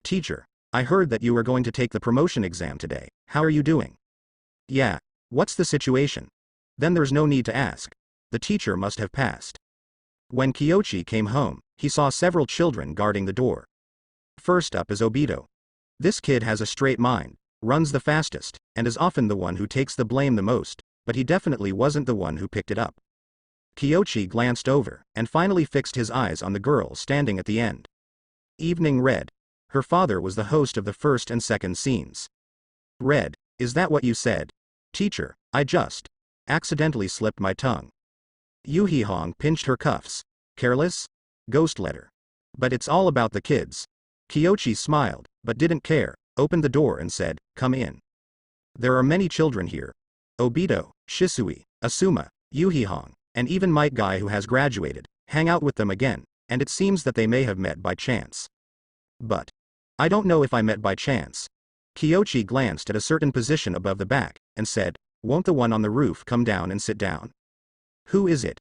Teacher, I heard that you were going to take the promotion exam today. How are you doing? Yeah. What's the situation? Then there's no need to ask. The teacher must have passed. When Kyoshi came home, he saw several children guarding the door. First up is Obito. This kid has a straight mind, runs the fastest, and is often the one who takes the blame the most, but he definitely wasn't the one who picked it up. Kyoshi glanced over, and finally fixed his eyes on the girl standing at the end. Evening Red. Her father was the host of the first and second scenes. Red, is that what you said? Teacher, I just accidentally slipped my tongue. Yuhi Hong pinched her cuffs. Careless? Ghost letter. But it's all about the kids. Kyoshi smiled, but didn't care, opened the door and said, come in. There are many children here. Obito, Shisui, Asuma, Yuhi Hong, and even Might Guy who has graduated, hang out with them again, and it seems that they may have met by chance. But I don't know if I met by chance. Kyoshi glanced at a certain position above the back, and said, won't the one on the roof come down and sit down? Who is it?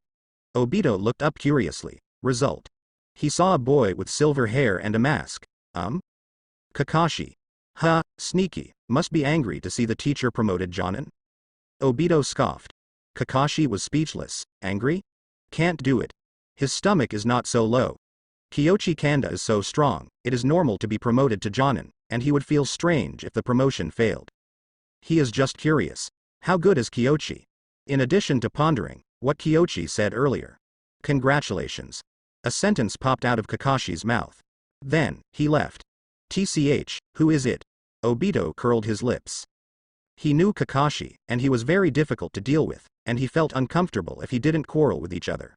Obito looked up curiously. Result. He saw a boy with silver hair and a mask. Kakashi. Ha, sneaky, must be angry to see the teacher promoted Jonin? Obito scoffed. Kakashi was speechless. Angry? Can't do it. His stomach is not so low. Kyoshi Kanda is so strong, it is normal to be promoted to Jonin, and he would feel strange if the promotion failed. He is just curious. How good is Kyoshi? In addition to pondering what Kyoshi said earlier. Congratulations. A sentence popped out of Kakashi's mouth. Then, he left. TCH, who is it? Obito curled his lips. He knew Kakashi, and he was very difficult to deal with, and he felt uncomfortable if he didn't quarrel with each other.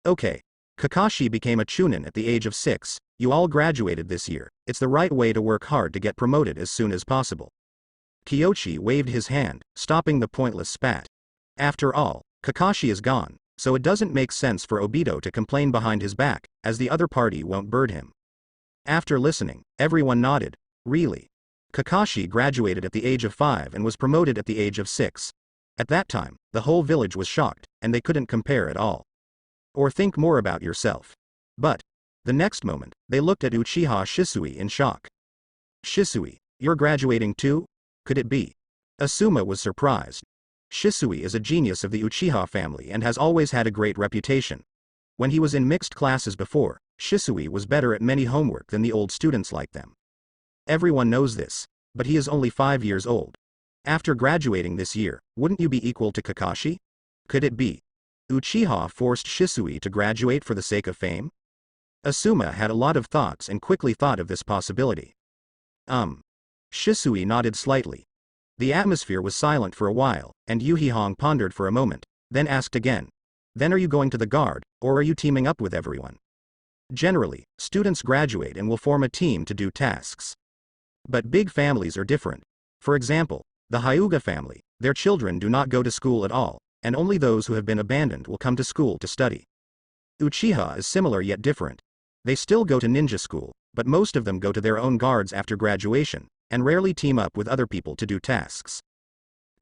Okay. Kakashi became a chunin at the age of 6, you all graduated this year, it's the right way to work hard to get promoted as soon as possible. Kyoshi waved his hand, stopping the pointless spat. After all, Kakashi is gone, so it doesn't make sense for Obito to complain behind his back, as the other party won't bird him. After listening, everyone nodded. Really? Kakashi graduated at the age of 5 and was promoted at the age of 6. At that time, the whole village was shocked, and they couldn't compare at all. Or think more about yourself. But, the next moment, they looked at Uchiha Shisui in shock. Shisui, you're graduating too? Could it be? Asuma was surprised. Shisui is a genius of the Uchiha family and has always had a great reputation. When he was in mixed classes before, Shisui was better at many homework than the old students like them. Everyone knows this, but he is only 5 years old. After graduating this year, wouldn't you be equal to Kakashi? Could it be? Uchiha forced Shisui to graduate for the sake of fame? Had a lot of thoughts and quickly thought of this possibility. Shisui nodded slightly. The atmosphere was silent for a while, and Yuhi Hong pondered for a moment, then asked again. Then are you going to the guard, or are you teaming up with everyone? Generally, students graduate and will form a team to do tasks. But big families are different. For example, the Hyuga family, their children do not go to school at all, and only those who have been abandoned will come to school to study. Uchiha is similar yet different. They still go to ninja school, but most of them go to their own guards after graduation, and rarely team up with other people to do tasks.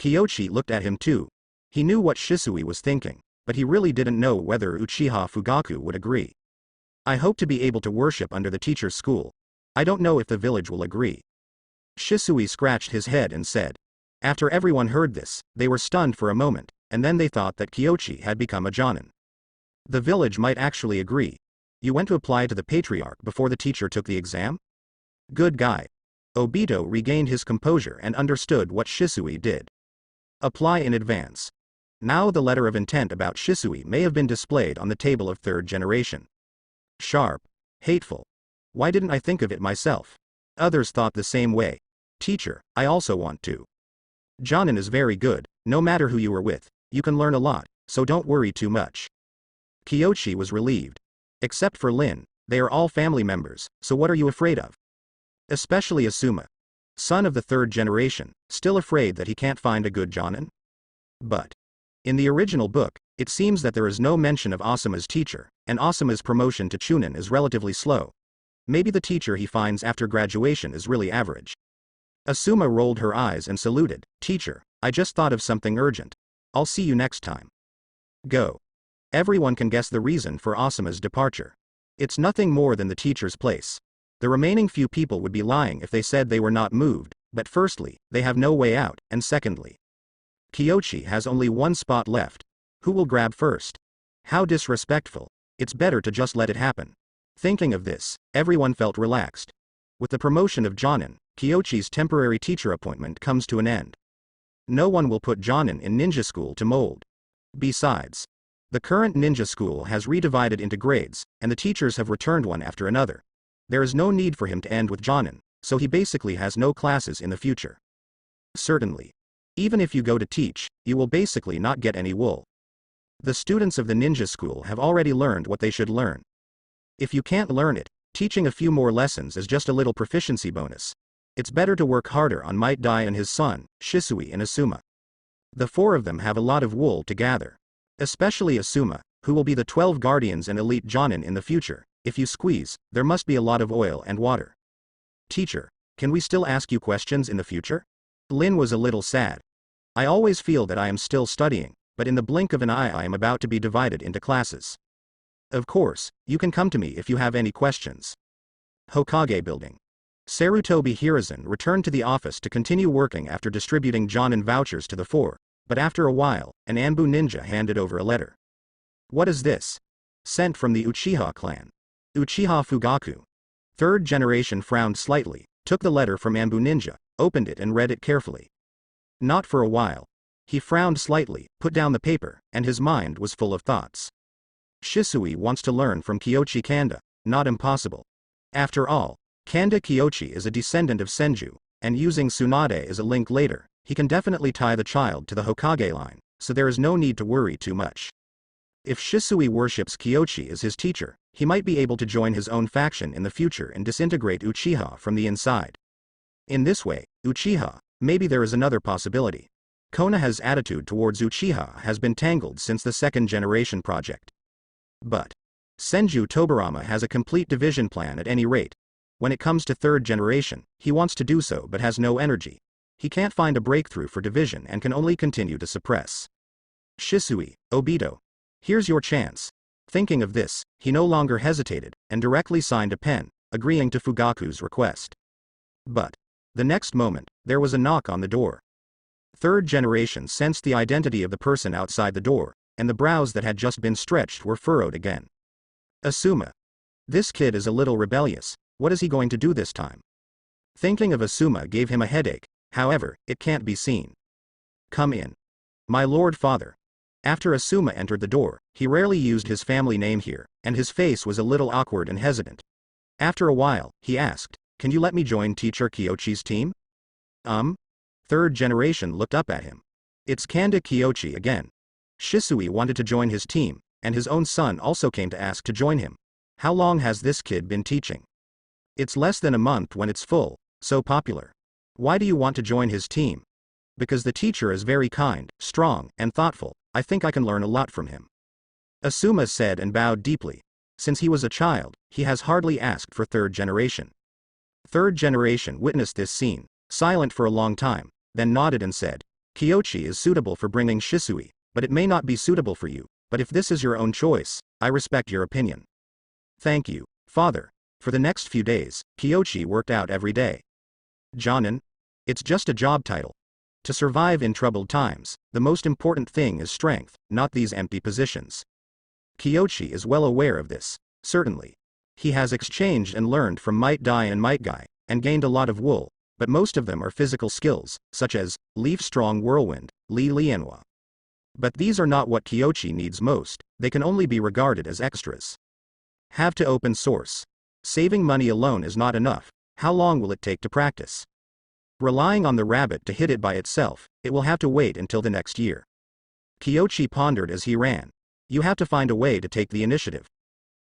Kyoshi looked at him too. He knew what Shisui was thinking, but he really didn't know whether Uchiha Fugaku would agree. I hope to be able to worship under the teacher's school. I don't know if the village will agree. Shisui scratched his head and said. After everyone heard this, they were stunned for a moment, and then they thought that Kyoshi had become a Jonin. The village might actually agree. You went to apply to the patriarch before the teacher took the exam? Good guy. Obito regained his composure and understood what Shisui did. Apply in advance. Now the letter of intent about Shisui may have been displayed on the table of third generation. Sharp. Hateful. Why didn't I think of it myself? Others thought the same way. Teacher, I also want to. Jonin is very good, no matter who you are with, you can learn a lot, so don't worry too much. Kyoshi was relieved. Except for Lin, they are all family members, so what are you afraid of? Especially Asuma. Son of the third generation, still afraid that he can't find a good Jonin? But in the original book, it seems that there is no mention of Asuma's teacher, and Asuma's promotion to Chunin is relatively slow. Maybe the teacher he finds after graduation is really average. Asuma rolled her eyes and saluted. Teacher, I just thought of something urgent. I'll see you next time. Go. Everyone can guess the reason for Asuma's departure. It's nothing more than the teacher's place. The remaining few people would be lying if they said they were not moved, but firstly, they have no way out, and secondly, Kyochi has only one spot left. Who will grab first? How disrespectful. It's better to just let it happen. Thinking of this, everyone felt relaxed. With the promotion of Jonin, Kyochi's temporary teacher appointment comes to an end. No one will put Jonin in ninja school to mold. Besides, the current ninja school has redivided into grades, and the teachers have returned one after another. There is no need for him to end with Jonin, so he basically has no classes in the future. Certainly. Even if you go to teach, you will basically not get any wool. The students of the ninja school have already learned what they should learn. If you can't learn it, teaching a few more lessons is just a little proficiency bonus. It's better to work harder on Might Dai and his son, Shisui and Asuma. The four of them have a lot of wool to gather. Especially Asuma, who will be the 12 guardians and elite Jonin in the future. If you squeeze, there must be a lot of oil and water. Teacher, can we still ask you questions in the future? Lin was a little sad. I always feel that I am still studying, but in the blink of an eye I am about to be divided into classes. Of course, you can come to me if you have any questions. Hokage Building. Sarutobi Hiruzen returned to the office to continue working after distributing Jonin vouchers to the four, but after a while, an Anbu ninja handed over a letter. What is this? Sent from the Uchiha clan. Uchiha Fugaku. Third generation frowned slightly, took the letter from Anbu ninja, opened it and read it carefully. Not for a while. He frowned slightly, put down the paper, and his mind was full of thoughts. Shisui wants to learn from Kyochi Kanda, not impossible. After all, Kanda Kyochi is a descendant of Senju, and using Tsunade as a link later, he can definitely tie the child to the Hokage line, so there is no need to worry too much. If Shisui worships Kyochi as his teacher, he might be able to join his own faction in the future and disintegrate Uchiha from the inside. In this way, Uchiha, maybe there is another possibility. Konoha's attitude towards Uchiha has been tangled since the second generation project. But Senju Tobarama has a complete division plan at any rate. When it comes to third generation, he wants to do so but has no energy. He can't find a breakthrough for division and can only continue to suppress. Shisui, Obito. Here's your chance. Thinking of this, he no longer hesitated, and directly signed a pen, agreeing to Fugaku's request. But the next moment, there was a knock on the door. Third generation sensed the identity of the person outside the door, and the brows that had just been stretched were furrowed again. Asuma. This kid is a little rebellious. What is he going to do this time? Thinking of Asuma gave him a headache, however, it can't be seen. Come in. My lord father. After Asuma entered the door, he rarely used his family name here, and his face was a little awkward and hesitant. After a while, he asked, "Can you let me join teacher Kyochi's team?" Third generation looked up at him. It's Kanda Kyochi again. Shisui wanted to join his team, and his own son also came to ask to join him. How long has this kid been teaching? It's less than a month when it's full, so popular. Why do you want to join his team? Because the teacher is very kind, strong, and thoughtful. I think I can learn a lot from him. Asuma said and bowed deeply. Since he was a child, he has hardly asked for third generation. Third generation witnessed this scene, silent for a long time, then nodded and said, Kyochi is suitable for bringing Shisui, but it may not be suitable for you, but if this is your own choice, I respect your opinion. Thank you, father. For the next few days, Kyochi worked out every day. Jonin? It's just a job title. To survive in troubled times, the most important thing is strength, not these empty positions. Kyochi is well aware of this, certainly. He has exchanged and learned from Might Dai and Might Guy, and gained a lot of wool, but most of them are physical skills, such as, Leaf Strong Whirlwind, Li Lianhua. But these are not what Kyochi needs most, they can only be regarded as extras. Have to open source. Saving money alone is not enough, how long will it take to practice? Relying on the rabbit to hit it by itself, it will have to wait until the next year. Kyochi pondered as he ran. You have to find a way to take the initiative.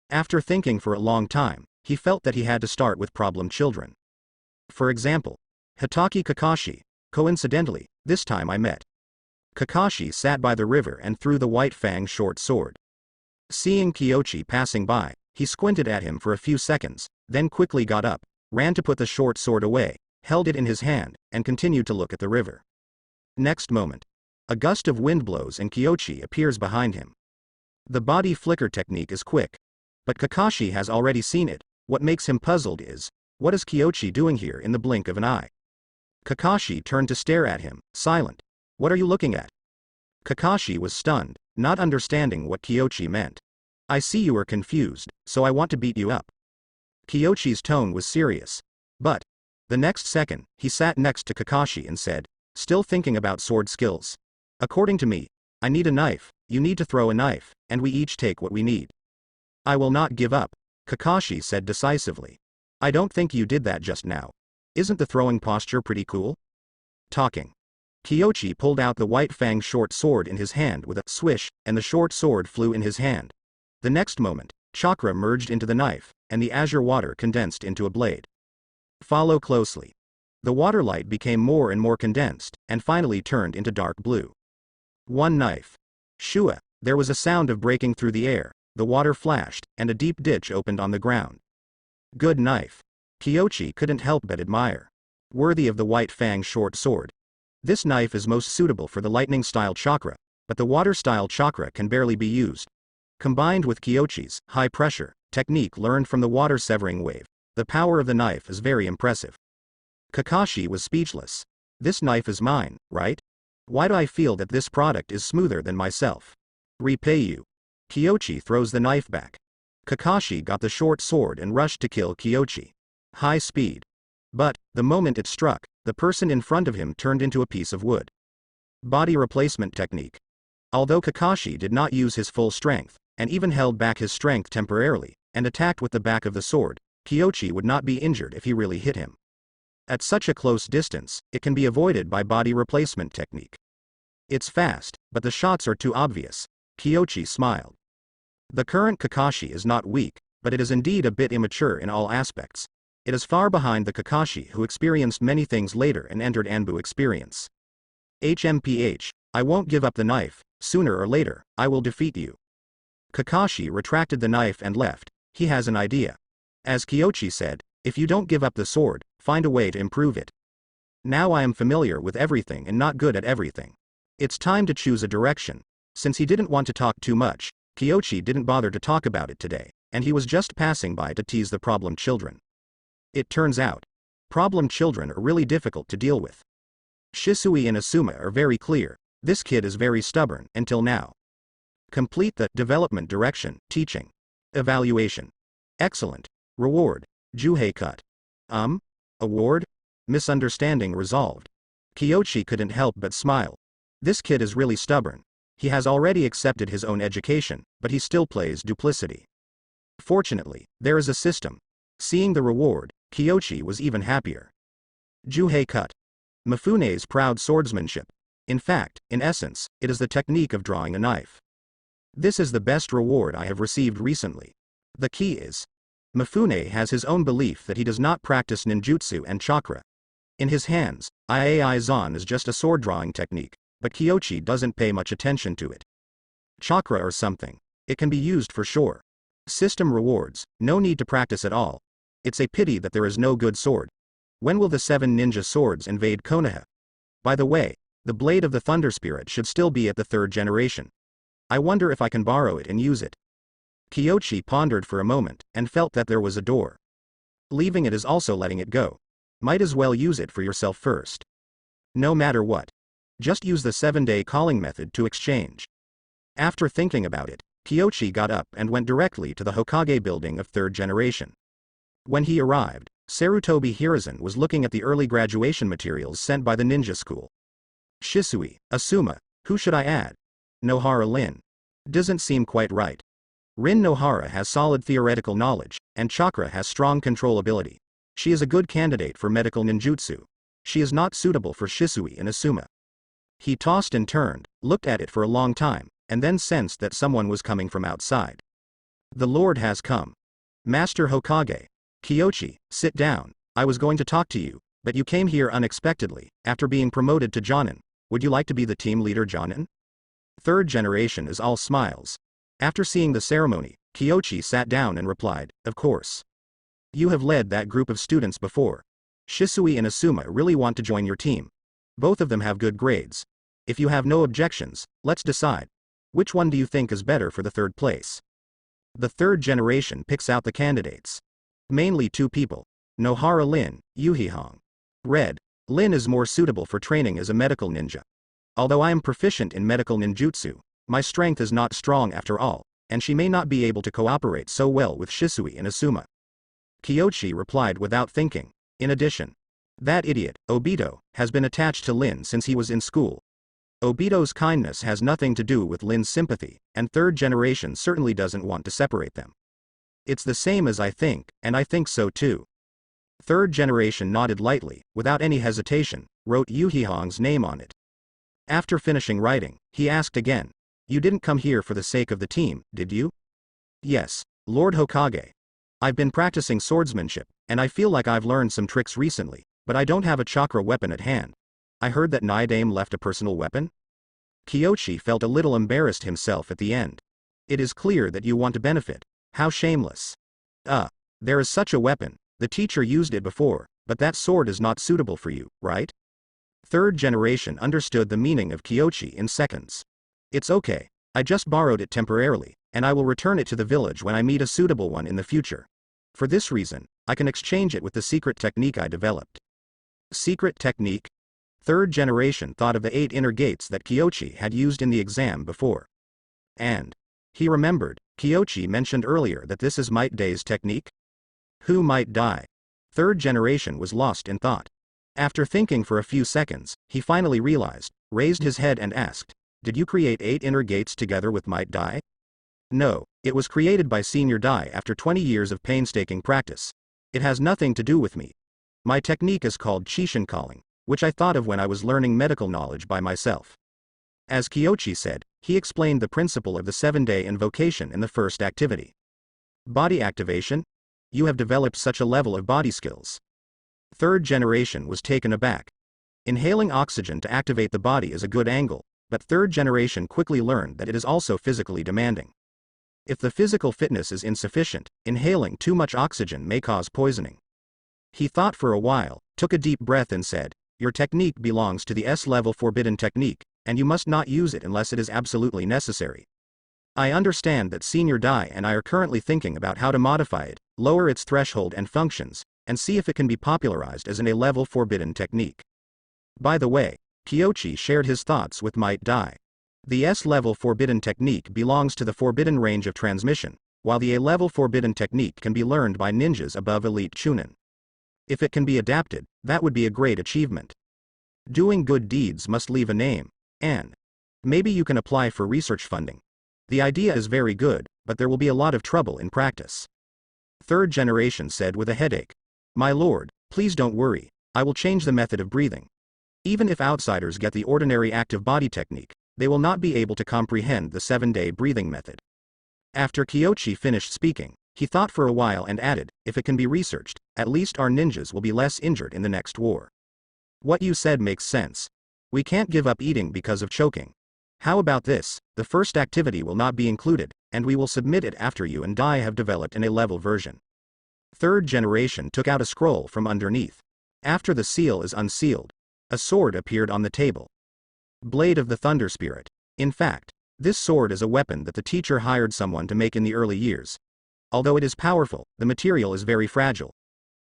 After thinking for a long time, he felt that he had to start with problem children. For example, Hitaki Kakashi. Coincidentally, this time I met. Kakashi sat by the river and threw the white fang short sword. Seeing Kyochi passing by, he squinted at him for a few seconds, then quickly got up, ran to put the short sword away, held it in his hand, and continued to look at the river. Next moment, a gust of wind blows and Kyochi appears behind him. The body flicker technique is quick. But Kakashi has already seen it. What makes him puzzled is, What is Kyochi doing here in the blink of an eye? Kakashi turned to stare at him, silent. What are you looking at? Kakashi was stunned, not understanding what Kyochi meant. I see you are confused, so I want to beat you up. Kyochi's tone was serious. But, the next second, he sat next to Kakashi and said, still thinking about sword skills. According to me, I need a knife, you need to throw a knife, and we each take what we need. I will not give up, Kakashi said decisively. I don't think you did that just now. Isn't the throwing posture pretty cool? Talking. Kyochi pulled out the white fang short sword in his hand with a swish, and the short sword flew in his hand. The next moment, chakra merged into the knife, and the azure water condensed into a blade. Follow closely. The water light became more and more condensed, and finally turned into dark blue. One knife. Shua, there was a sound of breaking through the air, the water flashed, and a deep ditch opened on the ground. Good knife. Kyochi couldn't help but admire. Worthy of the white fang short sword. This knife is most suitable for the lightning-style chakra, but the water-style chakra can barely be used. Combined with Kyochi's high-pressure technique learned from the water-severing wave, the power of the knife is very impressive. Kakashi was speechless. This knife is mine, right? Why do I feel that this product is smoother than myself? Repay you. Kyochi throws the knife back. Kakashi got the short sword and rushed to kill Kyochi. High speed. But, the moment it struck, the person in front of him turned into a piece of wood. Body replacement technique. Although Kakashi did not use his full strength, and even held back his strength temporarily, and attacked with the back of the sword, Kyochi would not be injured if he really hit him. At such a close distance, it can be avoided by body replacement technique. It's fast, but the shots are too obvious. Kyochi smiled. The current Kakashi is not weak, but it is indeed a bit immature in all aspects. It is far behind the Kakashi who experienced many things later and entered Anbu experience. HMPH, I won't give up the knife, sooner or later, I will defeat you. Kakashi retracted the knife and left. He has an idea. As Kyochi said, if you don't give up the sword, find a way to improve it. Now I am familiar with everything and not good at everything. It's time to choose a direction. Since he didn't want to talk too much, Kyochi didn't bother to talk about it today, and he was just passing by to tease the problem children. It turns out, problem children are really difficult to deal with. Shisui and Asuma are very clear, this kid is very stubborn, until now. Complete the development direction, teaching. Evaluation. Excellent. Reward. Juhei cut. Award? Misunderstanding resolved. Kyochi couldn't help but smile. This kid is really stubborn. He has already accepted his own education, but he still plays duplicity. Fortunately, there is a system. Seeing the reward, Kyochi was even happier. Juhei cut. Mifune's proud swordsmanship. In fact, in essence, it is the technique of drawing a knife. This is the best reward I have received recently. The key is, Mifune has his own belief that he does not practice ninjutsu and chakra. In his hands, Iai Zan is just a sword drawing technique, but Kyochi doesn't pay much attention to it. Chakra or something. It can be used for sure. System rewards, no need to practice at all. It's a pity that there is no good sword. When will the 7 ninja swords invade Konoha? By the way, the blade of the Thunder Spirit should still be at the 3rd generation. I wonder if I can borrow it and use it. Kyochi pondered for a moment, and felt that there was a door. Leaving it is also letting it go. Might as well use it for yourself first. No matter what. Just use the 7-day calling method to exchange. After thinking about it, Kyochi got up and went directly to the Hokage building of 3rd generation. When he arrived, Sarutobi Hiruzen was looking at the early graduation materials sent by the ninja school. Shisui, Asuma, who should I add? Nohara Lin. Doesn't seem quite right. Rin Nohara has solid theoretical knowledge, and Chakra has strong control ability. She is a good candidate for medical ninjutsu. She is not suitable for Shisui and Asuma. He tossed and turned, looked at it for a long time, and then sensed that someone was coming from outside. The Lord has come. Master Hokage. Kyochi, sit down. I was going to talk to you, but you came here unexpectedly, after being promoted to Jonin. Would you like to be the team leader Jonin? 3rd generation is all smiles. After seeing the ceremony, Kyochi sat down and replied, of course. You have led that group of students before. Shisui and Asuma really want to join your team. Both of them have good grades. If you have no objections, let's decide. Which one do you think is better for the 3rd place? The 3rd generation picks out the candidates. Mainly 2 people. Nohara Lin, Yuhihong. Red. Lin is more suitable for training as a medical ninja. Although I am proficient in medical ninjutsu, my strength is not strong after all, and she may not be able to cooperate so well with Shisui and Asuma. Kyochi replied without thinking. In addition, that idiot, Obito, has been attached to Lin since he was in school. Obito's kindness has nothing to do with Lin's sympathy, and third generation certainly doesn't want to separate them. It's the same as I think, and I think so too. Third generation nodded lightly, without any hesitation, wrote Yuhihong's name on it. After finishing writing, he asked again, "You didn't come here for the sake of the team, did you?" "Yes, Lord Hokage. I've been practicing swordsmanship, and I feel like I've learned some tricks recently, but I don't have a chakra weapon at hand. I heard that Naidame left a personal weapon?" Kyochi felt a little embarrassed himself at the end. "It is clear that you want to benefit. How shameless. There is such a weapon. The teacher used it before, but that sword is not suitable for you, right?" Third generation understood the meaning of Kyochi in seconds. "It's okay. I just borrowed it temporarily, and I will return it to the village when I meet a suitable one in the future. For this reason, I can exchange it with the secret technique I developed." Secret technique? Third generation thought of the 8 inner gates that Kyochi had used in the exam before. And he remembered, Kyochi mentioned earlier that this is Might Dai's technique? Who might die? Third generation was lost in thought. After thinking for a few seconds, he finally realized, raised his head and asked, "Did you create 8 inner gates together with Might Dai?" "No, it was created by Senior Dai after 20 years of painstaking practice. It has nothing to do with me. My technique is called Chishin calling, which I thought of when I was learning medical knowledge by myself." As Kyochi said, he explained the principle of the 7-day invocation in the first activity. Body activation? You have developed such a level of body skills. Third generation was taken aback. Inhaling oxygen to activate the body is a good angle, but third generation quickly learned that it is also physically demanding. If the physical fitness is insufficient, inhaling too much oxygen may cause poisoning. He thought for a while, took a deep breath and said, "Your technique belongs to the S-level forbidden technique, and you must not use it unless it is absolutely necessary. I understand that Senior Dai and I are currently thinking about how to modify it, lower its threshold and functions, and see if it can be popularized as an A-level forbidden technique." By the way, Kyochi shared his thoughts with Might Dai. The S-level forbidden technique belongs to the forbidden range of transmission, while the A-level forbidden technique can be learned by ninjas above elite Chunin. If it can be adapted, that would be a great achievement. Doing good deeds must leave a name, and maybe you can apply for research funding. The idea is very good, but there will be a lot of trouble in practice. Third generation said with a headache, "My lord, please don't worry, I will change the method of breathing. Even if outsiders get the ordinary active body technique, they will not be able to comprehend the 7-day breathing method." After Kyochi finished speaking, he thought for a while and added, "If it can be researched, at least our ninjas will be less injured in the next war." "What you said makes sense. We can't give up eating because of choking. How about this, the first activity will not be included, and we will submit it after you and Dai have developed an A-level version." Third generation took out a scroll from underneath. After the seal is unsealed, a sword appeared on the table. Blade of the Thunder Spirit. In fact, this sword is a weapon that the teacher hired someone to make in the early years. Although it is powerful, the material is very fragile.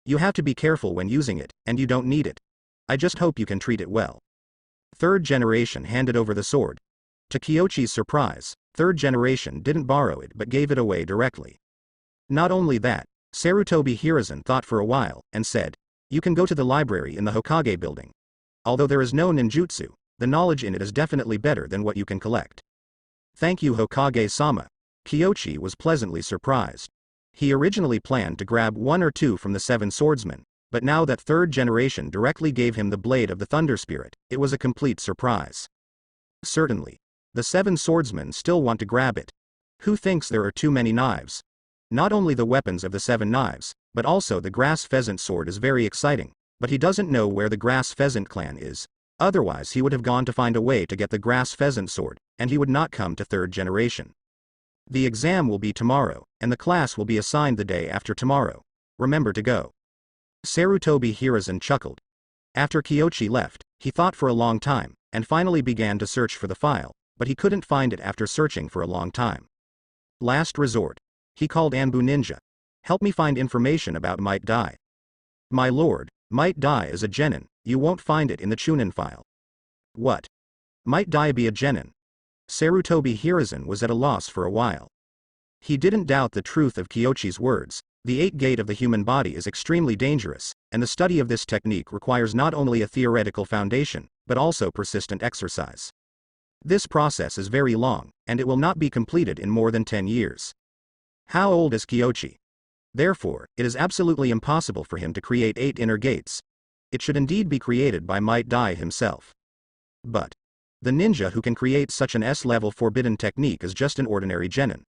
You have to be careful when using it, and you don't need it. I just hope you can treat it well. Third generation handed over the sword. To Kyochi's surprise, third generation didn't borrow it but gave it away directly. Not only that, Sarutobi Hiruzen thought for a while, and said, "You can go to the library in the Hokage building. Although there is no ninjutsu, the knowledge in it is definitely better than what you can collect." "Thank you Hokage-sama." Kyochi was pleasantly surprised. He originally planned to grab 1 or 2 from the 7 swordsmen, but now that third generation directly gave him the Blade of the Thunder Spirit, it was a complete surprise. Certainly. The 7 swordsmen still want to grab it. Who thinks there are too many knives? Not only the weapons of the 7 knives, but also the grass pheasant sword is very exciting, but he doesn't know where the grass pheasant clan is. Otherwise he would have gone to find a way to get the grass pheasant sword, and he would not come to third generation. The exam will be tomorrow, and the class will be assigned the day after tomorrow. Remember to go. Sarutobi Hiruzen chuckled. After Kyochi left, he thought for a long time, and finally began to search for the file, but he couldn't find it after searching for a long time. Last resort. He called Anbu Ninja. "Help me find information about Might Dai." My lord, Might Dai is a genin, you won't find it in the Chunin file. What? Might Dai be a genin? Sarutobi Hiruzen was at a loss for a while. He didn't doubt the truth of Kyochi's words. The 8-gate of the human body is extremely dangerous, and the study of this technique requires not only a theoretical foundation, but also persistent exercise. This process is very long, and it will not be completed in more than 10 years. How old is Kyochi? Therefore, it is absolutely impossible for him to create 8 inner gates. It should indeed be created by Might Dai himself. But the ninja who can create such an S-level forbidden technique is just an ordinary genin.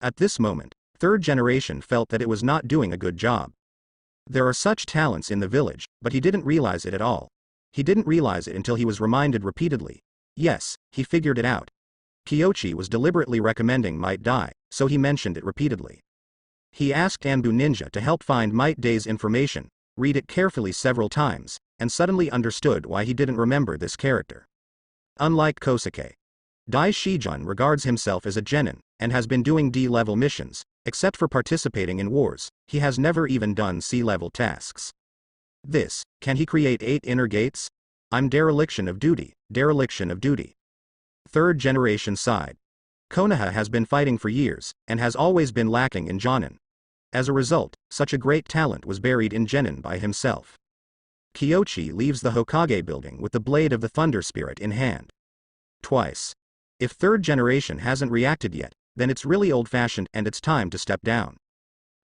At this moment, third generation felt that it was not doing a good job. There are such talents in the village, but he didn't realize it at all. He didn't realize it until he was reminded repeatedly. Yes, he figured it out. Kyochi was deliberately recommending Might Dai, so he mentioned it repeatedly. He asked Anbu Ninja to help find Might Dai's information, read it carefully several times, and suddenly understood why he didn't remember this character. Unlike Kosuke, Dai Shijun regards himself as a genin, and has been doing D-level missions. Except for participating in wars, he has never even done C-level tasks. Can he create 8 inner gates? I'm dereliction of duty, dereliction of duty. Third generation sighed. Konoha has been fighting for years, and has always been lacking in Jonin. As a result, such a great talent was buried in genin by himself. Kyochi leaves the Hokage building with the blade of the Thunder Spirit in hand. Twice. If third generation hasn't reacted yet, then it's really old-fashioned and it's time to step down.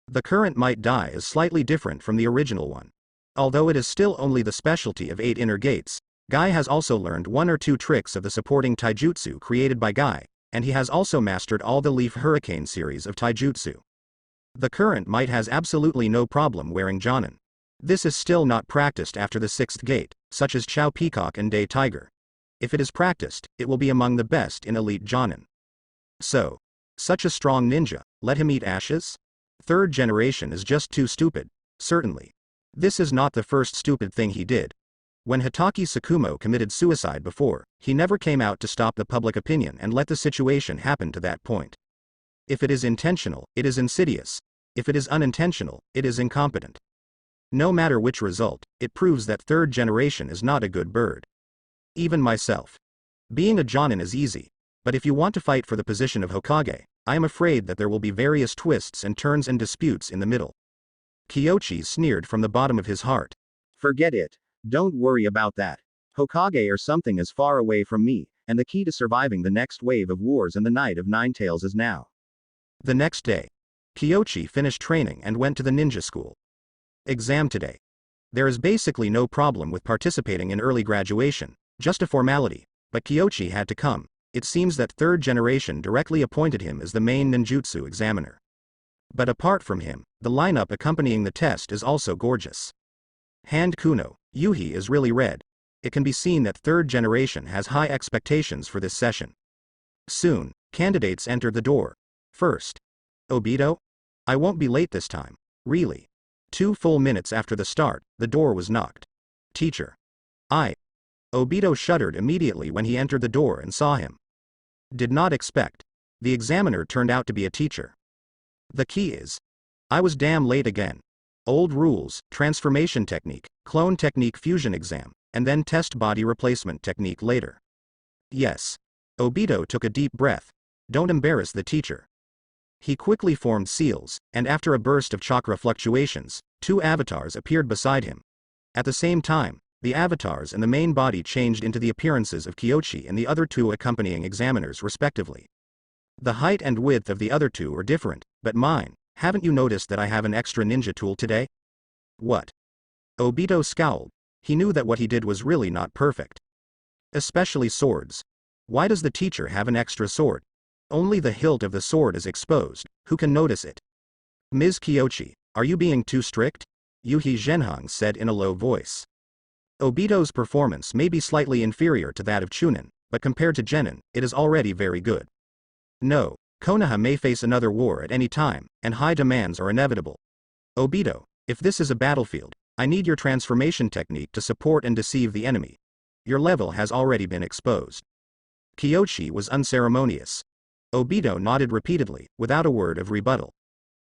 The current Might Dai is slightly different from the original one. Although it is still only the specialty of 8 inner gates, Guy has also learned 1 or 2 tricks of the supporting taijutsu created by Guy, and he has also mastered all the Leaf Hurricane series of taijutsu. The current Might has absolutely no problem wearing Jonin. This is still not practiced after the 6th gate, such as Chow Peacock and Day Tiger. If it is practiced, it will be among the best in elite Jonin. So, such a strong ninja, let him eat ashes? Third generation is just too stupid, certainly. This is not the first stupid thing he did. When Hitaki Tsukumo committed suicide before, he never came out to stop the public opinion and let the situation happen to that point. If it is intentional, it is insidious. If it is unintentional, it is incompetent. No matter which result, it proves that third generation is not a good bird. Even myself. Being a Jonin is easy, but if you want to fight for the position of Hokage, I am afraid that there will be various twists and turns and disputes in the middle. Kyochi sneered from the bottom of his heart. Forget it. Don't worry about that. Hokage or something is far away from me, and the key to surviving the next wave of wars and the Night of Nine Tails is now. The next day, Kyochi finished training and went to the ninja school. Exam today. There is basically no problem with participating in early graduation, just a formality, but Kyochi had to come. It seems that third generation directly appointed him as the main ninjutsu examiner. But apart from him, the lineup accompanying the test is also gorgeous. Hand Kuno, Yuhi is really red. It can be seen that third generation has high expectations for this session. Soon, candidates entered the door. First, Obito? I won't be late this time, really. 2 full minutes after the start, the door was knocked. Teacher. Obito shuddered immediately when he entered the door and saw him. Did not expect. The examiner turned out to be a teacher. The key is. I was damn late again. Old rules, transformation technique, clone technique fusion exam, and then test body replacement technique later. Yes. Obito took a deep breath. Don't embarrass the teacher. He quickly formed seals, and after a burst of chakra fluctuations, 2 avatars appeared beside him. At the same time, the avatars and the main body changed into the appearances of Kyochi and the other 2 accompanying examiners respectively. The height and width of the other 2 are different, but mine, haven't you noticed that I have an extra ninja tool today? What? Obito scowled. He knew that what he did was really not perfect. Especially swords. Why does the teacher have an extra sword? Only the hilt of the sword is exposed, who can notice it? Ms. Kyochi, are you being too strict? Yuhi Zhenhong said in a low voice. Obito's performance may be slightly inferior to that of Chunin, but compared to Genin, it is already very good. No, Konoha may face another war at any time, and high demands are inevitable. Obito, if this is a battlefield, I need your transformation technique to support and deceive the enemy. Your level has already been exposed. Kyochi was unceremonious. Obito nodded repeatedly, without a word of rebuttal.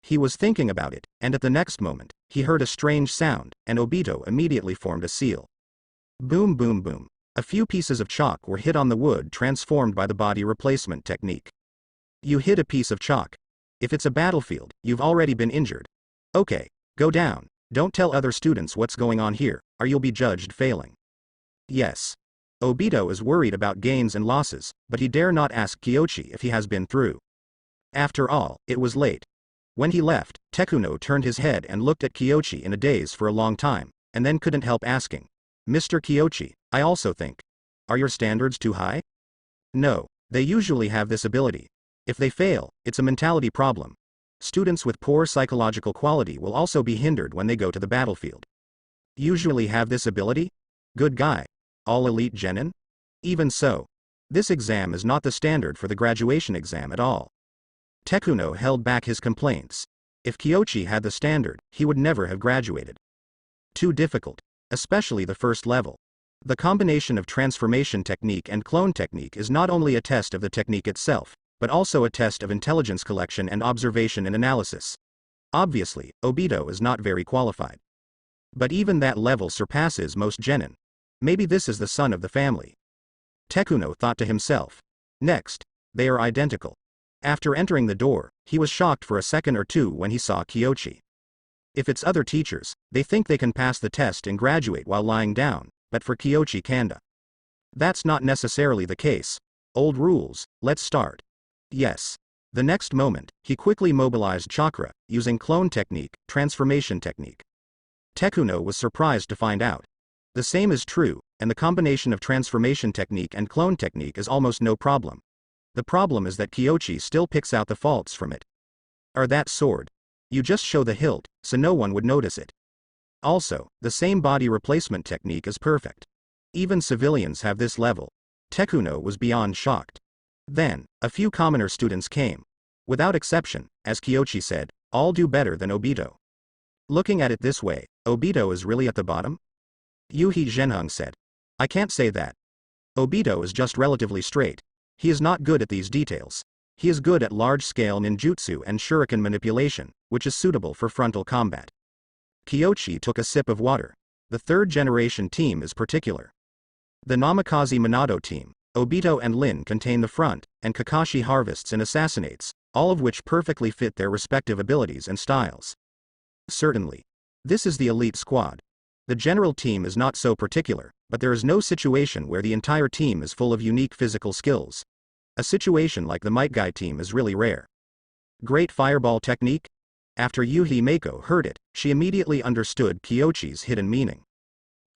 He was thinking about it, and at the next moment, he heard a strange sound, and Obito immediately formed a seal. Boom boom boom. A few pieces of chalk were hit on the wood transformed by the body replacement technique. You hit a piece of chalk. If it's a battlefield, you've already been injured. Okay, go down. Don't tell other students what's going on here, or you'll be judged failing. Yes. Obito is worried about gains and losses, but he dare not ask Kyoshi if he has been through. After all, it was late. When he left, Tekuno turned his head and looked at Kyoshi in a daze for a long time, and then couldn't help asking, Mr. Kyoshi, I also think. Are your standards too high? No, they usually have this ability. If they fail, it's a mentality problem. Students with poor psychological quality will also be hindered when they go to the battlefield. Usually have this ability? Good guy. All elite genin? Even so. This exam is not the standard for the graduation exam at all. Tekuno held back his complaints. If Kyoshi had the standard, he would never have graduated. Too difficult. Especially the first level. The combination of transformation technique and clone technique is not only a test of the technique itself, but also a test of intelligence collection and observation and analysis. Obviously, Obito is not very qualified. But even that level surpasses most genin. Maybe this is the son of the family. Tekuno thought to himself. Next, they are identical. After entering the door, he was shocked for a second or two when he saw Kyoshi. If it's other teachers, they think they can pass the test and graduate while lying down, but for Kyoshi Kanda, that's not necessarily the case. Old rules, let's start. Yes. The next moment, he quickly mobilized chakra, using clone technique, transformation technique. Tekuno was surprised to find out. The same is true, and the combination of transformation technique and clone technique is almost no problem. The problem is that Kyoshi still picks out the faults from it. Or that sword. You just show the hilt, so no one would notice it. Also, the same body replacement technique is perfect. Even civilians have this level. Tekuno was beyond shocked. Then, a few commoner students came. Without exception, as Kyoshi said, all do better than Obito. Looking at it this way, Obito is really at the bottom? Yuhi Zhenheng said. I can't say that. Obito is just relatively straight. He is not good at these details. He is good at large-scale ninjutsu and shuriken manipulation, which is suitable for frontal combat. Kyoshi took a sip of water. The third-generation team is particular. The Namikaze Minato team, Obito and Lin contain the front, and Kakashi harvests and assassinates, all of which perfectly fit their respective abilities and styles. Certainly. This is the elite squad. The general team is not so particular, but there is no situation where the entire team is full of unique physical skills. A situation like the Might Guy team is really rare. Great fireball technique? After Yuhi Mako heard it, she immediately understood Kyoshi's hidden meaning.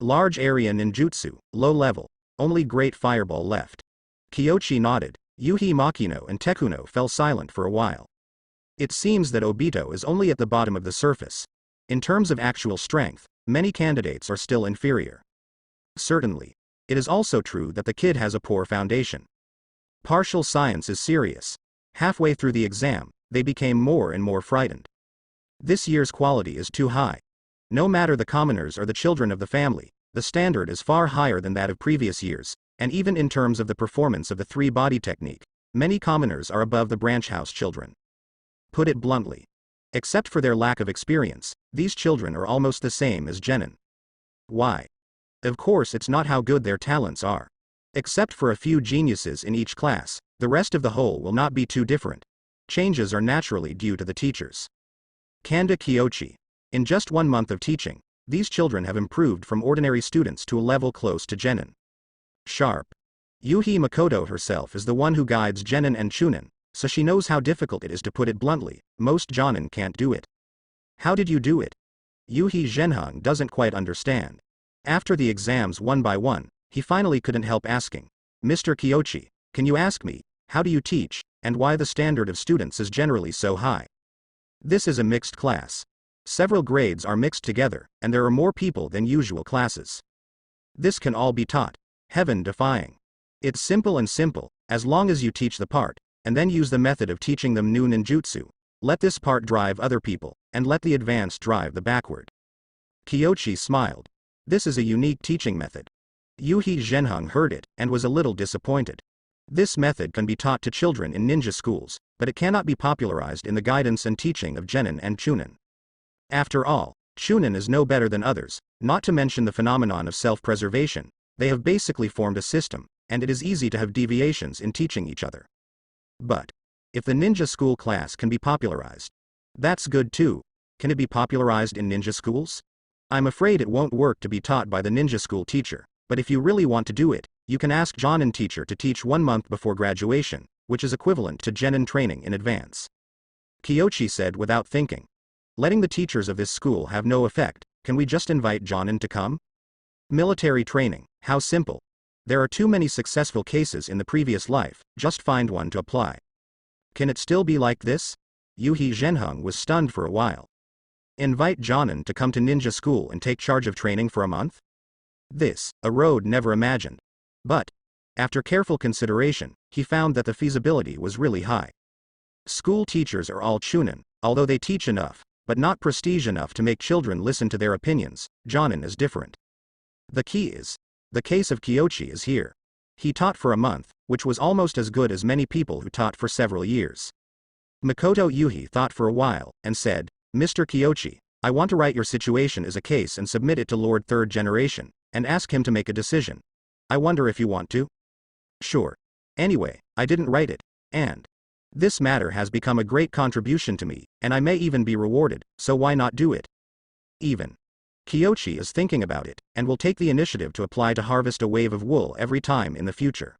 Large area ninjutsu, low level, only great fireball left. Kyoshi nodded. Yuhi Makino and Tekuno fell silent for a while. It seems that Obito is only at the bottom of the surface. In terms of actual strength, many candidates are still inferior. Certainly. It is also true that the kid has a poor foundation. Partial science is serious. Halfway through the exam, they became more and more frightened. This year's quality is too high. No matter the commoners or the children of the family, the standard is far higher than that of previous years, and even in terms of the performance of the three-body technique, many commoners are above the branch house children. Put it bluntly. Except for their lack of experience, these children are almost the same as genin. Why? Of course it's not how good their talents are. Except for a few geniuses in each class, the rest of the whole will not be too different. Changes are naturally due to the teachers. Kanda Kyoshi. In just 1 month of teaching, these children have improved from ordinary students to a level close to genin. Sharp. Yuhi Makoto herself is the one who guides genin and chunin, so she knows how difficult it is. To put it bluntly, most jonin can't do it. How did you do it? Yuhi Zhenheng doesn't quite understand. After the exams one by one, he finally couldn't help asking, Mr. Kyoshi, can you ask me, how do you teach, and why the standard of students is generally so high? This is a mixed class. Several grades are mixed together, and there are more people than usual classes. This can all be taught. Heaven-defying. It's simple and simple, as long as you teach the part, and then use the method of teaching them new ninjutsu. Let this part drive other people, and let the advanced drive the backward. Kyoshi smiled. This is a unique teaching method. Yuhi Zhenheng heard it, and was a little disappointed. This method can be taught to children in ninja schools, but it cannot be popularized in the guidance and teaching of Genin and Chunin. After all, Chunin is no better than others, not to mention the phenomenon of self-preservation. They have basically formed a system, and it is easy to have deviations in teaching each other. But if the ninja school class can be popularized, that's good too. Can it be popularized in ninja schools? I'm afraid it won't work to be taught by the ninja school teacher, but if you really want to do it, you can ask Jonin teacher to teach 1 month before graduation, which is equivalent to Genin training in advance. Kyochi said without thinking. Letting the teachers of this school have no effect, can we just invite Jonin to come? Military training, how simple. There are too many successful cases in the previous life, just find one to apply. Can it still be like this? Yuhi Zhenheng was stunned for a while. Invite Jonin to come to ninja school and take charge of training for a month? This, a road never imagined. But, after careful consideration, he found that the feasibility was really high. School teachers are all Chunin, although they teach enough, but not prestige enough to make children listen to their opinions. Jonin is different. The key is, the case of Kyochi is here. He taught for a month, which was almost as good as many people who taught for several years. Makoto Yuhi thought for a while, and said, Mr. Kyochi, I want to write your situation as a case and submit it to Lord Third Generation, and ask him to make a decision. I wonder if you want to? Sure. Anyway, I didn't write it, and this matter has become a great contribution to me, and I may even be rewarded, so why not do it? Even Kyochi is thinking about it, and will take the initiative to apply to harvest a wave of wool every time in the future.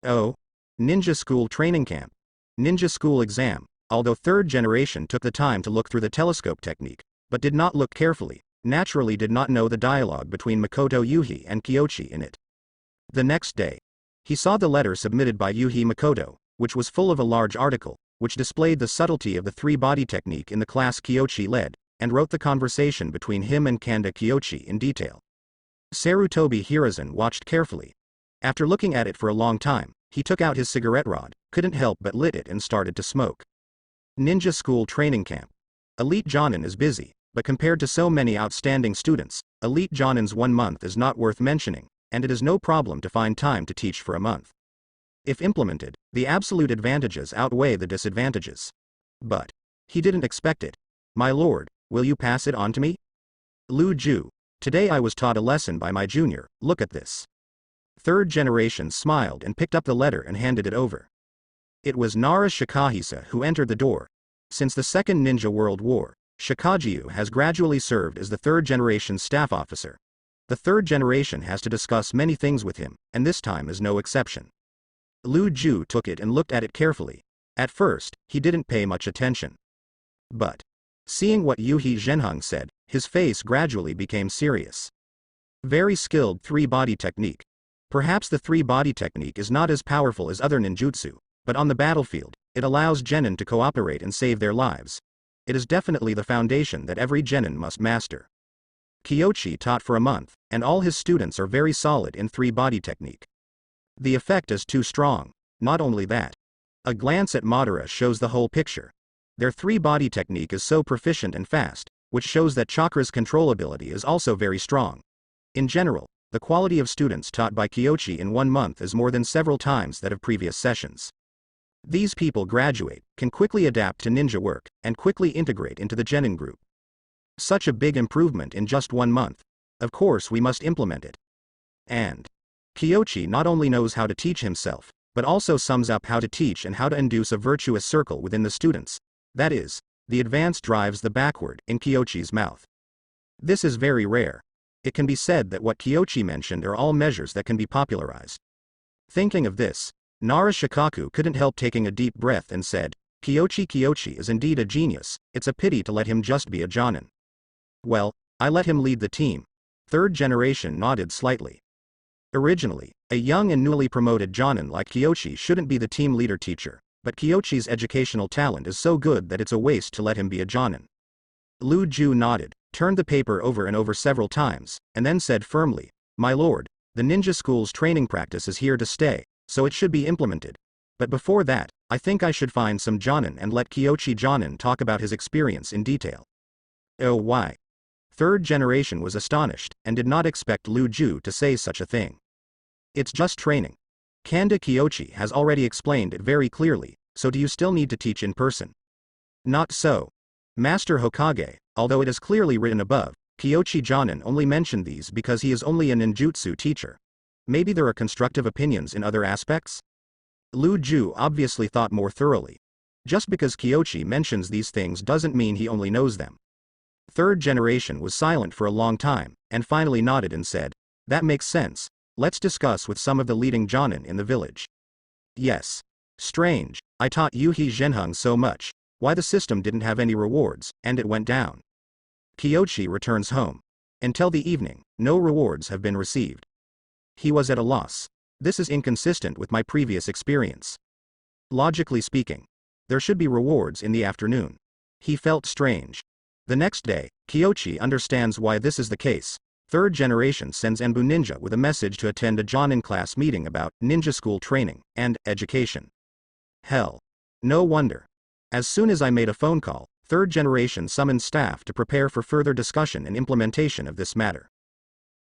Oh, Ninja School Training Camp. Ninja School Exam. Although Third Generation took the time to look through the telescope technique, but did not look carefully, naturally did not know the dialogue between Makoto Yuhi and Kyochi in it. The next day, he saw the letter submitted by Yuhi Makoto, which was full of a large article, which displayed the subtlety of the three-body technique in the class Kyochi led, and wrote the conversation between him and Kanda Kyochi in detail. Sarutobi Hiruzen watched carefully. After looking at it for a long time, he took out his cigarette rod, couldn't help but lit it and started to smoke. Ninja School Training Camp. Elite Jonin is busy, but compared to so many outstanding students, Elite Jonin's 1 month is not worth mentioning, and it is no problem to find time to teach for a month. If implemented, the absolute advantages outweigh the disadvantages. But he didn't expect it. My lord, will you pass it on to me? Lu Ju, today I was taught a lesson by my junior, look at this. Third Generation smiled and picked up the letter and handed it over. It was Nara Shikahisa who entered the door. Since the Second Ninja World War, Shikajiu has gradually served as the Third Generation staff officer. The Third Generation has to discuss many things with him, and this time is no exception. Lu Ju took it and looked at it carefully. At first, he didn't pay much attention. But seeing what Yuhi Zhenheng said, his face gradually became serious. Very skilled three-body technique. Perhaps the three-body technique is not as powerful as other ninjutsu, but on the battlefield, it allows genin to cooperate and save their lives. It is definitely the foundation that every genin must master. Kyochi taught for a month, and all his students are very solid in three-body technique. The effect is too strong. Not only that. A glance at Madara shows the whole picture. Their three-body technique is so proficient and fast, which shows that chakra's controllability is also very strong. In general, the quality of students taught by Kyochi in 1 month is more than several times that of previous sessions. These people graduate, can quickly adapt to ninja work, and quickly integrate into the genin group. Such a big improvement in just 1 month. Of course we must implement it. And Kyochi not only knows how to teach himself, but also sums up how to teach and how to induce a virtuous circle within the students. That is, the advance drives the backward in Kyochi's mouth. This is very rare. It can be said that what Kyochi mentioned are all measures that can be popularized. Thinking of this, Nara Shikaku couldn't help taking a deep breath and said, Kyochi is indeed a genius, it's a pity to let him just be a jonin. Well, I let him lead the team. Third Generation nodded slightly. Originally, a young and newly promoted jonin like Kyochi shouldn't be the team leader teacher, but Kyochi's educational talent is so good that it's a waste to let him be a jonin. Lu Ju nodded, turned the paper over and over several times, and then said firmly, My lord, the ninja school's training practice is here to stay, so it should be implemented. But before that, I think I should find some jonin and let Kyochi jonin talk about his experience in detail. Oh why? Third Generation was astonished, and did not expect Lu Ju to say such a thing. It's just training. Kanda Kyochi has already explained it very clearly, so do you still need to teach in person? Not so. Master Hokage, although it is clearly written above, Kyoshi Jonin only mentioned these because he is only a ninjutsu teacher. Maybe there are constructive opinions in other aspects? Lu Ju obviously thought more thoroughly. Just because Kyoshi mentions these things doesn't mean he only knows them. Third generation was silent for a long time, and finally nodded and said, "That makes sense. Let's discuss with some of the leading Jonin in the village." Yes. Strange, I taught Yuhi Zhenheng so much, why the system didn't have any rewards, and it went down. Kyoshi returns home. Until the evening, no rewards have been received. He was at a loss. This is inconsistent with my previous experience. Logically speaking, there should be rewards in the afternoon. He felt strange. The next day, Kyoshi understands why this is the case. Third generation sends Enbu Ninja with a message to attend a Jonin class meeting about ninja school training and education. Hell. No wonder. As soon as I made a phone call, third generation summoned staff to prepare for further discussion and implementation of this matter.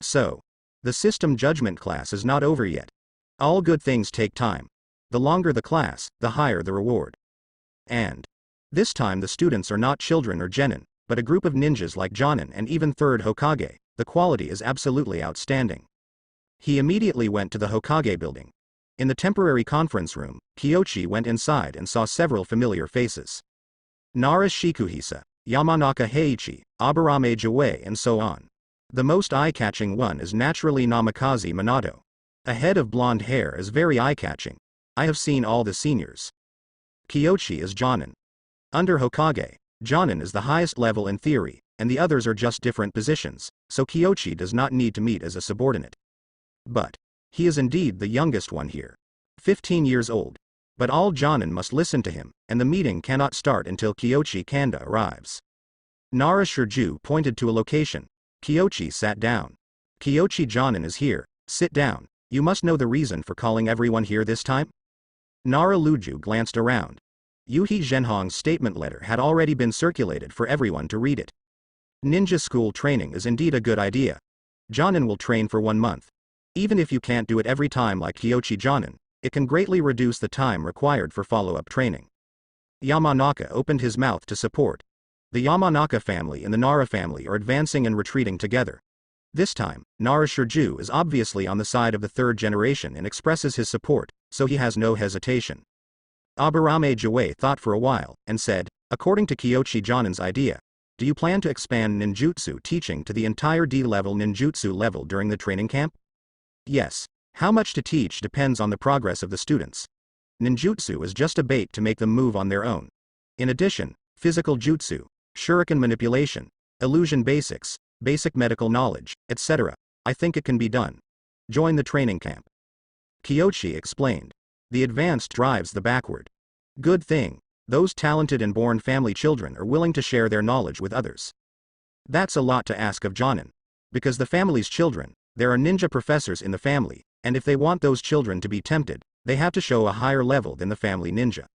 So, the system judgment class is not over yet. All good things take time. The longer the class, the higher the reward. And this time the students are not children or genin, but a group of ninjas like Jonin and even third Hokage. The quality is absolutely outstanding. He immediately went to the Hokage building. In the temporary conference room, Kyoshi went inside and saw several familiar faces. Nara Shikuhisa, Yamanaka Heiichi, Aburame Jiwei and so on. The most eye-catching one is naturally Namikaze Minato. A head of blonde hair is very eye-catching. I have seen all the seniors. Kyoshi is Jonin. Under Hokage, Jonin is the highest level in theory, and the others are just different positions, so Kyoshi does not need to meet as a subordinate. But he is indeed the youngest one here. 15 years old. But all Jonin must listen to him, and the meeting cannot start until Kyoshi Kanda arrives. Nara Shirju pointed to a location. Kyoshi sat down. Kyoshi Jonin is here, sit down. You must know the reason for calling everyone here this time? Nara Luju glanced around. Yuhi Zhenhong's statement letter had already been circulated for everyone to read it. Ninja school training is indeed a good idea. Jonin will train for 1 month. Even if you can't do it every time like Kyoshi Jonin, it can greatly reduce the time required for follow-up training. Yamanaka opened his mouth to support. The Yamanaka family and the Nara family are advancing and retreating together. This time, Nara Shirju is obviously on the side of the third generation and expresses his support, so he has no hesitation. Aburame Jiwei thought for a while, and said, according to Kyoshi Jonin's idea, do you plan to expand ninjutsu teaching to the entire D-level ninjutsu level during the training camp? Yes. How much to teach depends on the progress of the students. Ninjutsu is just a bait to make them move on their own. In addition, physical jutsu, shuriken manipulation, illusion basics, basic medical knowledge, etc. I think it can be done. Join the training camp. Kyoshi explained. The advanced drives the backward. Good thing. Those talented and born family children are willing to share their knowledge with others. That's a lot to ask of Jonin. Because the family's children, there are ninja professors in the family, and if they want those children to be tempted, they have to show a higher level than the family ninja.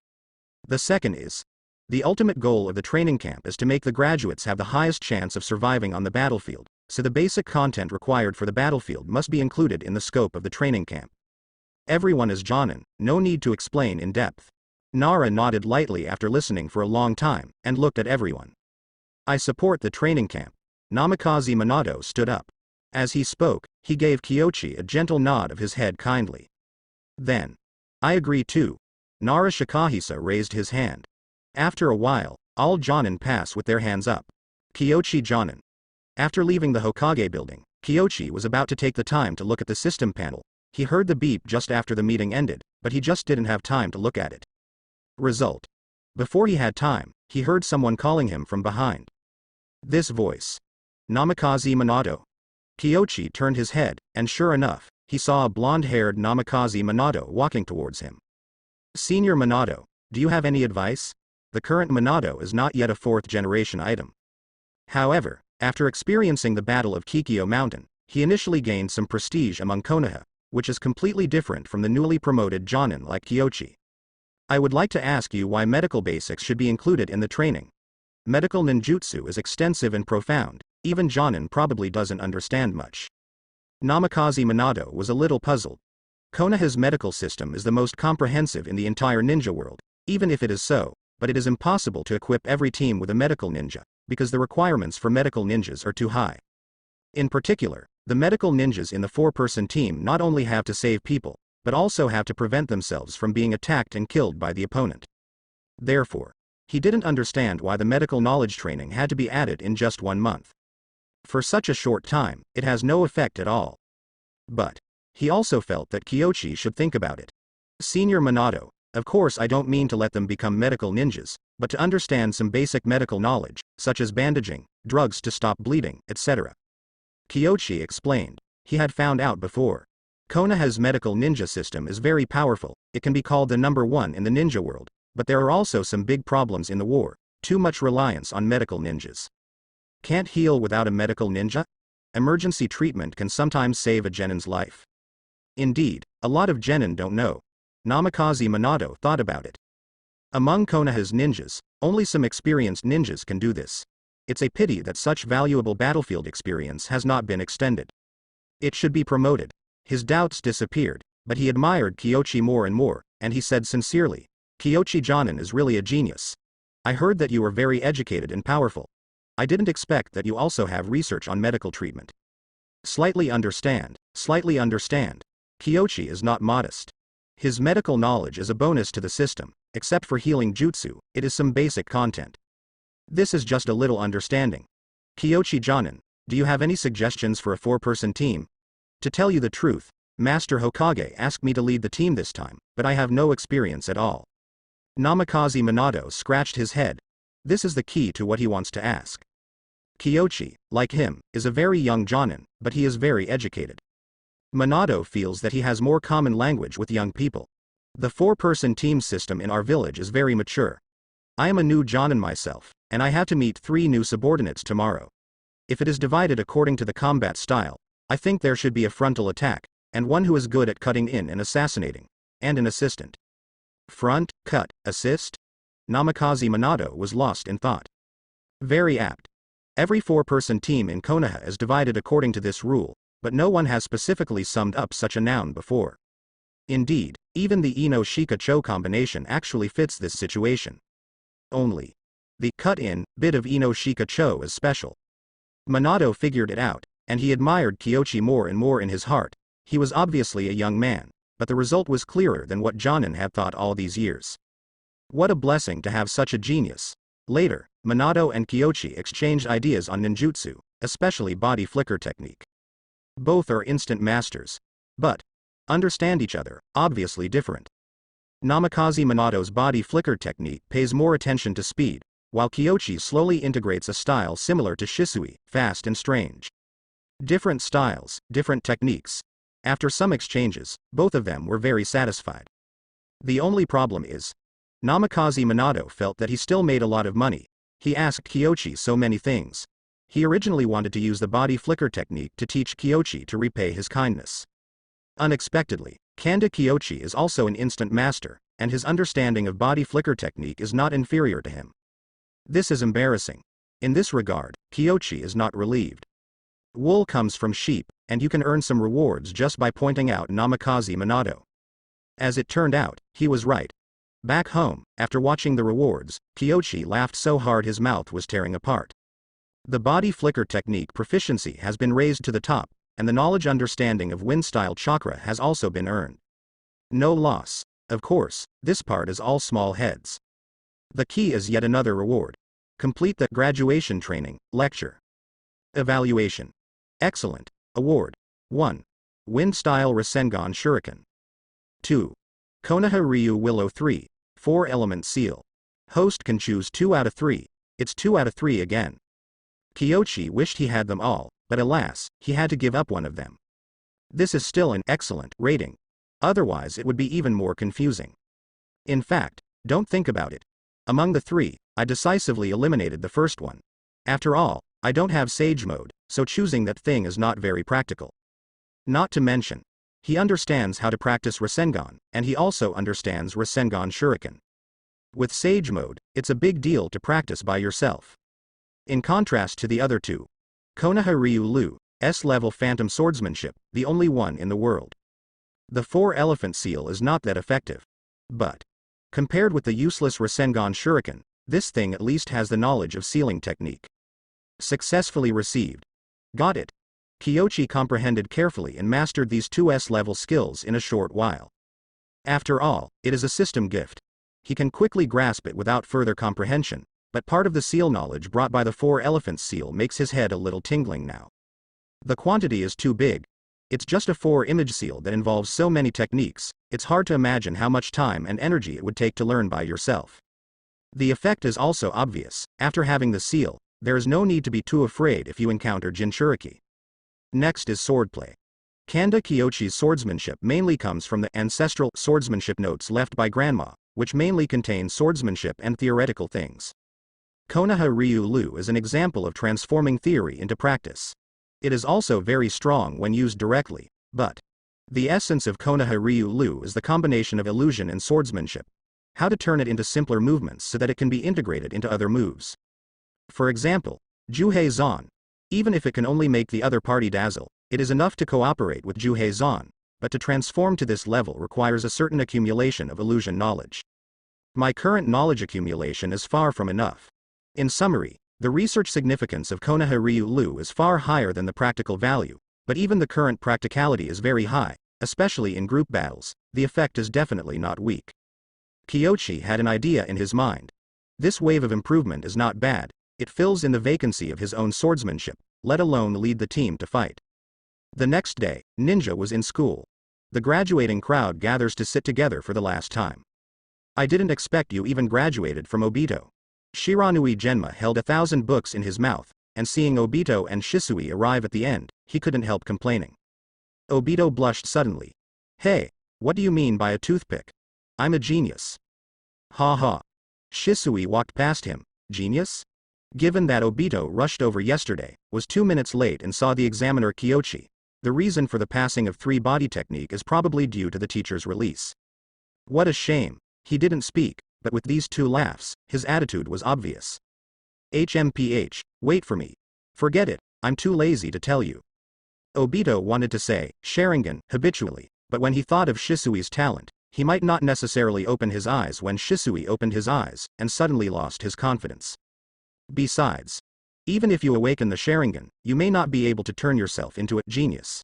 The second is, the ultimate goal of the training camp is to make the graduates have the highest chance of surviving on the battlefield, so the basic content required for the battlefield must be included in the scope of the training camp. Everyone is Jonin, no need to explain in depth. Nara nodded lightly after listening for a long time, and looked at everyone. I support the training camp. Namikaze Minato stood up. As he spoke, he gave Kyoshi a gentle nod of his head kindly. Then, I agree too. Nara Shikahisa raised his hand. After a while, all Jonin pass with their hands up. Kyoshi Jonin. After leaving the Hokage building, Kyoshi was about to take the time to look at the system panel. He heard the beep just after the meeting ended, but he just didn't have time to look at it. Result. Before he had time, he heard someone calling him from behind. This voice. Namikaze Minato. Kyoshi turned his head, and sure enough, he saw a blonde-haired Namikaze Minato walking towards him. Senior Minato, do you have any advice? The current Minato is not yet a 4th-generation item. However, after experiencing the Battle of Kikyo Mountain, he initially gained some prestige among Konoha, which is completely different from the newly promoted Jonin like Kyoshi. I would like to ask you why medical basics should be included in the training. Medical ninjutsu is extensive and profound, even Jonin probably doesn't understand much. Namikaze Minato was a little puzzled. Konoha's medical system is the most comprehensive in the entire ninja world, Even if it is so, but it is impossible to equip every team with a medical ninja, because the requirements for medical ninjas are too high. In particular, the medical ninjas in the 4-person team not only have to save people, but also have to prevent themselves from being attacked and killed by the opponent. Therefore, he didn't understand why the medical knowledge training had to be added in just 1 month. For such a short time, it has no effect at all. But he also felt that Kyoshi should think about it. Senior Minato, of course I don't mean to let them become medical ninjas, but to understand some basic medical knowledge, such as bandaging, drugs to stop bleeding, etc. Kyoshi explained. He had found out before. Konoha's medical ninja system is very powerful, it can be called the number 1 in the ninja world, but there are also some big problems in the war, too much reliance on medical ninjas. Can't heal without a medical ninja? Emergency treatment can sometimes save a genin's life. Indeed, a lot of genin don't know. Namikaze Minato thought about it. Among Konoha's ninjas, only some experienced ninjas can do this. It's a pity that such valuable battlefield experience has not been extended. It should be promoted. His doubts disappeared, but he admired Kyoshi more and more, and he said sincerely, Kyoshi Jonin is really a genius. I heard that you are very educated and powerful. I didn't expect that you also have research on medical treatment. Slightly understand. Kyoshi is not modest. His medical knowledge is a bonus to the system, except for healing jutsu, it is some basic content. This is just a little understanding. Kyoshi Jonin, do you have any suggestions for a 4-person team? To tell you the truth, Master Hokage asked me to lead the team this time, but I have no experience at all. Namikaze Minato scratched his head. This is the key to what he wants to ask. Kyoshi, like him, is a very young jonin, but he is very educated. Minato feels that he has more common language with young people. The 4-person team system in our village is very mature. I am a new jonin myself, and I have to meet 3 new subordinates tomorrow. If it is divided according to the combat style, I think there should be a frontal attack, and one who is good at cutting in and assassinating, and an assistant. Front, cut, assist? Namikaze Minato was lost in thought. Very apt. Every 4-person team in Konoha is divided according to this rule, but no one has specifically summed up such a noun before. Indeed, even the Ino Shika Cho combination actually fits this situation. Only the cut-in bit of Ino Shika Cho is special. Minato figured it out, and he admired Kyoshi more and more in his heart. He was obviously a young man, but the result was clearer than what Jonin had thought all these years. What a blessing to have such a genius. Later, Minato and Kyoshi exchanged ideas on ninjutsu, especially body flicker technique. Both are instant masters, but understand each other, obviously different. Namikaze Minato's body flicker technique pays more attention to speed, while Kyoshi slowly integrates a style similar to Shisui, fast and strange. Different styles, different techniques. After some exchanges, both of them were very satisfied. The only problem is, Namikaze Minato felt that he still made a lot of money. He asked Kyoshi so many things. He originally wanted to use the body flicker technique to teach Kyoshi to repay his kindness. Unexpectedly, Kanda Kyoshi is also an instant master, and his understanding of body flicker technique is not inferior to him. This is embarrassing. In this regard, Kyoshi is not relieved. Wool comes from sheep, and you can earn some rewards just by pointing out Namikaze Minato. As it turned out, he was right. Back home, after watching the rewards, Kyoshi laughed so hard his mouth was tearing apart. The body flicker technique proficiency has been raised to the top, and the knowledge understanding of wind-style chakra has also been earned. No loss. Of course, this part is all small heads. The key is yet another reward. Complete the graduation training lecture. Evaluation. Excellent. Award. 1. Wind-style Rasengan Shuriken. 2. Konoha Ryu Willow 3. 4-element seal. Host can choose 2 out of 3. It's 2 out of 3 again. Kyoshi wished he had them all, but alas, he had to give up one of them. This is still an excellent rating. Otherwise it would be even more confusing. In fact, don't think about it. Among the 3, I decisively eliminated the first one. After all, I don't have Sage Mode, so choosing that thing is not very practical. Not to mention, he understands how to practice Rasengan, and he also understands Rasengan Shuriken. With Sage Mode, it's a big deal to practice by yourself. In contrast to the other 2, Konoha Ryu Lu, S-level Phantom Swordsmanship, the only one in the world. The 4-elephant seal is not that effective. But Compared with the useless Rasengan Shuriken, this thing at least has the knowledge of sealing technique. Successfully received. Got it. Kyochi comprehended carefully and mastered these 2S level skills in a short while. After all, it is a system gift. He can quickly grasp it without further comprehension, but part of the seal knowledge brought by the 4 elephants seal makes his head a little tingling now. The quantity is too big. It's just a 4 image seal that involves so many techniques, it's hard to imagine how much time and energy it would take to learn by yourself. The effect is also obvious. After having the seal, there is no need to be too afraid if you encounter Jinchuriki. Next is swordplay. Kanda Kyochi's swordsmanship mainly comes from the ancestral swordsmanship notes left by Grandma, which mainly contain swordsmanship and theoretical things. Konoha Ryu Lu is an example of transforming theory into practice. It is also very strong when used directly, but the essence of Konoha Ryu Lu is the combination of illusion and swordsmanship. How to turn it into simpler movements so that it can be integrated into other moves. For example, Juhei Zan. Even if it can only make the other party dazzle, it is enough to cooperate with Juhei Zan, but to transform to this level requires a certain accumulation of illusion knowledge. My current knowledge accumulation is far from enough. In summary, the research significance of Konoha Ryu Lu is far higher than the practical value, but even the current practicality is very high, especially in group battles. The effect is definitely not weak. Kyochi had an idea in his mind. This wave of improvement is not bad. It fills in the vacancy of his own swordsmanship, let alone lead the team to fight. The next day, Ninja was in school. The graduating crowd gathers to sit together for the last time. I didn't expect you even graduated from Obito. Shiranui Genma held 1,000 books in his mouth, and seeing Obito and Shisui arrive at the end, he couldn't help complaining. Obito blushed suddenly. Hey, what do you mean by a toothpick? I'm a genius. Ha ha. Shisui walked past him. Genius? Given that Obito rushed over yesterday, was 2 minutes late and saw the examiner Kyochi, the reason for the passing of 3 body technique is probably due to the teacher's release. What a shame. He didn't speak, but with these 2 laughs, his attitude was obvious. HMPH, wait for me. Forget it, I'm too lazy to tell you. Obito wanted to say, Sharingan, habitually, but when he thought of Shisui's talent, he might not necessarily open his eyes when Shisui opened his eyes, and suddenly lost his confidence. Besides, even if you awaken the Sharingan, you may not be able to turn yourself into a genius.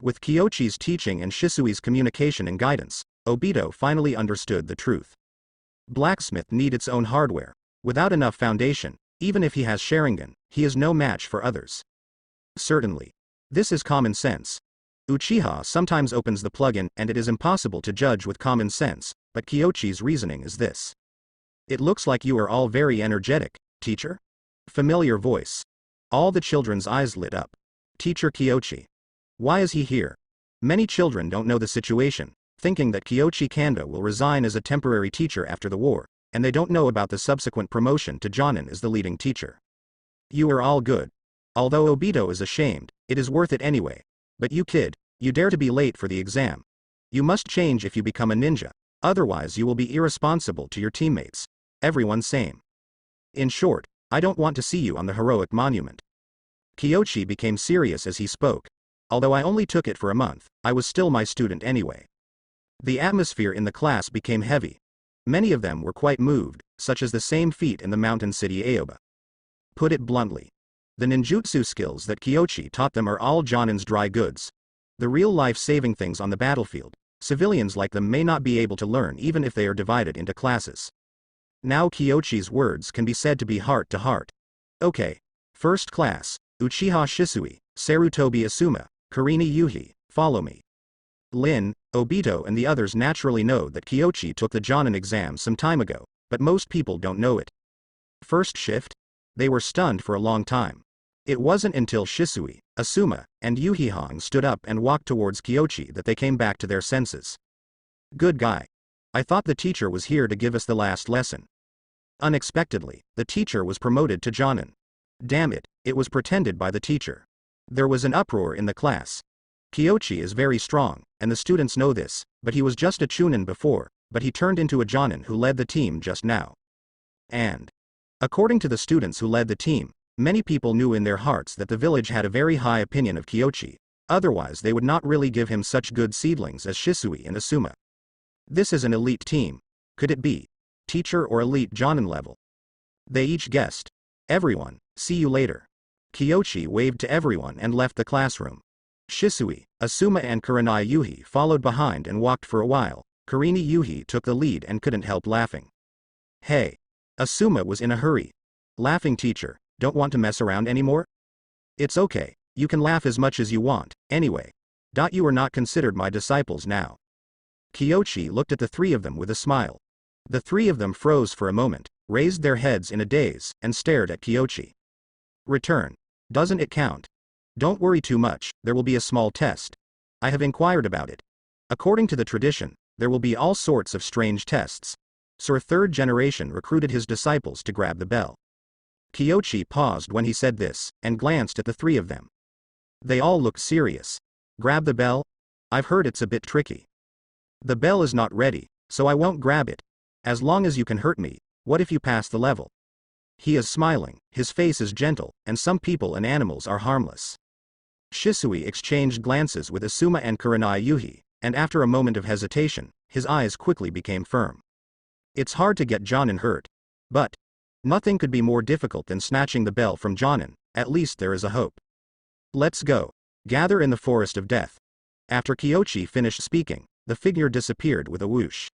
With Kyochi's teaching and Shisui's communication and guidance, Obito finally understood the truth. Blacksmith need its own hardware. Without enough foundation, even if he has Sharingan, he is no match for others. Certainly. This is common sense. Uchiha sometimes opens the plugin and it is impossible to judge with common sense, but Kyochi's reasoning is this. It looks like you are all very energetic, teacher? Familiar voice. All the children's eyes lit up. Teacher Kyochi. Why is he here? Many children don't know the situation, thinking that Kyochi Kanda will resign as a temporary teacher after the war, and they don't know about the subsequent promotion to Jonin as the leading teacher. You are all good. Although Obito is ashamed, it is worth it anyway. But you kid, you dare to be late for the exam. You must change if you become a ninja, otherwise you will be irresponsible to your teammates. Everyone same. In short, I don't want to see you on the heroic monument. Kyochi became serious as he spoke. Although I only took it for a month, I was still my student anyway. The atmosphere in the class became heavy. Many of them were quite moved, such as the same feat in the mountain city Aoba. Put it bluntly. The ninjutsu skills that Kyochi taught them are all Jonin's dry goods. The real-life saving things on the battlefield, civilians like them may not be able to learn even if they are divided into classes. Now Kyochi's words can be said to be heart to heart. Okay. First class, Uchiha Shisui, Sarutobi Asuma, Karini Yuhi, follow me. Lin, Obito and the others naturally know that Kyochi took the Jonin exam some time ago, but most people don't know it. First shift? They were stunned for a long time. It wasn't until Shisui, Asuma, and Yuhihong stood up and walked towards Kyochi that they came back to their senses. Good guy. I thought the teacher was here to give us the last lesson. Unexpectedly, the teacher was promoted to Jonin. Damn it, it was pretended by the teacher. There was an uproar in the class. Kyochi is very strong, and the students know this, but he was just a Chunin before, but he turned into a Jonin who led the team just now. And, according to the students who led the team, many people knew in their hearts that the village had a very high opinion of Kyochi, otherwise they would not really give him such good seedlings as Shisui and Asuma. This is an elite team. Could it be teacher or elite Jonin level? They each guessed. Everyone, see you later. Kyochi waved to everyone and left the classroom. Shisui, Asuma and Kurenai Yuhi followed behind and walked for a while. Kurini Yuhi took the lead and couldn't help laughing. Hey. Asuma was in a hurry. Laughing teacher, don't want to mess around anymore? It's okay, you can laugh as much as you want, anyway. You are not considered my disciples now. Kyochi looked at the three of them with a smile. The three of them froze for a moment, raised their heads in a daze, and stared at Kyochi. Return. Doesn't it count? Don't worry too much, there will be a small test. I have inquired about it. According to the tradition, there will be all sorts of strange tests. So third generation recruited his disciples to grab the bell. Kyochi paused when he said this, and glanced at the three of them. They all looked serious. Grab the bell? I've heard it's a bit tricky. The bell is not ready, so I won't grab it. As long as you can hurt me, what if you pass the level? He is smiling, his face is gentle, and some people and animals are harmless. Shisui exchanged glances with Asuma and Kurenai Yuhi, and after a moment of hesitation, his eyes quickly became firm. It's hard to get Jonin hurt. But nothing could be more difficult than snatching the bell from Jonin, at least there is a hope. Let's go. Gather in the forest of death. After Kyochi finished speaking, the figure disappeared with a whoosh.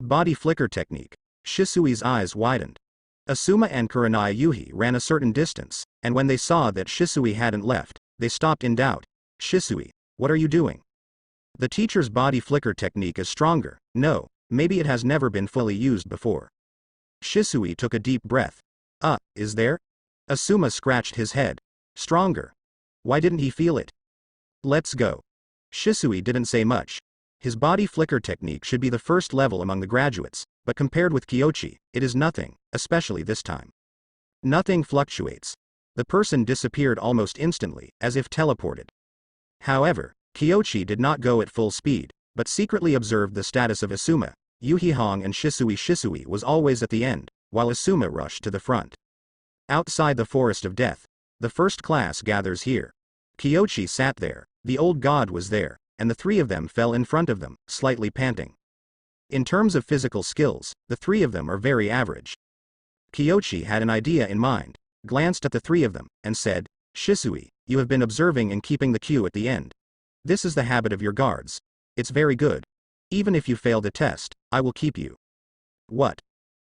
Body flicker technique. Shisui's eyes widened. Asuma and Kurenai Yuhi ran a certain distance, and when they saw that Shisui hadn't left, they stopped in doubt. Shisui, what are you doing? The teacher's body flicker technique is stronger. No, maybe it has never been fully used before. Shisui took a deep breath. Is there? Asuma scratched his head. Stronger. Why didn't he feel it? Let's go. Shisui didn't say much. His body flicker technique should be the first level among the graduates, but compared with Kyochi, it is nothing, especially this time. Nothing fluctuates. The person disappeared almost instantly, as if teleported. However, Kyochi did not go at full speed, but secretly observed the status of Asuma. Yuhi Hong and Shisui. Shisui was always at the end, while Asuma rushed to the front. Outside the forest of death. The first class gathers here. Kyochi sat there, the old god was there, and the three of them fell in front of them, slightly panting. In terms of physical skills, the three of them are very average. Kyochi had an idea in mind, glanced at the three of them, and said, Shisui, you have been observing and keeping the queue at the end. This is the habit of your guards. It's very good. Even if you fail the test, I will keep you. What?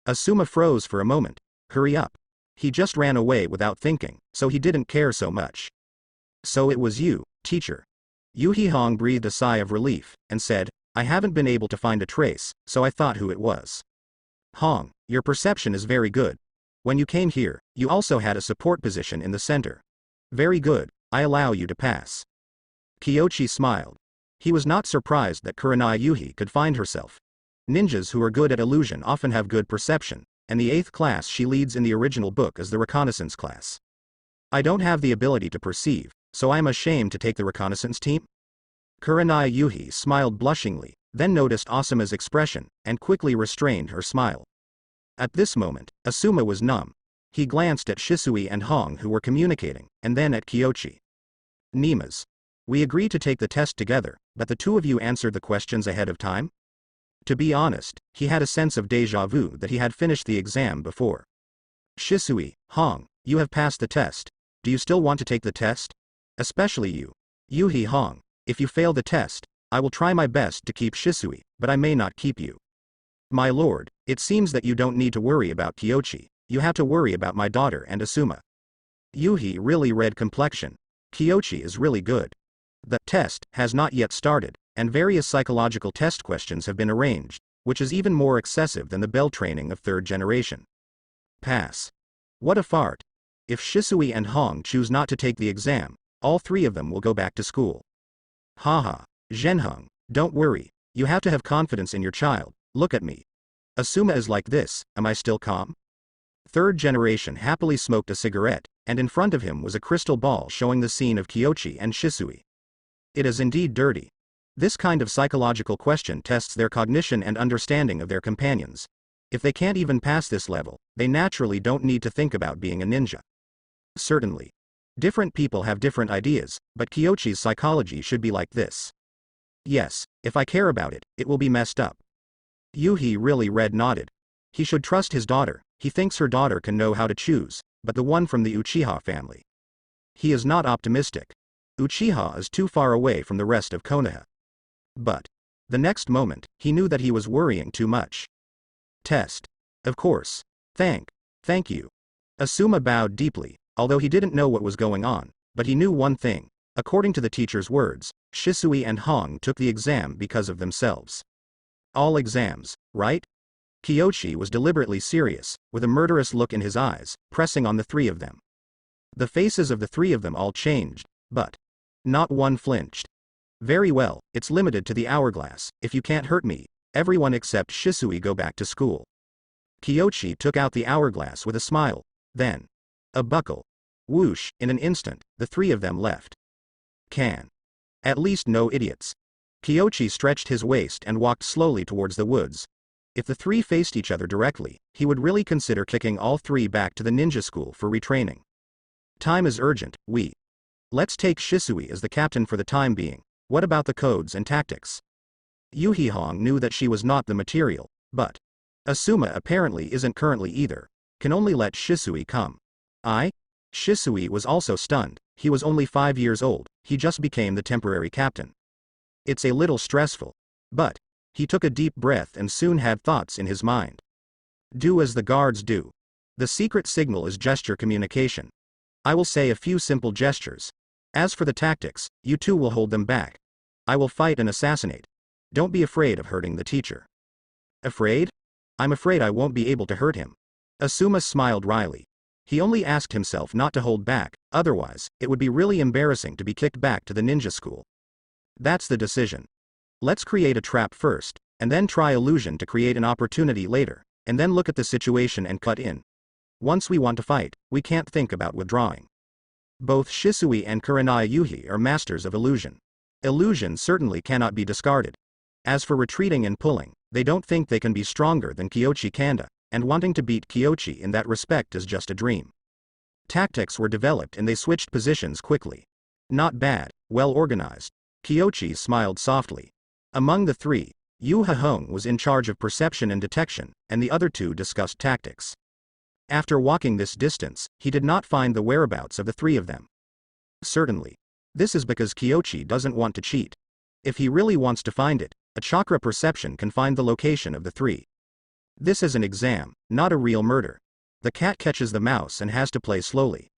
Asuma froze for a moment. Hurry up. He just ran away without thinking, so he didn't care so much. So it was you, teacher. Yuhi Hong breathed a sigh of relief, and said, I haven't been able to find a trace, so I thought who it was. Hong, your perception is very good. When you came here, you also had a support position in the center. Very good, I allow you to pass. Kyochi smiled. He was not surprised that Kurenai Yuhi could find herself. Ninjas who are good at illusion often have good perception, and the 8th class she leads in the original book is the reconnaissance class. I don't have the ability to perceive, so I am ashamed to take the reconnaissance team? Kurenai Yuhi smiled blushingly, then noticed Asuma's expression, and quickly restrained her smile. At this moment, Asuma was numb. He glanced at Shisui and Hong who were communicating, and then at Kyochi. Nimas. We agreed to take the test together, but the two of you answered the questions ahead of time? To be honest, he had a sense of déjà vu that he had finished the exam before. Shisui, Hong, you have passed the test. Do you still want to take the test? Especially you. Yuhi Hong, if you fail the test, I will try my best to keep Shisui, but I may not keep you. My lord, it seems that you don't need to worry about Kyochi, you have to worry about my daughter and Asuma. Yuhi really red complexion. Kyochi is really good. The test has not yet started, and various psychological test questions have been arranged, which is even more excessive than the bell training of 3rd generation. Pass. What a fart. If Shisui and Hong choose not to take the exam, all three of them will go back to school. Haha, Zhenheng, don't worry, you have to have confidence in your child, look at me. Asuma is like this, am I still calm? 3rd generation happily smoked a cigarette, and in front of him was a crystal ball showing the scene of Kyochi and Shisui. It is indeed dirty. This kind of psychological question tests their cognition and understanding of their companions. If they can't even pass this level, they naturally don't need to think about being a ninja. Certainly. Different people have different ideas, but Kyochi's psychology should be like this. Yes, if I care about it, it will be messed up. Yuhi really red nodded. He should trust his daughter. He thinks her daughter can know how to choose, but the one from the Uchiha family. He is not optimistic. Uchiha is too far away from the rest of Konoha. But the next moment, he knew that he was worrying too much. Test. Of course. Thank you. Asuma bowed deeply, although he didn't know what was going on, but he knew one thing. According to the teacher's words, Shisui and Hong took the exam because of themselves. All exams, right? Kyoshi was deliberately serious, with a murderous look in his eyes, pressing on the three of them. The faces of the three of them all changed, but not one flinched. Very well, it's limited to the hourglass. If you can't hurt me, everyone except Shisui go back to school. Kyoshi took out the hourglass with a smile, then a buckle. Whoosh, in an instant, the three of them left. Can at least no idiots. Kyoshi stretched his waist and walked slowly towards the woods. If the three faced each other directly, he would really consider kicking all three back to the ninja school for retraining. Time is urgent. Let's take Shisui as the captain for the time being. What about the codes and tactics? Yuhi Hong knew that she was not the material, but Asuma apparently isn't currently either. Can only let Shisui come. Shisui was also stunned. He was only 5 years old. He just became the temporary captain. It's a little stressful. But he took a deep breath and soon had thoughts in his mind. Do as the guards do. The secret signal is gesture communication. I will say a few simple gestures. As for the tactics, you two will hold them back. I will fight and assassinate. Don't be afraid of hurting the teacher. Afraid? I'm afraid I won't be able to hurt him. Asuma smiled wryly. He only asked himself not to hold back, otherwise, it would be really embarrassing to be kicked back to the ninja school. That's the decision. Let's create a trap first, and then try illusion to create an opportunity later, and then look at the situation and cut in. Once we want to fight, we can't think about withdrawing. Both Shisui and Kurenai Yuhi are masters of illusion. Illusion certainly cannot be discarded. As for retreating and pulling, they don't think they can be stronger than Kyoshi Kanda, and wanting to beat Kyoshi in that respect is just a dream. Tactics were developed and they switched positions quickly. Not bad, well organized. Kyoshi smiled softly. Among the three, Yu Hahong was in charge of perception and detection, and the other two discussed tactics. After walking this distance, he did not find the whereabouts of the three of them. Certainly. This is because Kyoshi doesn't want to cheat. If he really wants to find it, a chakra perception can find the location of the three. This is an exam, not a real murder. The cat catches the mouse and has to play slowly.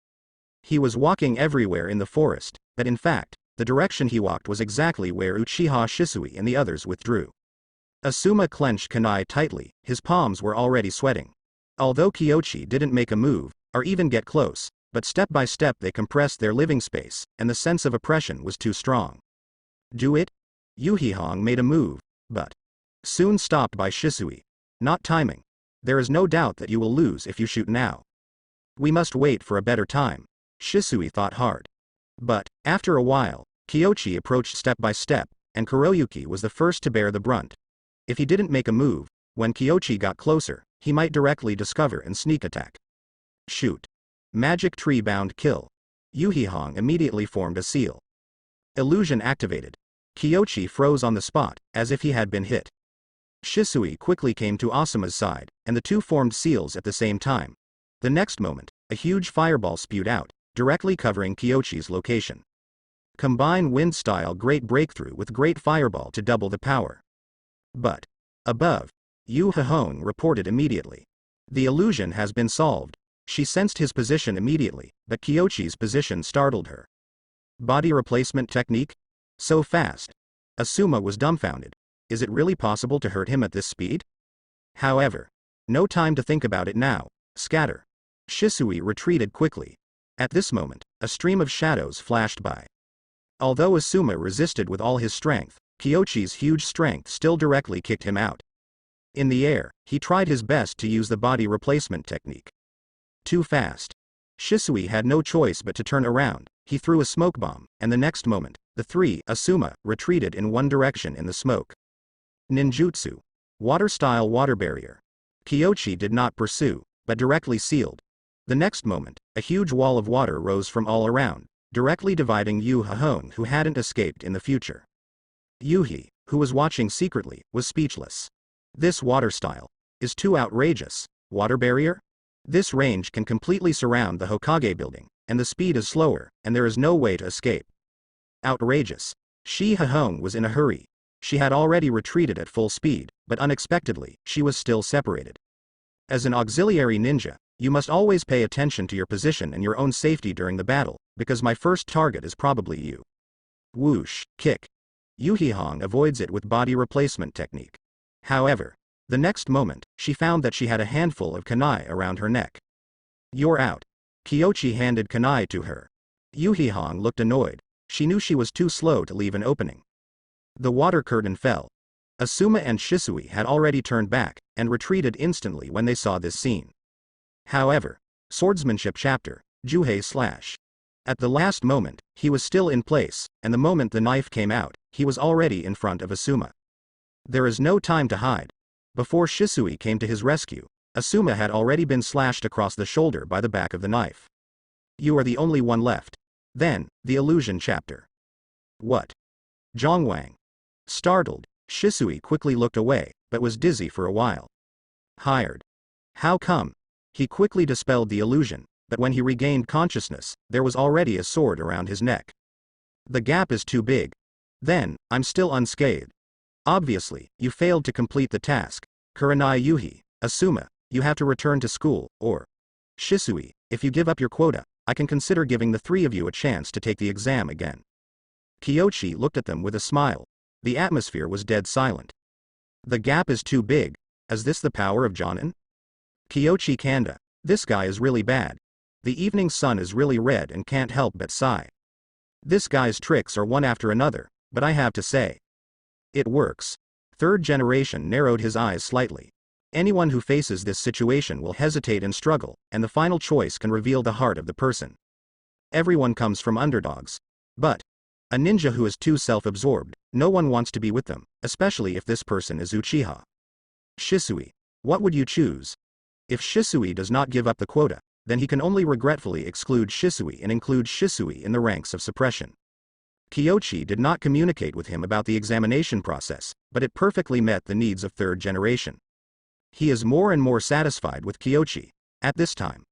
He was walking everywhere in the forest, but in fact, the direction he walked was exactly where Uchiha Shisui and the others withdrew. Asuma clenched kunai tightly, his palms were already sweating. Although Kyoshi didn't make a move, or even get close, but step by step they compressed their living space, and the sense of oppression was too strong. Do it? Yuhi Hong made a move, but soon stopped by Shisui. Not timing. There is no doubt that you will lose if you shoot now. We must wait for a better time. Shisui thought hard. But, after a while, Kyoshi approached step by step, and Kuroyuki was the first to bear the brunt. If he didn't make a move, when Kyoshi got closer, he might directly discover and sneak attack. Shoot. Magic tree-bound kill. Yuhi Hong immediately formed a seal. Illusion activated. Kyoshi froze on the spot, as if he had been hit. Shisui quickly came to Asuma's side, and the two formed seals at the same time. The next moment, a huge fireball spewed out, directly covering Kyoshi's location. Combine wind-style great breakthrough with great fireball to double the power. But above, Yu Hahong reported immediately. The illusion has been solved. She sensed his position immediately, but Kyoshi's position startled her. Body replacement technique? So fast. Asuma was dumbfounded. Is it really possible to hurt him at this speed? However, no time to think about it now. Scatter. Shisui retreated quickly. At this moment, a stream of shadows flashed by. Although Asuma resisted with all his strength, Kyoshi's huge strength still directly kicked him out. In the air, he tried his best to use the body replacement technique. Too fast. Shisui had no choice but to turn around. He threw a smoke bomb, and the next moment, the three, Asuma, retreated in one direction in the smoke. Ninjutsu. Water-style water barrier. Kyoshi did not pursue, but directly sealed. The next moment, a huge wall of water rose from all around, directly dividing Yu Hahong, who hadn't escaped in the future. Yuhi, who was watching secretly, was speechless. This water style is too outrageous. Water barrier? This range can completely surround the Hokage building, and the speed is slower, and there is no way to escape. Outrageous. Shi Hahong was in a hurry. She had already retreated at full speed, but unexpectedly, she was still separated. As an auxiliary ninja, you must always pay attention to your position and your own safety during the battle, because my first target is probably you. Whoosh, kick. Yuhihong avoids it with body replacement technique. However, the next moment, she found that she had a handful of kunai around her neck. You're out. Kyochi handed kunai to her. Yuhihong looked annoyed. She knew she was too slow to leave an opening. The water curtain fell. Asuma and Shisui had already turned back, and retreated instantly when they saw this scene. However, swordsmanship chapter, Juhei slash. At the last moment, he was still in place, and the moment the knife came out, he was already in front of Asuma. There is no time to hide. Before Shisui came to his rescue, Asuma had already been slashed across the shoulder by the back of the knife. You are the only one left. Then, the illusion chapter. What? Zhongwang. Startled, Shisui quickly looked away, but was dizzy for a while. Hired. How come? He quickly dispelled the illusion, but when he regained consciousness, there was already a sword around his neck. The gap is too big. Then, I'm still unscathed. Obviously, you failed to complete the task. Kurenai Yuhi, Asuma, you have to return to school, or Shisui, if you give up your quota, I can consider giving the three of you a chance to take the exam again. Kyochi looked at them with a smile. The atmosphere was dead silent. The gap is too big. Is this the power of Jonin? Kyochi Kanda, this guy is really bad. The evening sun is really red and can't help but sigh. This guy's tricks are one after another, but I have to say, it works. Third generation narrowed his eyes slightly. Anyone who faces this situation will hesitate and struggle, and the final choice can reveal the heart of the person. Everyone comes from underdogs. But a ninja who is too self-absorbed, no one wants to be with them, especially if this person is Uchiha. Shisui. What would you choose? If Shisui does not give up the quota, then he can only regretfully exclude Shisui and include Shisui in the ranks of suppression. Kyochi did not communicate with him about the examination process, but it perfectly met the needs of third generation. He is more and more satisfied with Kyochi. At this time,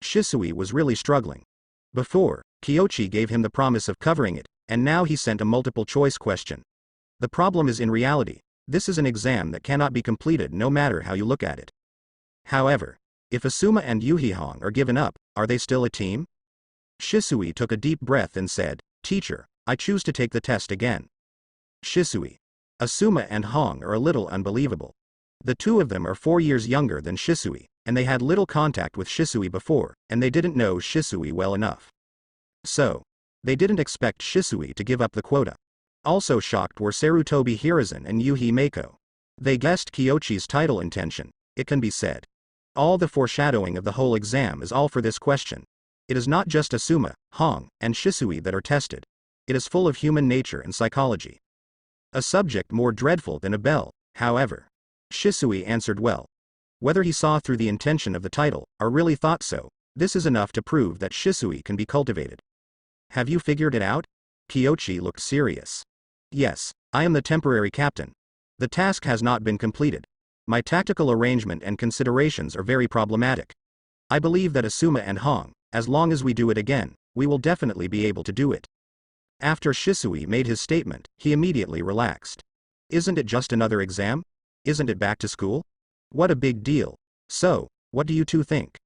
Shisui was really struggling. Before, Kyochi gave him the promise of covering it, and now he sent a multiple-choice question. The problem is, in reality, this is an exam that cannot be completed no matter how you look at it. However, if Asuma and Yuhihong are given up, are they still a team? Shisui took a deep breath and said, Teacher, I choose to take the test again. Shisui. Asuma and Hong are a little unbelievable. The two of them are 4 years younger than Shisui, and they had little contact with Shisui before, and they didn't know Shisui well enough. So, they didn't expect Shisui to give up the quota. Also shocked were Sarutobi Hiruzen and Yuhi Meiko. They guessed Kyochi's title intention, it can be said. All the foreshadowing of the whole exam is all for this question. It is not just Asuma, Hong, and Shisui that are tested. It is full of human nature and psychology. A subject more dreadful than a bell, however. Shisui answered well. Whether he saw through the intention of the title, or really thought so, this is enough to prove that Shisui can be cultivated. Have you figured it out? Kyochi looked serious. Yes, I am the temporary captain. The task has not been completed. My tactical arrangement and considerations are very problematic. I believe that Asuma and Hong, as long as we do it again, we will definitely be able to do it. After Shisui made his statement, he immediately relaxed. Isn't it just another exam? Isn't it back to school? What a big deal. So, what do you two think?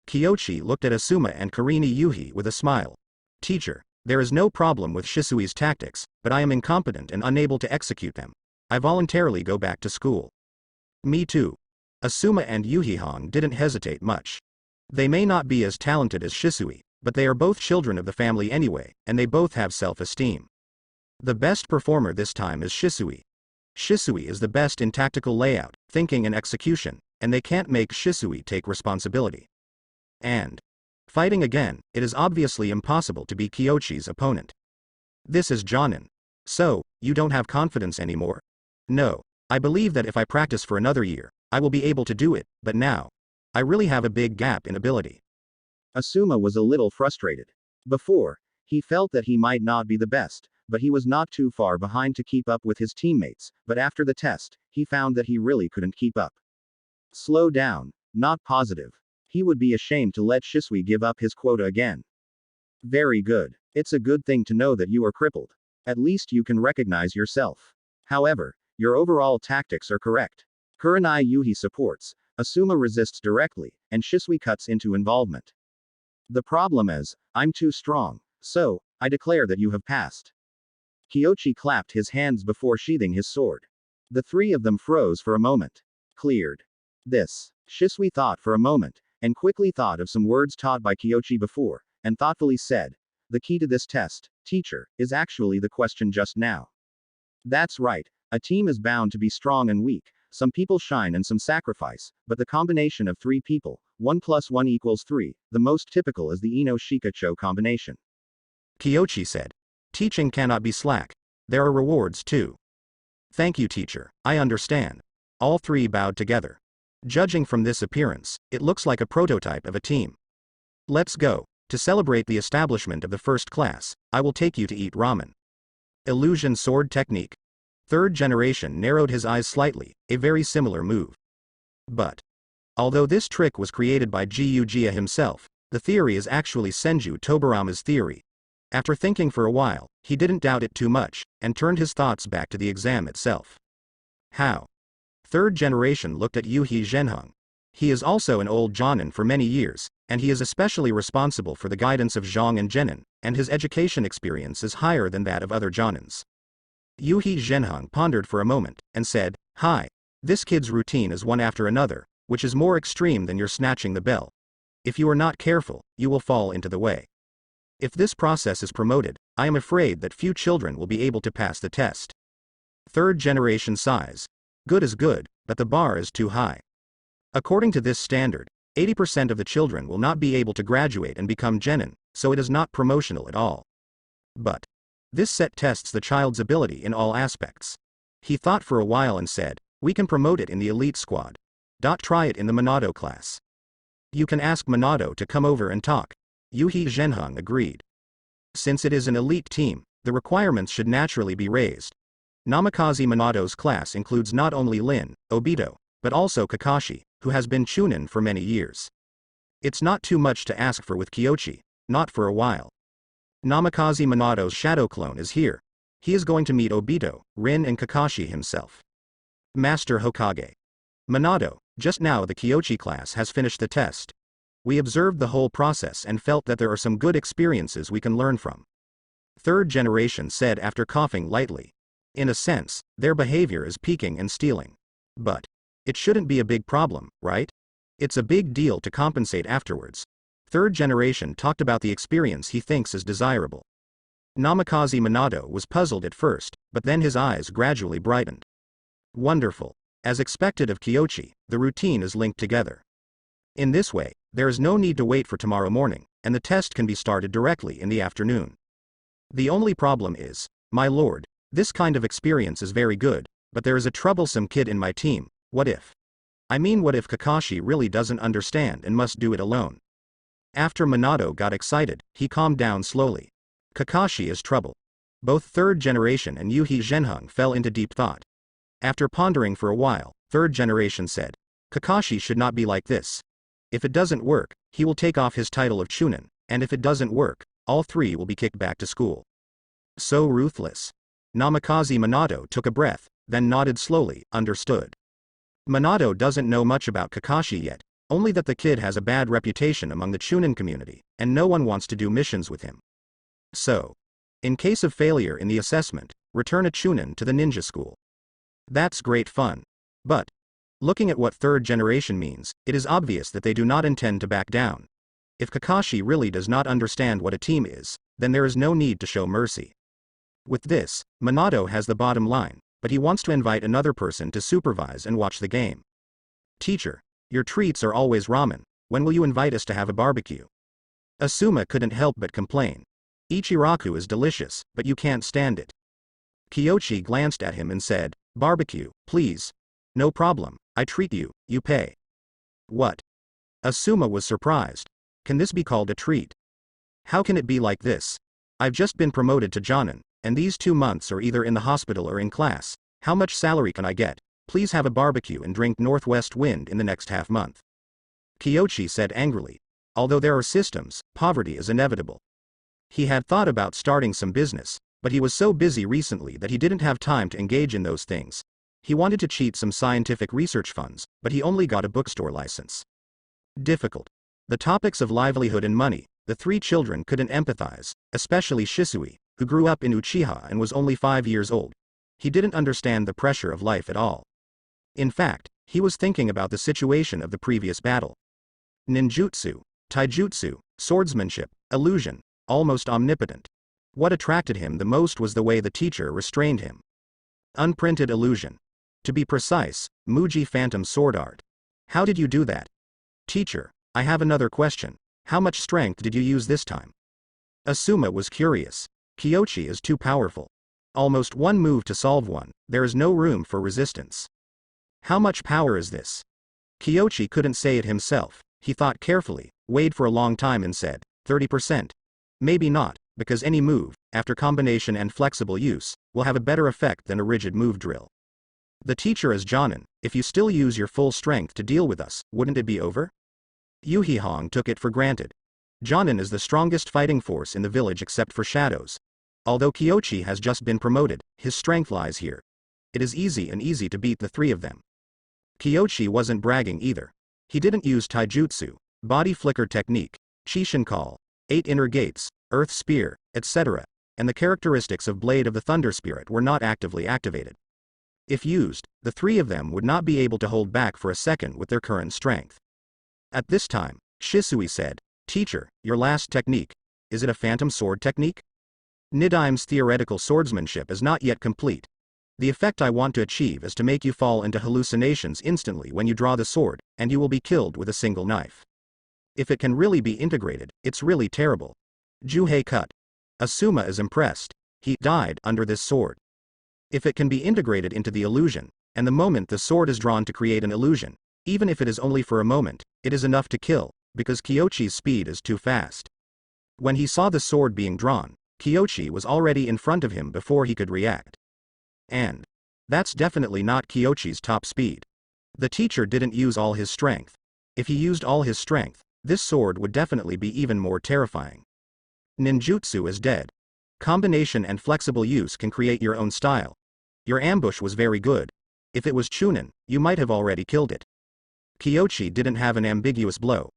Kyochi looked at Asuma and Kurenai Yuhi with a smile. Teacher, there is no problem with Shisui's tactics, but I am incompetent and unable to execute them. I voluntarily go back to school. Me too. Asuma and Yuhihong didn't hesitate much. They may not be as talented as Shisui, but they are both children of the family anyway, and they both have self-esteem. The best performer this time is Shisui. Shisui is the best in tactical layout, thinking and execution, and they can't make Shisui take responsibility. And fighting again, it is obviously impossible to be Kyochi's opponent. This is Jonin. So, you don't have confidence anymore? No. I believe that if I practice for another year, I will be able to do it, but now, I really have a big gap in ability. Asuma was a little frustrated. Before, he felt that he might not be the best, but he was not too far behind to keep up with his teammates, but after the test, he found that he really couldn't keep up. Slow down. Not positive. He would be ashamed to let Shisui give up his quota again. Very good. It's a good thing to know that you are crippled. At least you can recognize yourself. However, your overall tactics are correct. Kurenai Yuhi supports, Asuma resists directly, and Shisui cuts into involvement. The problem is, I'm too strong, so, I declare that you have passed. Kyochi clapped his hands before sheathing his sword. The three of them froze for a moment. Cleared. This. Shisui thought for a moment, and quickly thought of some words taught by Kyochi before, and thoughtfully said, the key to this test, teacher, is actually the question just now. That's right, a team is bound to be strong and weak, some people shine and some sacrifice, but the combination of three people, 1 + 1 = 3, the most typical is the Ino-Shikacho combination. Kyochi said. Teaching cannot be slack. There are rewards too. Thank you, teacher, I understand. All three bowed together. Judging from this appearance, it looks like a prototype of a team. Let's go. To celebrate the establishment of the first class, I will take you to eat ramen. Illusion sword technique. Third generation narrowed his eyes slightly, a very similar move. But, although this trick was created by Gyugia himself, the theory is actually Senju Tobarama's theory. After thinking for a while, he didn't doubt it too much, and turned his thoughts back to the exam itself. How? Third generation looked at Yuhi Zhenheng. He is also an old Jonin for many years, and he is especially responsible for the guidance of Zhang and Genin, and his education experience is higher than that of other Jonins. Yuhi Zhenheng pondered for a moment, and said, Hi. This kid's routine is one after another, which is more extreme than your snatching the bell. If you are not careful, you will fall into the way. If this process is promoted, I am afraid that few children will be able to pass the test. Third generation size. Good is good, but the bar is too high. According to this standard, 80% of the children will not be able to graduate and become genin, so it is not promotional at all. But this set tests the child's ability in all aspects. He thought for a while and said, we can promote it in the elite squad. Try it in the Minato class. You can ask Minato to come over and talk. Yuhi Zhenheng agreed. Since it is an elite team, the requirements should naturally be raised. Namikaze Minato's class includes not only Lin, Obito, but also Kakashi, who has been Chunin for many years. It's not too much to ask for with Kyochi, not for a while. Namikaze Minato's shadow clone is here. He is going to meet Obito, Rin and Kakashi himself. Master Hokage. Minato, just now the Kyochi class has finished the test. We observed the whole process and felt that there are some good experiences we can learn from. Third generation said after coughing lightly. In a sense, their behavior is peeking and stealing. But it shouldn't be a big problem, right? It's a big deal to compensate afterwards. Third generation talked about the experience he thinks is desirable. Namikaze Minato was puzzled at first, but then his eyes gradually brightened. Wonderful. As expected of Kyochi, the routine is linked together. In this way, there is no need to wait for tomorrow morning, and the test can be started directly in the afternoon. The only problem is, my lord, this kind of experience is very good, but there is a troublesome kid in my team. What if? I mean, what if Kakashi really doesn't understand and must do it alone? After Minato got excited, he calmed down slowly. Kakashi is trouble. Both third generation and Yuhi Zhenheng fell into deep thought. After pondering for a while, third generation said, Kakashi should not be like this. If it doesn't work, he will take off his title of Chunin, and if it doesn't work, all three will be kicked back to school. So ruthless. Namikaze Minato took a breath, then nodded slowly, understood. Minato doesn't know much about Kakashi yet, only that the kid has a bad reputation among the Chunin community, and no one wants to do missions with him. So, in case of failure in the assessment, return a Chunin to the ninja school. That's great fun. But, looking at what third generation means, it is obvious that they do not intend to back down. If Kakashi really does not understand what a team is, then there is no need to show mercy. With this, Minato has the bottom line, but he wants to invite another person to supervise and watch the game. Teacher, your treats are always ramen, when will you invite us to have a barbecue? Asuma couldn't help but complain. Ichiraku is delicious, but you can't stand it. Kyochi glanced at him and said, barbecue, please. No problem, I treat you, you pay. What? Asuma was surprised. Can this be called a treat? How can it be like this? I've just been promoted to Jonin, and these 2 months are either in the hospital or in class. How much salary can I get? Please have a barbecue and drink Northwest Wind in the next half month. Kiyoshi said angrily. Although there are systems, poverty is inevitable. He had thought about starting some business, but he was so busy recently that he didn't have time to engage in those things. He wanted to cheat some scientific research funds, but he only got a bookstore license. Difficult. The topics of livelihood and money, the 3 children couldn't empathize, especially Shisui, who grew up in Uchiha and was only 5 years old. He didn't understand the pressure of life at all. In fact, he was thinking about the situation of the previous battle. Ninjutsu, taijutsu, swordsmanship, illusion, almost omnipotent. What attracted him the most was the way the teacher restrained him. Unprinted illusion. To be precise, Muji Phantom Sword Art. How did you do that? Teacher, I have another question. How much strength did you use this time? Asuma was curious. Kiyoshi is too powerful. Almost one move to solve one, there is no room for resistance. How much power is this? Kiyoshi couldn't say it himself. He thought carefully, weighed for a long time and said, 30%. Maybe not, because any move, after combination and flexible use, will have a better effect than a rigid move drill. The teacher is Jonin. If you still use your full strength to deal with us, wouldn't it be over? Yuhihong took it for granted. Jonin is the strongest fighting force in the village except for shadows. Although Kiyoshi has just been promoted, his strength lies here. It is easy to beat the 3 of them. Kiyoshi wasn't bragging either. He didn't use taijutsu, body flicker technique, Chishin Call, 8 inner gates, earth spear, etc., and the characteristics of Blade of the Thunder Spirit were not actively activated. If used, the 3 of them would not be able to hold back for a second with their current strength. At this time, Shisui said, Teacher, your last technique, is it a phantom sword technique? Nidaim's theoretical swordsmanship is not yet complete. The effect I want to achieve is to make you fall into hallucinations instantly when you draw the sword, and you will be killed with a single knife. If it can really be integrated, it's really terrible. Juhei cut. Asuma is impressed. He died under this sword. If it can be integrated into the illusion, and the moment the sword is drawn to create an illusion, even if it is only for a moment, it is enough to kill, because Kiyoshi's speed is too fast. When he saw the sword being drawn, Kiyoshi was already in front of him before he could react. And that's definitely not Kiyoshi's top speed. The teacher didn't use all his strength. If he used all his strength, this sword would definitely be even more terrifying. Ninjutsu is dead. Combination and flexible use can create your own style. Your ambush was very good. If it was Chunin, you might have already killed it. Kiyoshi didn't have an ambiguous blow.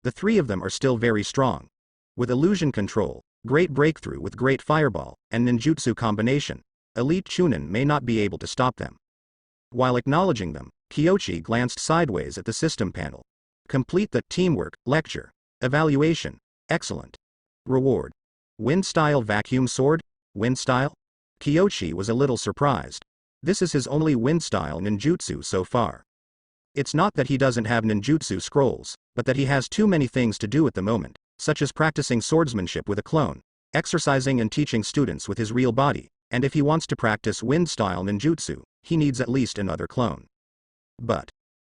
The 3 of them are still very strong. With illusion control, great breakthrough with great fireball, and ninjutsu combination, elite Chunin may not be able to stop them. While acknowledging them, Kiyoshi glanced sideways at the system panel. Complete the teamwork lecture. Evaluation. Excellent. Reward. Wind style vacuum sword? Wind style? Kiyoshi was a little surprised. This is his only wind style ninjutsu so far. It's not that he doesn't have ninjutsu scrolls, but that he has too many things to do at the moment, such as practicing swordsmanship with a clone, exercising and teaching students with his real body, and if he wants to practice wind style ninjutsu, he needs at least another clone. But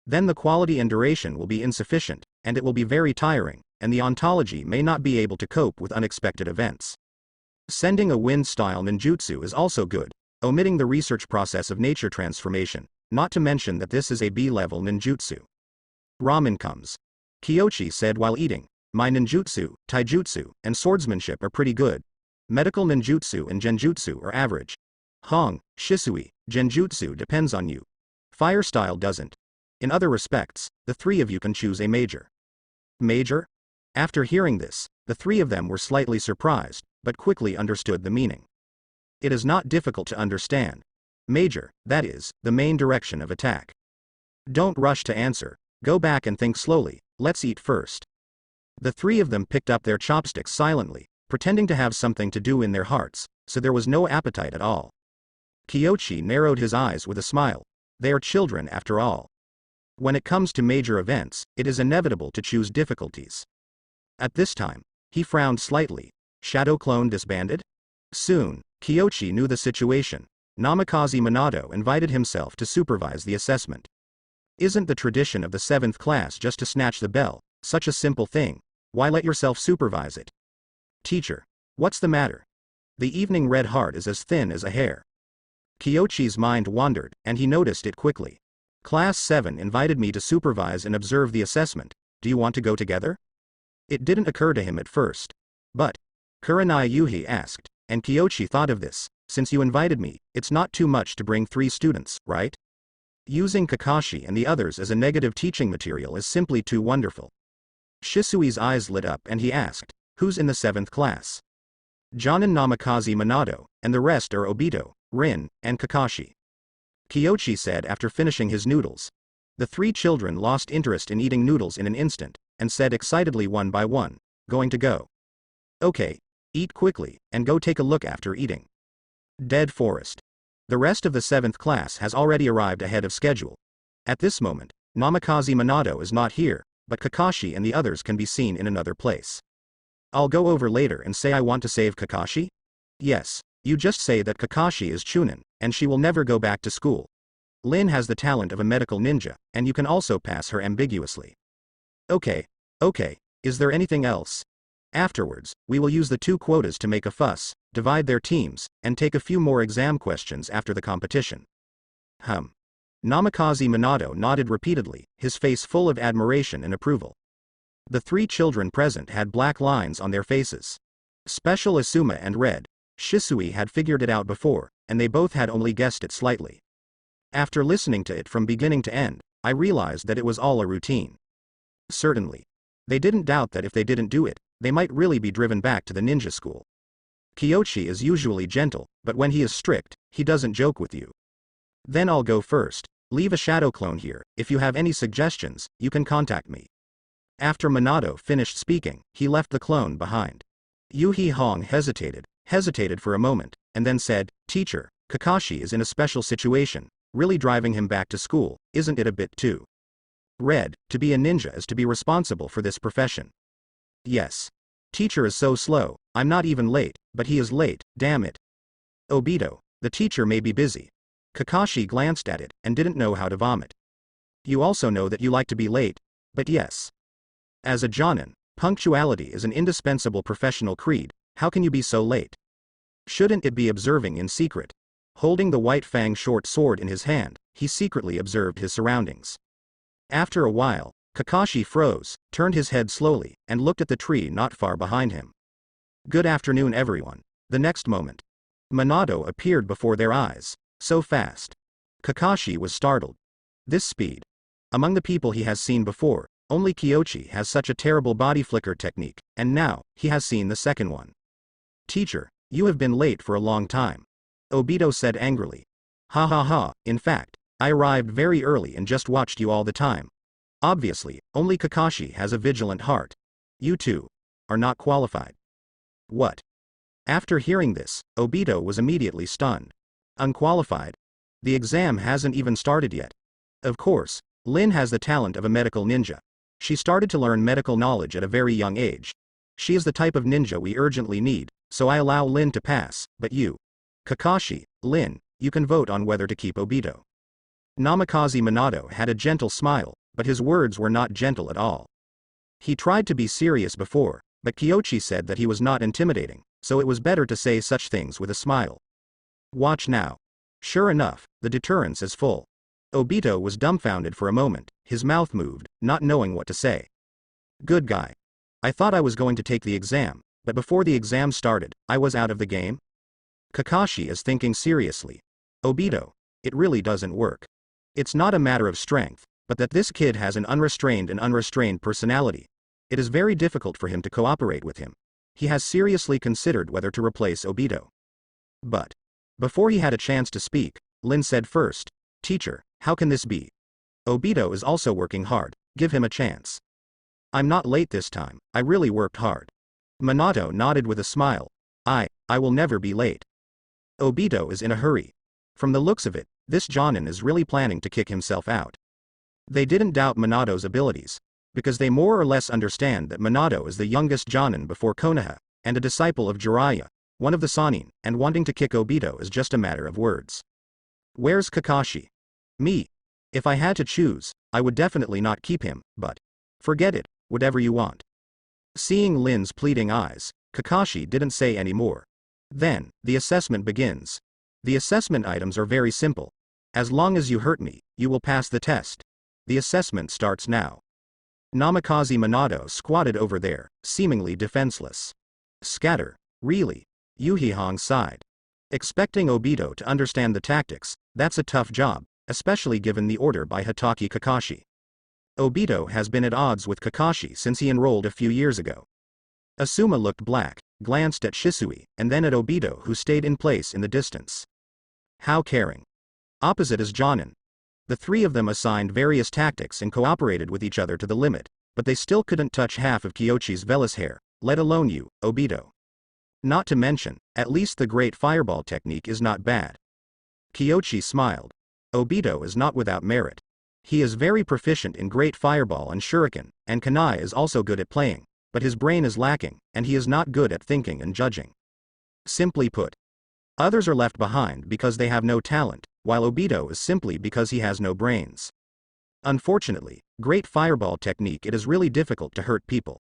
then the quality and duration will be insufficient, and it will be very tiring, and the ontology may not be able to cope with unexpected events. Sending a wind style ninjutsu is also good, omitting the research process of nature transformation, not to mention that this is a B-level ninjutsu. Ramen comes. Kiyoshi said while eating, my ninjutsu, taijutsu, and swordsmanship are pretty good. Medical ninjutsu and genjutsu are average. Hong, Shisui, genjutsu depends on you. Fire style doesn't. In other respects, the 3 of you can choose a major. Major? After hearing this, the 3 of them were slightly surprised, but quickly understood the meaning. It is not difficult to understand. Major, that is, the main direction of attack. Don't rush to answer, go back and think slowly, let's eat first. The 3 of them picked up their chopsticks silently, pretending to have something to do in their hearts, so there was no appetite at all. Kiyoshi narrowed his eyes with a smile. They are children after all. When it comes to major events, it is inevitable to choose difficulties. At this time, he frowned slightly. Shadow clone disbanded? Soon, Kiyoshi knew the situation. Namikaze Minato invited himself to supervise the assessment. Isn't the tradition of the 7th class just to snatch the bell, such a simple thing? Why let yourself supervise it? Teacher, what's the matter? The evening red heart is as thin as a hair. Kyochi's mind wandered, and he noticed it quickly. Class 7 invited me to supervise and observe the assessment. Do you want to go together? It didn't occur to him at first. But, Kurenai Yuhi asked, and Kyochi thought of this. Since you invited me, it's not too much to bring 3 students, right? Using Kakashi and the others as a negative teaching material is simply too wonderful. Shisui's eyes lit up and he asked, who's in the 7th class? Jonin Namikaze Minato, and the rest are Obito, Rin, and Kakashi. Kyochi said after finishing his noodles. The 3 children lost interest in eating noodles in an instant, and said excitedly one by one, going to go. Okay, eat quickly, and go take a look after eating. Dead forest. The rest of the 7th class has already arrived ahead of schedule. At this moment, Namikaze Minato is not here, but Kakashi and the others can be seen in another place. I'll go over later and say I want to save Kakashi? Yes, you just say that Kakashi is Chunin, and she will never go back to school. Lin has the talent of a medical ninja, and you can also pass her ambiguously. Okay, is there anything else? Afterwards, we will use the 2 quotas to make a fuss, divide their teams, and take a few more exam questions after the competition. Namikaze Minato nodded repeatedly, his face full of admiration and approval. The 3 children present had black lines on their faces. Special Asuma and Red, Shisui had figured it out before, and they both had only guessed it slightly. After listening to it from beginning to end, I realized that it was all a routine. Certainly. They didn't doubt that if they didn't do it, they might really be driven back to the ninja school. Kyochi is usually gentle, but when he is strict, he doesn't joke with you. Then I'll go first. Leave a shadow clone here. If you have any suggestions, you can contact me. After Minato finished speaking, he left the clone behind. Yuhi Hong hesitated for a moment, and then said, Teacher, Kakashi is in a special situation, really driving him back to school, isn't it a bit too? Red, to be a ninja is to be responsible for this profession. Yes. Teacher is so slow, I'm not even late, but he is late, damn it. Obito, the teacher may be busy. Kakashi glanced at it, and didn't know how to vomit. You also know that you like to be late, but yes. As a Jonin, punctuality is an indispensable professional creed, how can you be so late? Shouldn't it be observing in secret? Holding the white fang short sword in his hand, he secretly observed his surroundings. After a while, Kakashi froze, turned his head slowly, and looked at the tree not far behind him. Good afternoon everyone. The next moment, Minato appeared before their eyes, so fast. Kakashi was startled. This speed. Among the people he has seen before, only Kyochi has such a terrible body flicker technique, and now, he has seen the second one. Teacher, you have been late for a long time. Obito said angrily. Ha ha ha, in fact, I arrived very early and just watched you all the time. Obviously, only Kakashi has a vigilant heart. You two are not qualified. What? After hearing this, Obito was immediately stunned. Unqualified? The exam hasn't even started yet. Of course, Lin has the talent of a medical ninja. She started to learn medical knowledge at a very young age. She is the type of ninja we urgently need, so I allow Lin to pass, but you, Kakashi, Lin, you can vote on whether to keep Obito. Namikaze Minato had a gentle smile, but his words were not gentle at all. He tried to be serious before, but Kyochi said that he was not intimidating, so it was better to say such things with a smile. Watch now. Sure enough, the deterrence is full. Obito was dumbfounded for a moment, his mouth moved, not knowing what to say. Good guy. I thought I was going to take the exam, but before the exam started, I was out of the game? Kakashi is thinking seriously. Obito, it really doesn't work. It's not a matter of strength, but that this kid has an unrestrained personality. It is very difficult for him to cooperate with him. He has seriously considered whether to replace Obito. But, before he had a chance to speak, Lin said first, Teacher, how can this be? Obito is also working hard, give him a chance. I'm not late this time, I really worked hard. Minato nodded with a smile. I will never be late. Obito is in a hurry. From the looks of it, this Jonin is really planning to kick himself out. They didn't doubt Minato's abilities, because they more or less understand that Minato is the youngest Jonin before Konoha, and a disciple of Jiraiya, one of the Sannin, and wanting to kick Obito is just a matter of words. Where's Kakashi? Me. If I had to choose, I would definitely not keep him, but forget it, whatever you want. Seeing Lin's pleading eyes, Kakashi didn't say any more. Then, the assessment begins. The assessment items are very simple. As long as you hurt me, you will pass the test. The assessment starts now. Namikaze Minato squatted over there, seemingly defenseless. Scatter. Really? Yuhihong sighed. Expecting Obito to understand the tactics, that's a tough job, especially given the order by Hitaki Kakashi. Obito has been at odds with Kakashi since he enrolled a few years ago. Asuma looked black, glanced at Shisui, and then at Obito, who stayed in place in the distance. How caring. Opposite is Jonin. The three of them assigned various tactics and cooperated with each other to the limit, but they still couldn't touch half of Kyochi's vellus hair, let alone you, Obito. Not to mention, at least the great fireball technique is not bad. Kyochi smiled. Obito is not without merit. He is very proficient in great fireball and shuriken, and Kanai is also good at playing, but his brain is lacking, and he is not good at thinking and judging. Simply put, others are left behind because they have no talent, while Obito is simply because he has no brains. Unfortunately, great fireball technique, it is really difficult to hurt people.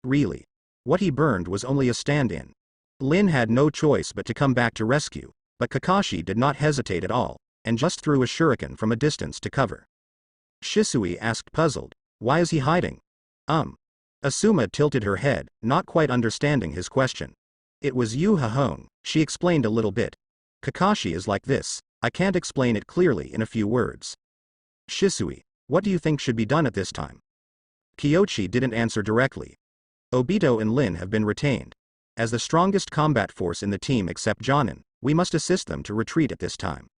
Really. What he burned was only a stand-in. Lin had no choice but to come back to rescue, but Kakashi did not hesitate at all, and just threw a shuriken from a distance to cover. Shisui asked puzzled, why is he hiding? Asuma tilted her head, not quite understanding his question. It was Yu Hahong, she explained a little bit. Kakashi is like this, I can't explain it clearly in a few words. Shisui, what do you think should be done at this time? Kyochi didn't answer directly. Obito and Lin have been retained. As the strongest combat force in the team except Jonin, we must assist them to retreat at this time.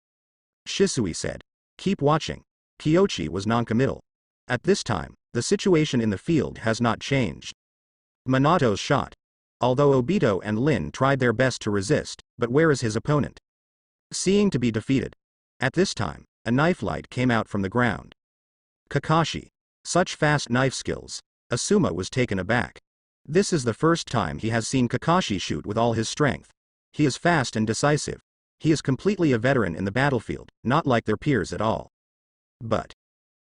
Shisui said. Keep watching. Kyochi was noncommittal. At this time, the situation in the field has not changed. Minato's shot. Although Obito and Lin tried their best to resist, but where is his opponent? Seeing to be defeated. At this time, a knife light came out from the ground. Kakashi. Such fast knife skills. Asuma was taken aback. This is the first time he has seen Kakashi shoot with all his strength. He is fast and decisive. He is completely a veteran in the battlefield, not like their peers at all. But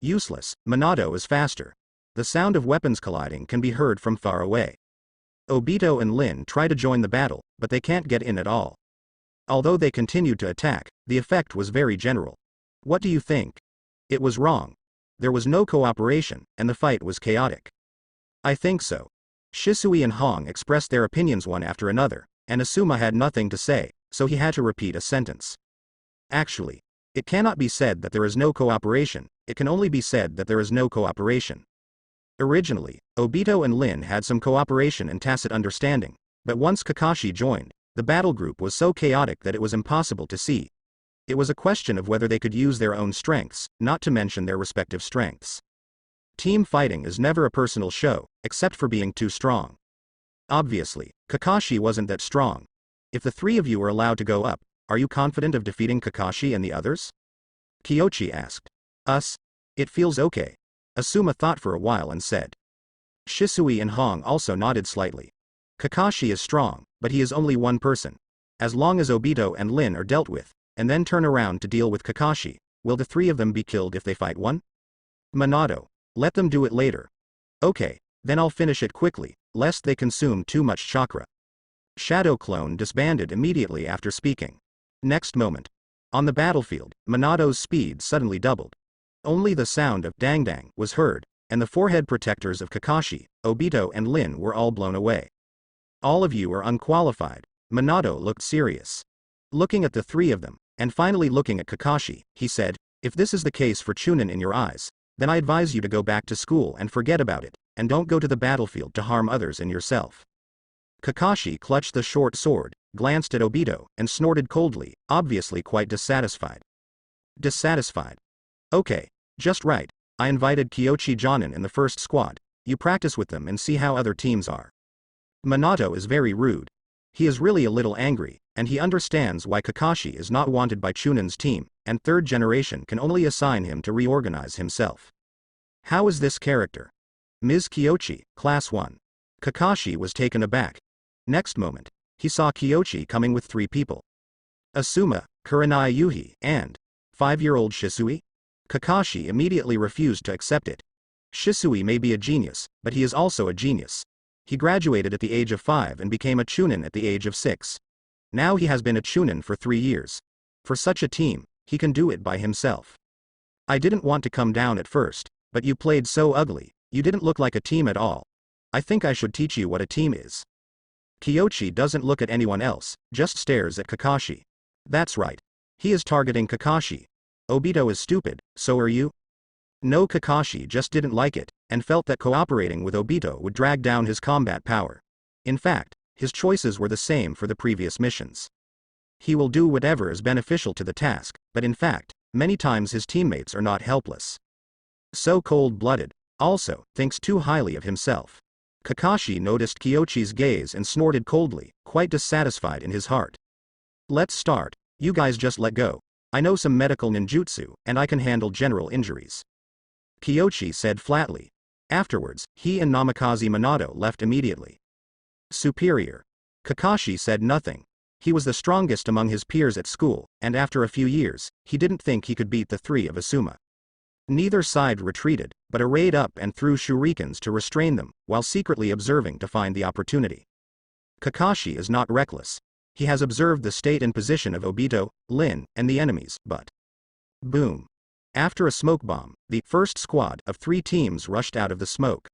useless, Minato is faster. The sound of weapons colliding can be heard from far away. Obito and Lin try to join the battle, but they can't get in at all. Although they continued to attack, the effect was very general. What do you think? It was wrong. There was no cooperation, and the fight was chaotic. I think so. Shisui and Hong expressed their opinions one after another, and Asuma had nothing to say, so he had to repeat a sentence. Actually, it cannot be said that there is no cooperation, it can only be said that there is no cooperation. Originally, Obito and Lin had some cooperation and tacit understanding, but once Kakashi joined, the battle group was so chaotic that it was impossible to see. It was a question of whether they could use their own strengths, not to mention their respective strengths. Team fighting is never a personal show, except for being too strong. Obviously, Kakashi wasn't that strong. If the three of you are allowed to go up, are you confident of defeating Kakashi and the others? Kyochi asked. Us? It feels okay. Asuma thought for a while and said. Shisui and Hong also nodded slightly. Kakashi is strong, but he is only one person. As long as Obito and Lin are dealt with, and then turn around to deal with Kakashi, will the three of them be killed if they fight one? Minato. Let them do it later. Okay, then I'll finish it quickly, lest they consume too much chakra. Shadow Clone disbanded immediately after speaking. Next moment. On the battlefield, Minato's speed suddenly doubled. Only the sound of dang-dang was heard, and the forehead protectors of Kakashi, Obito and Lin were all blown away. All of you are unqualified. Minato looked serious. Looking at the three of them, and finally looking at Kakashi, he said, if this is the case for Chunin in your eyes, then I advise you to go back to school and forget about it, and don't go to the battlefield to harm others and yourself. Kakashi clutched the short sword, glanced at Obito, and snorted coldly, obviously quite dissatisfied. Dissatisfied? Okay, just right, I invited Kyochi Jonin in the first squad, you practice with them and see how other teams are. Minato is very rude. He is really a little angry, and he understands why Kakashi is not wanted by Chunin's team, and third generation can only assign him to reorganize himself. How is this character? Ms. Kyochi, Class 1. Kakashi was taken aback. Next moment, he saw Kyochi coming with three people. Asuma, Kurenai Yuhi, and 5-year-old Shisui? Kakashi immediately refused to accept it. Shisui may be a genius, but he is also a genius. He graduated at the age of 5 and became a Chunin at the age of 6. Now he has been a Chunin for 3 years. For such a team, he can do it by himself. I didn't want to come down at first, but you played so ugly, you didn't look like a team at all. I think I should teach you what a team is. Kyoshi doesn't look at anyone else, just stares at Kakashi. That's right. He is targeting Kakashi. Obito is stupid, so are you? No, Kakashi just didn't like it, and felt that cooperating with Obito would drag down his combat power. In fact, his choices were the same for the previous missions. He will do whatever is beneficial to the task, but in fact, many times his teammates are not helpless. So cold-blooded, also, thinks too highly of himself. Kakashi noticed Kyochi's gaze and snorted coldly, quite dissatisfied in his heart. Let's start, you guys just let go. I know some medical ninjutsu, and I can handle general injuries. Kyochi said flatly. Afterwards, he and Namikaze Minato left immediately. Superior. Kakashi said nothing. He was the strongest among his peers at school, and after a few years, he didn't think he could beat the 3 of Asuma. Neither side retreated, but arrayed up and threw shurikens to restrain them, while secretly observing to find the opportunity. Kakashi is not reckless. He has observed the state and position of Obito, Lin, and the enemies, but... Boom. After a smoke bomb, the first squad of 3 teams rushed out of the smoke.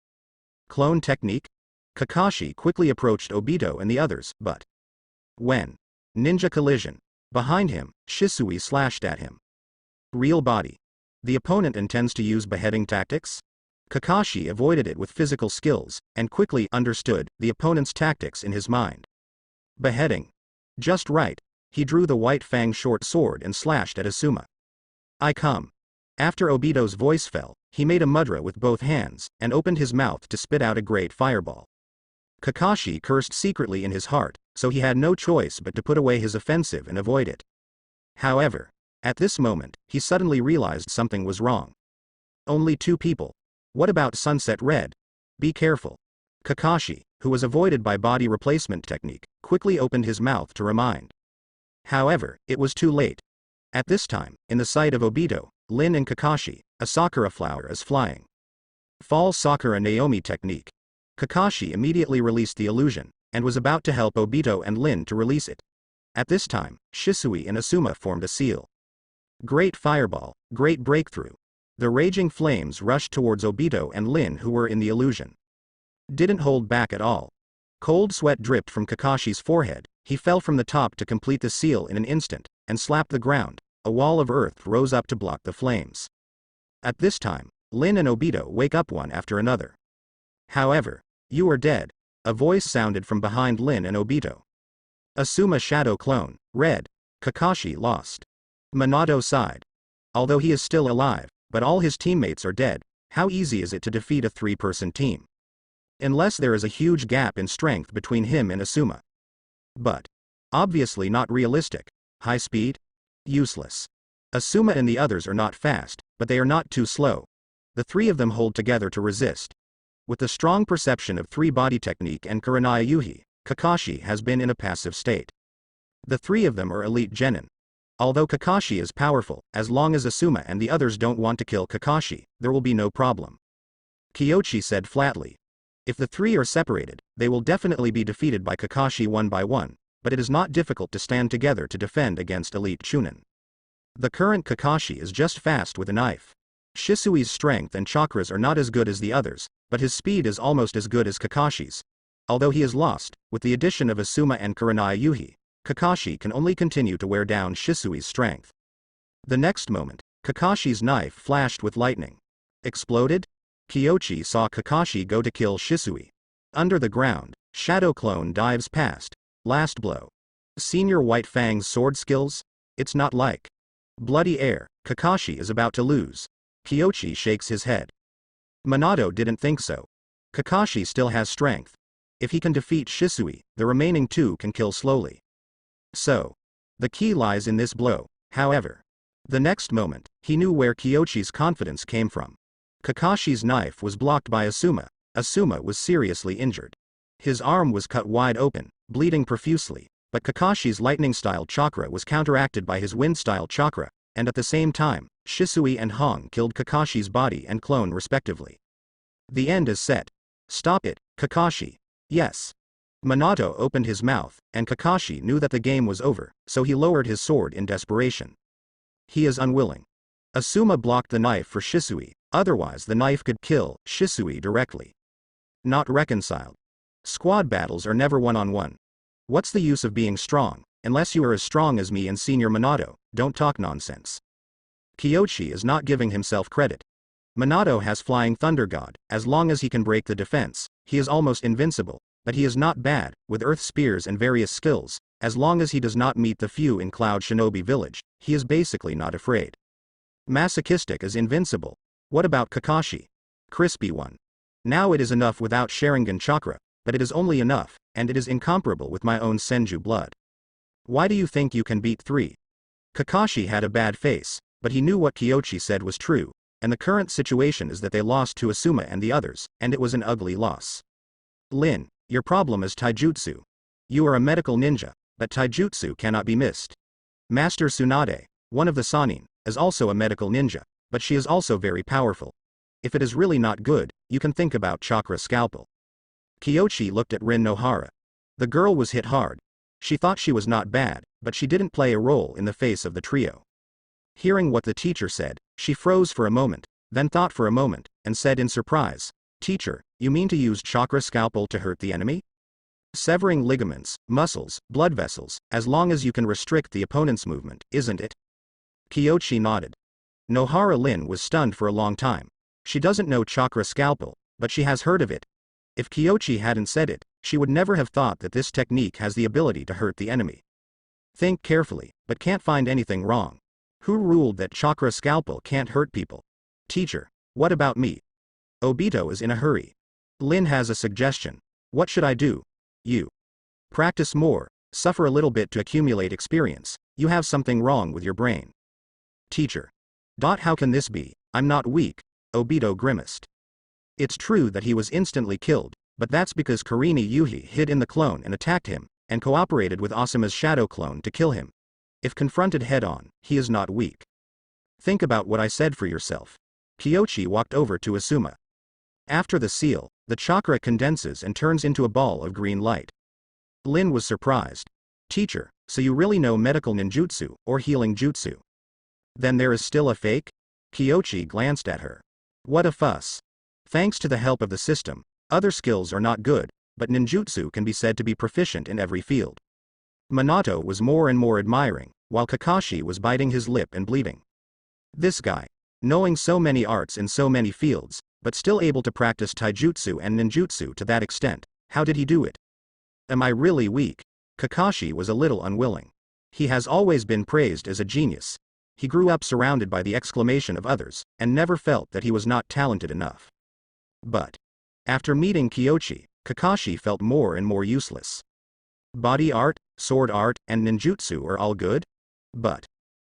Clone technique? Kakashi quickly approached Obito and the others, but... When? Ninja collision. Behind him, Shisui slashed at him. Real body. The opponent intends to use beheading tactics? Kakashi avoided it with physical skills, and quickly understood the opponent's tactics in his mind. Beheading. Just right. He drew the white fang short sword and slashed at Asuma. I come. After Obito's voice fell, he made a mudra with both hands, and opened his mouth to spit out a great fireball. Kakashi cursed secretly in his heart, so he had no choice but to put away his offensive and avoid it. However, at this moment, he suddenly realized something was wrong. Only 2 people. What about Sunset Red? Be careful. Kakashi, who was avoided by body replacement technique, quickly opened his mouth to remind. However, it was too late. At this time, in the sight of Obito, Lin and Kakashi, a sakura flower is flying. Fall Sakura Naomi technique. Kakashi immediately released the illusion, and was about to help Obito and Lin to release it. At this time, Shisui and Asuma formed a seal. Great fireball, great breakthrough. The raging flames rushed towards Obito and Lin who were in the illusion. Didn't hold back at all. Cold sweat dripped from Kakashi's forehead, he fell from the top to complete the seal in an instant, and slapped the ground. A wall of earth rose up to block the flames. At this time, Lin and Obito wake up one after another. However, you are dead. A voice sounded from behind Lin and Obito. Asuma shadow clone, red. Kakashi lost. Minato sighed. Although he is still alive, but all his teammates are dead, how easy is it to defeat a 3-person team? Unless there is a huge gap in strength between him and Asuma. But obviously not realistic. High speed? Useless. Asuma and the others are not fast, but they are not too slow. The 3 of them hold together to resist. With the strong perception of 3 body technique and Kurenai Yuhi, Kakashi has been in a passive state. The 3 of them are elite genin. Although Kakashi is powerful, as long as Asuma and the others don't want to kill Kakashi, there will be no problem. Kyochi said flatly. If the 3 are separated, they will definitely be defeated by Kakashi one by one, but it is not difficult to stand together to defend against elite Chunin. The current Kakashi is just fast with a knife. Shisui's strength and chakras are not as good as the others, but his speed is almost as good as Kakashi's. Although he is lost, with the addition of Asuma and Kurenai Yuhi, Kakashi can only continue to wear down Shisui's strength. The next moment, Kakashi's knife flashed with lightning. Exploded? Kyochi saw Kakashi go to kill Shisui. Under the ground, Shadow Clone dives past. Last blow. Senior White Fang's sword skills? It's not like. Bloody air, Kakashi is about to lose. Kyochi shakes his head. Minato didn't think so. Kakashi still has strength. If he can defeat Shisui, the remaining 2 can kill slowly. So, the key lies in this blow, however. The next moment, he knew where Kyochi's confidence came from. Kakashi's knife was blocked by Asuma. Asuma was seriously injured. His arm was cut wide open, bleeding profusely, but Kakashi's lightning-style chakra was counteracted by his wind-style chakra, and at the same time, Shisui and Hong killed Kakashi's body and clone respectively. The end is set. Stop it, Kakashi. Yes. Minato opened his mouth, and Kakashi knew that the game was over, so he lowered his sword in desperation. He is unwilling. Asuma blocked the knife for Shisui, otherwise the knife could kill Shisui directly. Not reconciled. Squad battles are never one-on-one. What's the use of being strong, unless you are as strong as me and Senior Minato? Don't talk nonsense. Kyoshi is not giving himself credit. Minato has Flying Thunder God, as long as he can break the defense, he is almost invincible, but he is not bad, with earth spears and various skills, as long as he does not meet the few in Cloud Shinobi Village, he is basically not afraid. Masochistic is invincible. What about Kakashi? Crispy one. Now it is enough without Sharingan chakra, but it is only enough, and it is incomparable with my own Senju blood. Why do you think you can beat 3? Kakashi had a bad face, but he knew what Kyoshi said was true, and the current situation is that they lost to Asuma and the others, and it was an ugly loss. Lin, your problem is taijutsu. You are a medical ninja, but taijutsu cannot be missed. Master Tsunade, one of the Sannin, is also a medical ninja, but she is also very powerful. If it is really not good, you can think about chakra scalpel. Kyoshi looked at Rin Nohara. The girl was hit hard. She thought she was not bad, but she didn't play a role in the face of the trio. Hearing what the teacher said, she froze for a moment, then thought for a moment, and said in surprise, "Teacher, you mean to use chakra scalpel to hurt the enemy? Severing ligaments, muscles, blood vessels, as long as you can restrict the opponent's movement, isn't it?" Kyoshi nodded. Nohara Lin was stunned for a long time. She doesn't know chakra scalpel, but she has heard of it. If Kyoshi hadn't said it, she would never have thought that this technique has the ability to hurt the enemy. Think carefully, but can't find anything wrong. Who ruled that chakra scalpel can't hurt people? Teacher, what about me? Obito is in a hurry. Lin has a suggestion. What should I do? You. Practice more, suffer a little bit to accumulate experience. You have something wrong with your brain. Teacher. How can this be? I'm not weak. Obito grimaced. It's true that he was instantly killed, but that's because Kurini Yuhi hid in the clone and attacked him, and cooperated with Asuma's shadow clone to kill him. If confronted head-on, he is not weak. Think about what I said for yourself. Kyoshi walked over to Asuma. After the seal, the chakra condenses and turns into a ball of green light. Lin was surprised. Teacher, so you really know medical ninjutsu, or healing jutsu? Then there is still a fake? Kyoshi glanced at her. What a fuss. Thanks to the help of the system, other skills are not good, but ninjutsu can be said to be proficient in every field. Minato was more and more admiring, while Kakashi was biting his lip and bleeding. This guy, knowing so many arts in so many fields, but still able to practice taijutsu and ninjutsu to that extent, how did he do it? Am I really weak? Kakashi was a little unwilling. He has always been praised as a genius. He grew up surrounded by the exclamation of others, and never felt that he was not talented enough. But after meeting Kyoshi, Kakashi felt more and more useless. Body art, sword art, and ninjutsu are all good? But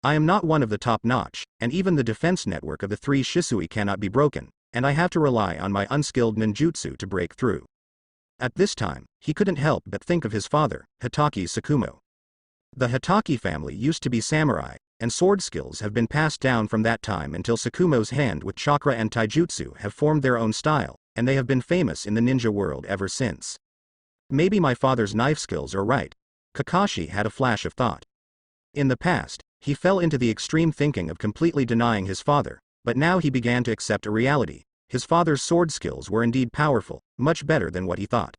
I am not one of the top-notch, and even the defense network of the 3 Shisui cannot be broken, and I have to rely on my unskilled ninjutsu to break through. At this time, he couldn't help but think of his father, Hitaki Tsukumo. The Hitaki family used to be samurai, and sword skills have been passed down from that time until Tsukumo's hand with chakra and taijutsu have formed their own style, and they have been famous in the ninja world ever since. Maybe my father's knife skills are right. Kakashi had a flash of thought. In the past, he fell into the extreme thinking of completely denying his father, but now he began to accept a reality. His father's sword skills were indeed powerful, much better than what he thought.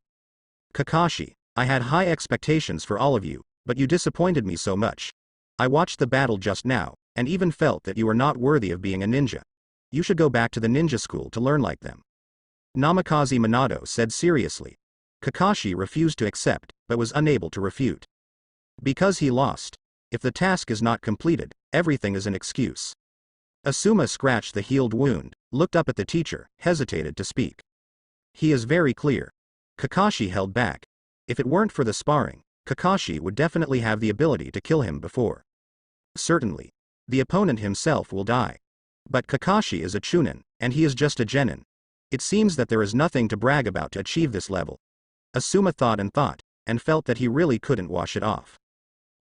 Kakashi, I had high expectations for all of you, but you disappointed me so much. I watched the battle just now, and even felt that you are not worthy of being a ninja. You should go back to the ninja school to learn like them. Namikaze Minato said seriously. Kakashi refused to accept, but was unable to refute. Because he lost. If the task is not completed, everything is an excuse. Asuma scratched the healed wound, looked up at the teacher, hesitated to speak. He is very clear. Kakashi held back. If it weren't for the sparring, Kakashi would definitely have the ability to kill him before. Certainly. The opponent himself will die. But Kakashi is a Chunin, and he is just a genin. It seems that there is nothing to brag about to achieve this level. Asuma thought, and felt that he really couldn't wash it off.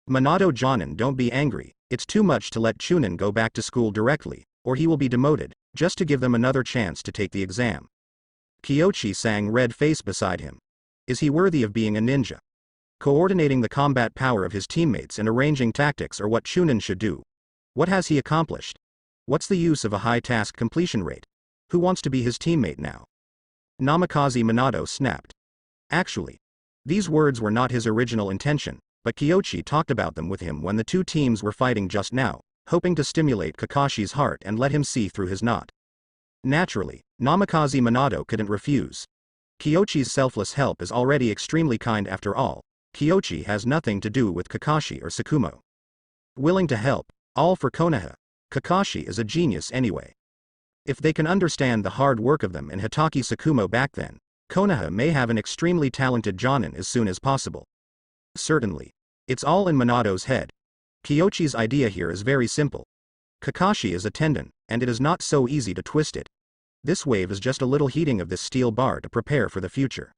Minato Jonin, don't be angry, it's too much to let Chunin go back to school directly, or he will be demoted, just to give them another chance to take the exam. Kyoshi sang red face beside him. Is he worthy of being a ninja? Coordinating the combat power of his teammates and arranging tactics are what Chunin should do. What has he accomplished? What's the use of a high task completion rate? Who wants to be his teammate now? Namikaze Minato snapped. Actually, these words were not his original intention, but Kyoshi talked about them with him when the two teams were fighting just now, hoping to stimulate Kakashi's heart and let him see through his knot. Naturally, Namikaze Minato couldn't refuse. Kyoshi's selfless help is already extremely kind after all. Kyoshi has nothing to do with Kakashi or Tsukumo. Willing to help, all for Konoha. Kakashi is a genius anyway. If they can understand the hard work of them and Hitaki Tsukumo back then, Konoha may have an extremely talented Jonin as soon as possible. Certainly. It's all in Minato's head. Kyoshi's idea here is very simple. Kakashi is a tendon, and it is not so easy to twist it. This wave is just a little heating of this steel bar to prepare for the future.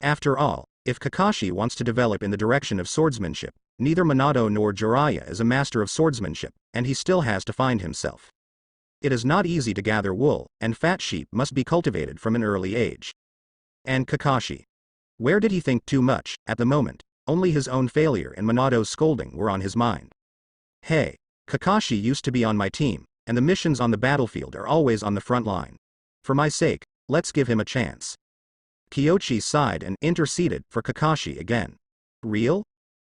After all, if Kakashi wants to develop in the direction of swordsmanship, neither Minato nor Jiraiya is a master of swordsmanship, and he still has to find himself. It is not easy to gather wool, and fat sheep must be cultivated from an early age. And Kakashi. Where did he think too much? At the moment, only his own failure and Minato's scolding were on his mind. Hey, Kakashi used to be on my team, and the missions on the battlefield are always on the front line. For my sake, let's give him a chance. Kyoshi sighed and interceded for Kakashi again. Real?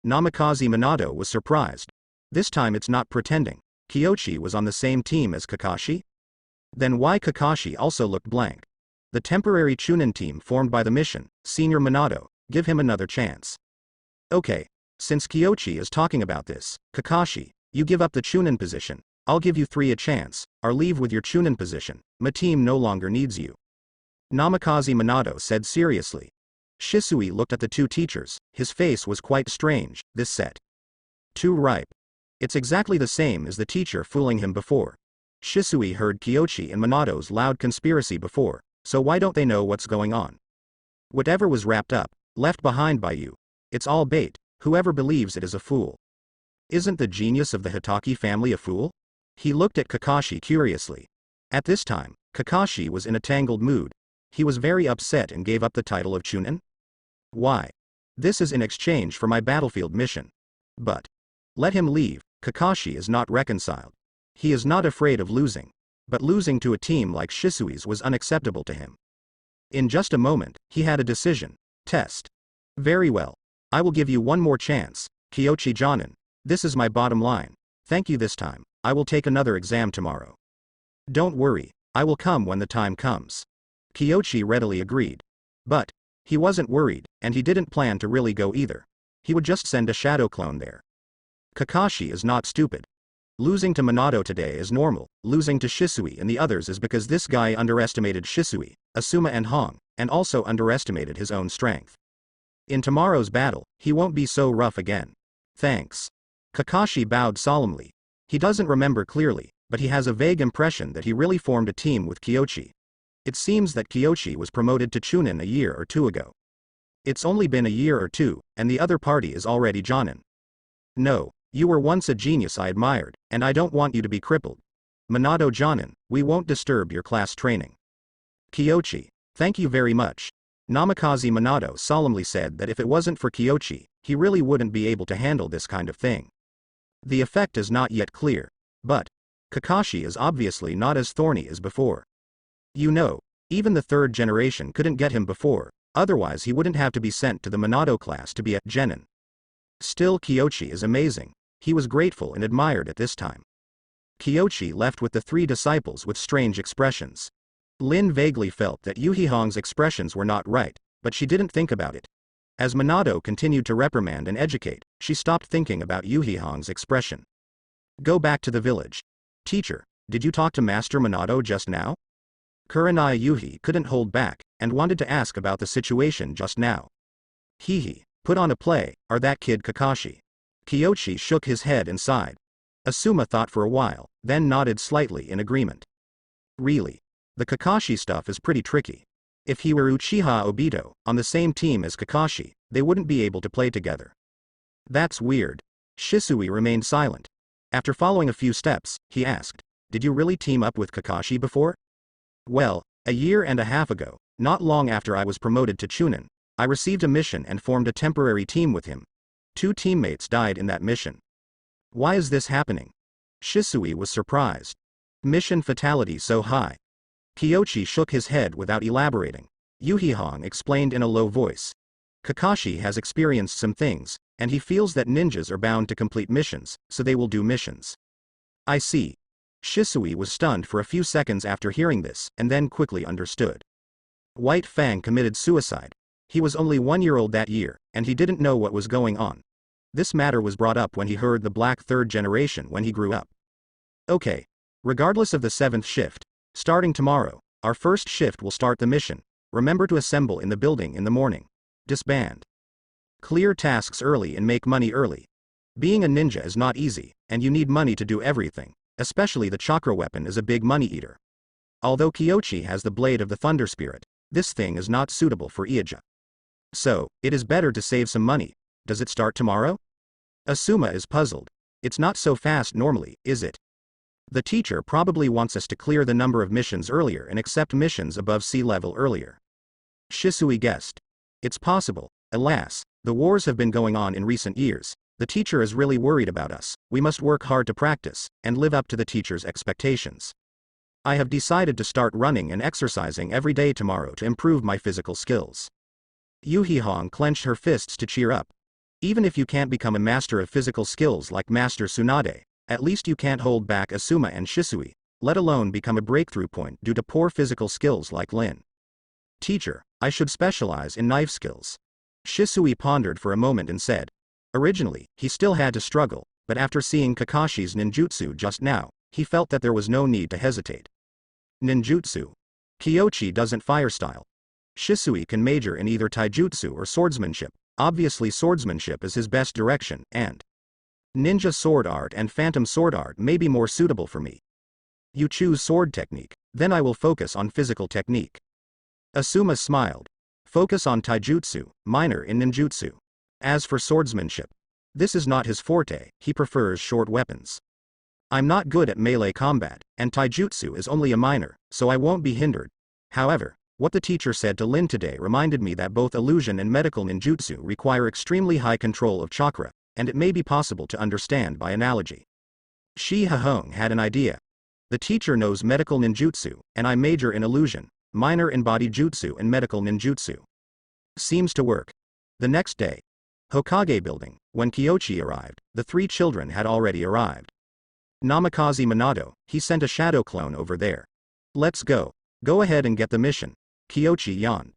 Namikaze Minato was surprised. This time it's not pretending. Kyoshi was on the same team as Kakashi? Then why Kakashi also looked blank? The temporary Chunin team formed by the mission, Senior Minato, give him another chance. Okay, since Kyoshi is talking about this, Kakashi, you give up the Chunin position, I'll give you 3 a chance, or leave with your Chunin position, my team no longer needs you. Namikaze Minato said seriously. Shisui looked at the two teachers, his face was quite strange, this set. Too ripe. It's exactly the same as the teacher fooling him before. Shisui heard Kyoshi and Minato's loud conspiracy before, so why don't they know what's going on? Whatever was wrapped up, left behind by you. It's all bait, whoever believes it is a fool. Isn't the genius of the Hitaki family a fool? He looked at Kakashi curiously. At this time, Kakashi was in a tangled mood. He was very upset and gave up the title of Chunin. Why? This is in exchange for my battlefield mission. But let him leave, Kakashi is not reconciled. He is not afraid of losing. But losing to a team like Shisui's was unacceptable to him. In just a moment, he had a decision. Test. Very well. I will give you one more chance, Kyoshi Jonin. This is my bottom line. Thank you this time. I will take another exam tomorrow. Don't worry, I will come when the time comes. Kyoshi readily agreed. But he wasn't worried, and he didn't plan to really go either. He would just send a shadow clone there. Kakashi is not stupid. Losing to Minato today is normal, losing to Shisui and the others is because this guy underestimated Shisui, Asuma and Hong, and also underestimated his own strength. In tomorrow's battle, he won't be so rough again. Thanks. Kakashi bowed solemnly. He doesn't remember clearly, but he has a vague impression that he really formed a team with Kyoshi. It seems that Kyoshi was promoted to Chunin a year or 2 ago. It's only been a year or 2, and the other party is already Jonin. No, you were once a genius I admired, and I don't want you to be crippled. Minato Jonin, we won't disturb your class training. Kyoshi, thank you very much. Namikaze Minato solemnly said that if it wasn't for Kyoshi, he really wouldn't be able to handle this kind of thing. The effect is not yet clear, but Kakashi is obviously not as thorny as before. You know, even the 3rd generation couldn't get him before, otherwise he wouldn't have to be sent to the Minato class to be a genin. Still Kyoshi is amazing. He was grateful and admired at this time. Kyoshi left with the 3 disciples with strange expressions. Lin vaguely felt that Yuhihong's expressions were not right, but she didn't think about it. As Minato continued to reprimand and educate, she stopped thinking about Yuhihong's expression. Go back to the village. Teacher, did you talk to Master Minato just now? Kurenai Yuhi couldn't hold back, and wanted to ask about the situation just now. Hihi, put on a play, or that kid Kakashi. Kyoshi shook his head and sighed. Asuma thought for a while, then nodded slightly in agreement. Really? The Kakashi stuff is pretty tricky. If he were Uchiha Obito, on the same team as Kakashi, they wouldn't be able to play together. That's weird. Shisui remained silent. After following a few steps, he asked, did you really team up with Kakashi before? Well, a year and a half ago, not long after I was promoted to Chunin, I received a mission and formed a temporary team with him. 2 teammates died in that mission. Why is this happening? Shisui was surprised. Mission fatality so high. Kyoshi shook his head without elaborating. Yuhihong explained in a low voice. Kakashi has experienced some things, and he feels that ninjas are bound to complete missions, so they will do missions. I see. Shisui was stunned for a few seconds after hearing this, and then quickly understood. White Fang committed suicide. He was only 1 year old that year, and he didn't know what was going on. This matter was brought up when he heard the Black Third Generation when he grew up. Okay. Regardless of the 7th shift, starting tomorrow, our first shift will start the mission. Remember to assemble in the building in the morning. Disband. Clear tasks early and make money early. Being a ninja is not easy, and you need money to do everything, especially the chakra weapon is a big money eater. Although Kyoshi has the blade of the Thunder Spirit, this thing is not suitable for Ieja. So, it is better to save some money. Does it start tomorrow? Asuma is puzzled. It's not so fast normally, is it? The teacher probably wants us to clear the number of missions earlier and accept missions above sea level earlier. Shisui guessed. It's possible. Alas, the wars have been going on in recent years. The teacher is really worried about us. We must work hard to practice, and live up to the teacher's expectations. I have decided to start running and exercising every day tomorrow to improve my physical skills. Yuhihong clenched her fists to cheer up. Even if you can't become a master of physical skills like Master Tsunade, at least you can't hold back Asuma and Shisui, let alone become a breakthrough point due to poor physical skills like Lin. Teacher, I should specialize in knife skills. Shisui pondered for a moment and said. Originally, he still had to struggle, but after seeing Kakashi's ninjutsu just now, he felt that there was no need to hesitate. Ninjutsu. Kyoshi doesn't firestyle. Shisui can major in either taijutsu or swordsmanship. Obviously swordsmanship is his best direction, and ninja sword art and phantom sword art may be more suitable for me. You choose sword technique, then I will focus on physical technique. Asuma smiled. Focus on taijutsu, minor in ninjutsu. As for swordsmanship, this is not his forte, he prefers short weapons. I'm not good at melee combat, and taijutsu is only a minor, so I won't be hindered. However, what the teacher said to Lin today reminded me that both illusion and medical ninjutsu require extremely high control of chakra, and it may be possible to understand by analogy. Shi Hahong had an idea. The teacher knows medical ninjutsu, and I major in illusion, minor in body jutsu and medical ninjutsu. Seems to work. The next day, Hokage building, when Kyoshi arrived, the 3 children had already arrived. Namikaze Minato, he sent a shadow clone over there. Let's go. Go ahead and get the mission. Kyoshi yawned.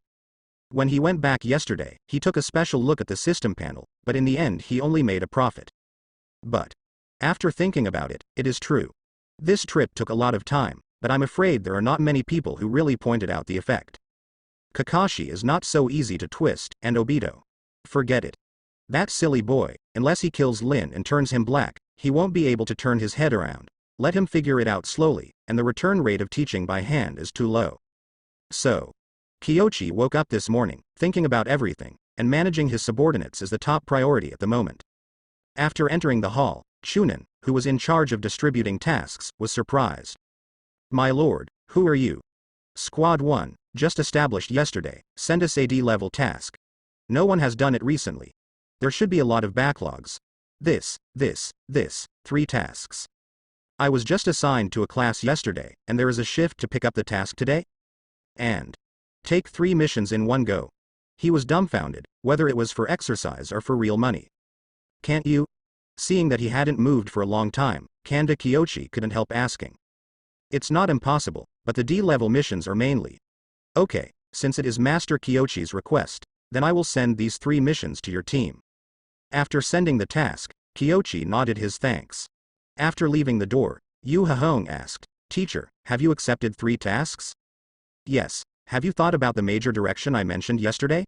When he went back yesterday, he took a special look at the system panel, but in the end he only made a profit. But after thinking about it, it is true. This trip took a lot of time, but I'm afraid there are not many people who really pointed out the effect. Kakashi is not so easy to twist, and Obito. Forget it. That silly boy, unless he kills Lin and turns him black, he won't be able to turn his head around. Let him figure it out slowly, and the return rate of teaching by hand is too low. So, Kyoshi woke up this morning, thinking about everything, and managing his subordinates is the top priority at the moment. After entering the hall, Chunin, who was in charge of distributing tasks, was surprised. My lord, who are you? Squad 1, just established yesterday, send us a D-level task. No one has done it recently. There should be a lot of backlogs. This, 3 tasks. I was just assigned to a class yesterday, and there is a shift to pick up the task today? And take 3 missions in one go. He was dumbfounded, whether it was for exercise or for real money. Can't you? Seeing that he hadn't moved for a long time, Kanda Kyoshi couldn't help asking. It's not impossible, but the D-level missions are mainly. Okay, since it is Master Kyoshi's request, then I will send these 3 missions to your team. After sending the task, Kyoshi nodded his thanks. After leaving the door, Yu Hahong asked, Teacher, have you accepted 3 tasks? Yes. Have you thought about the major direction I mentioned yesterday?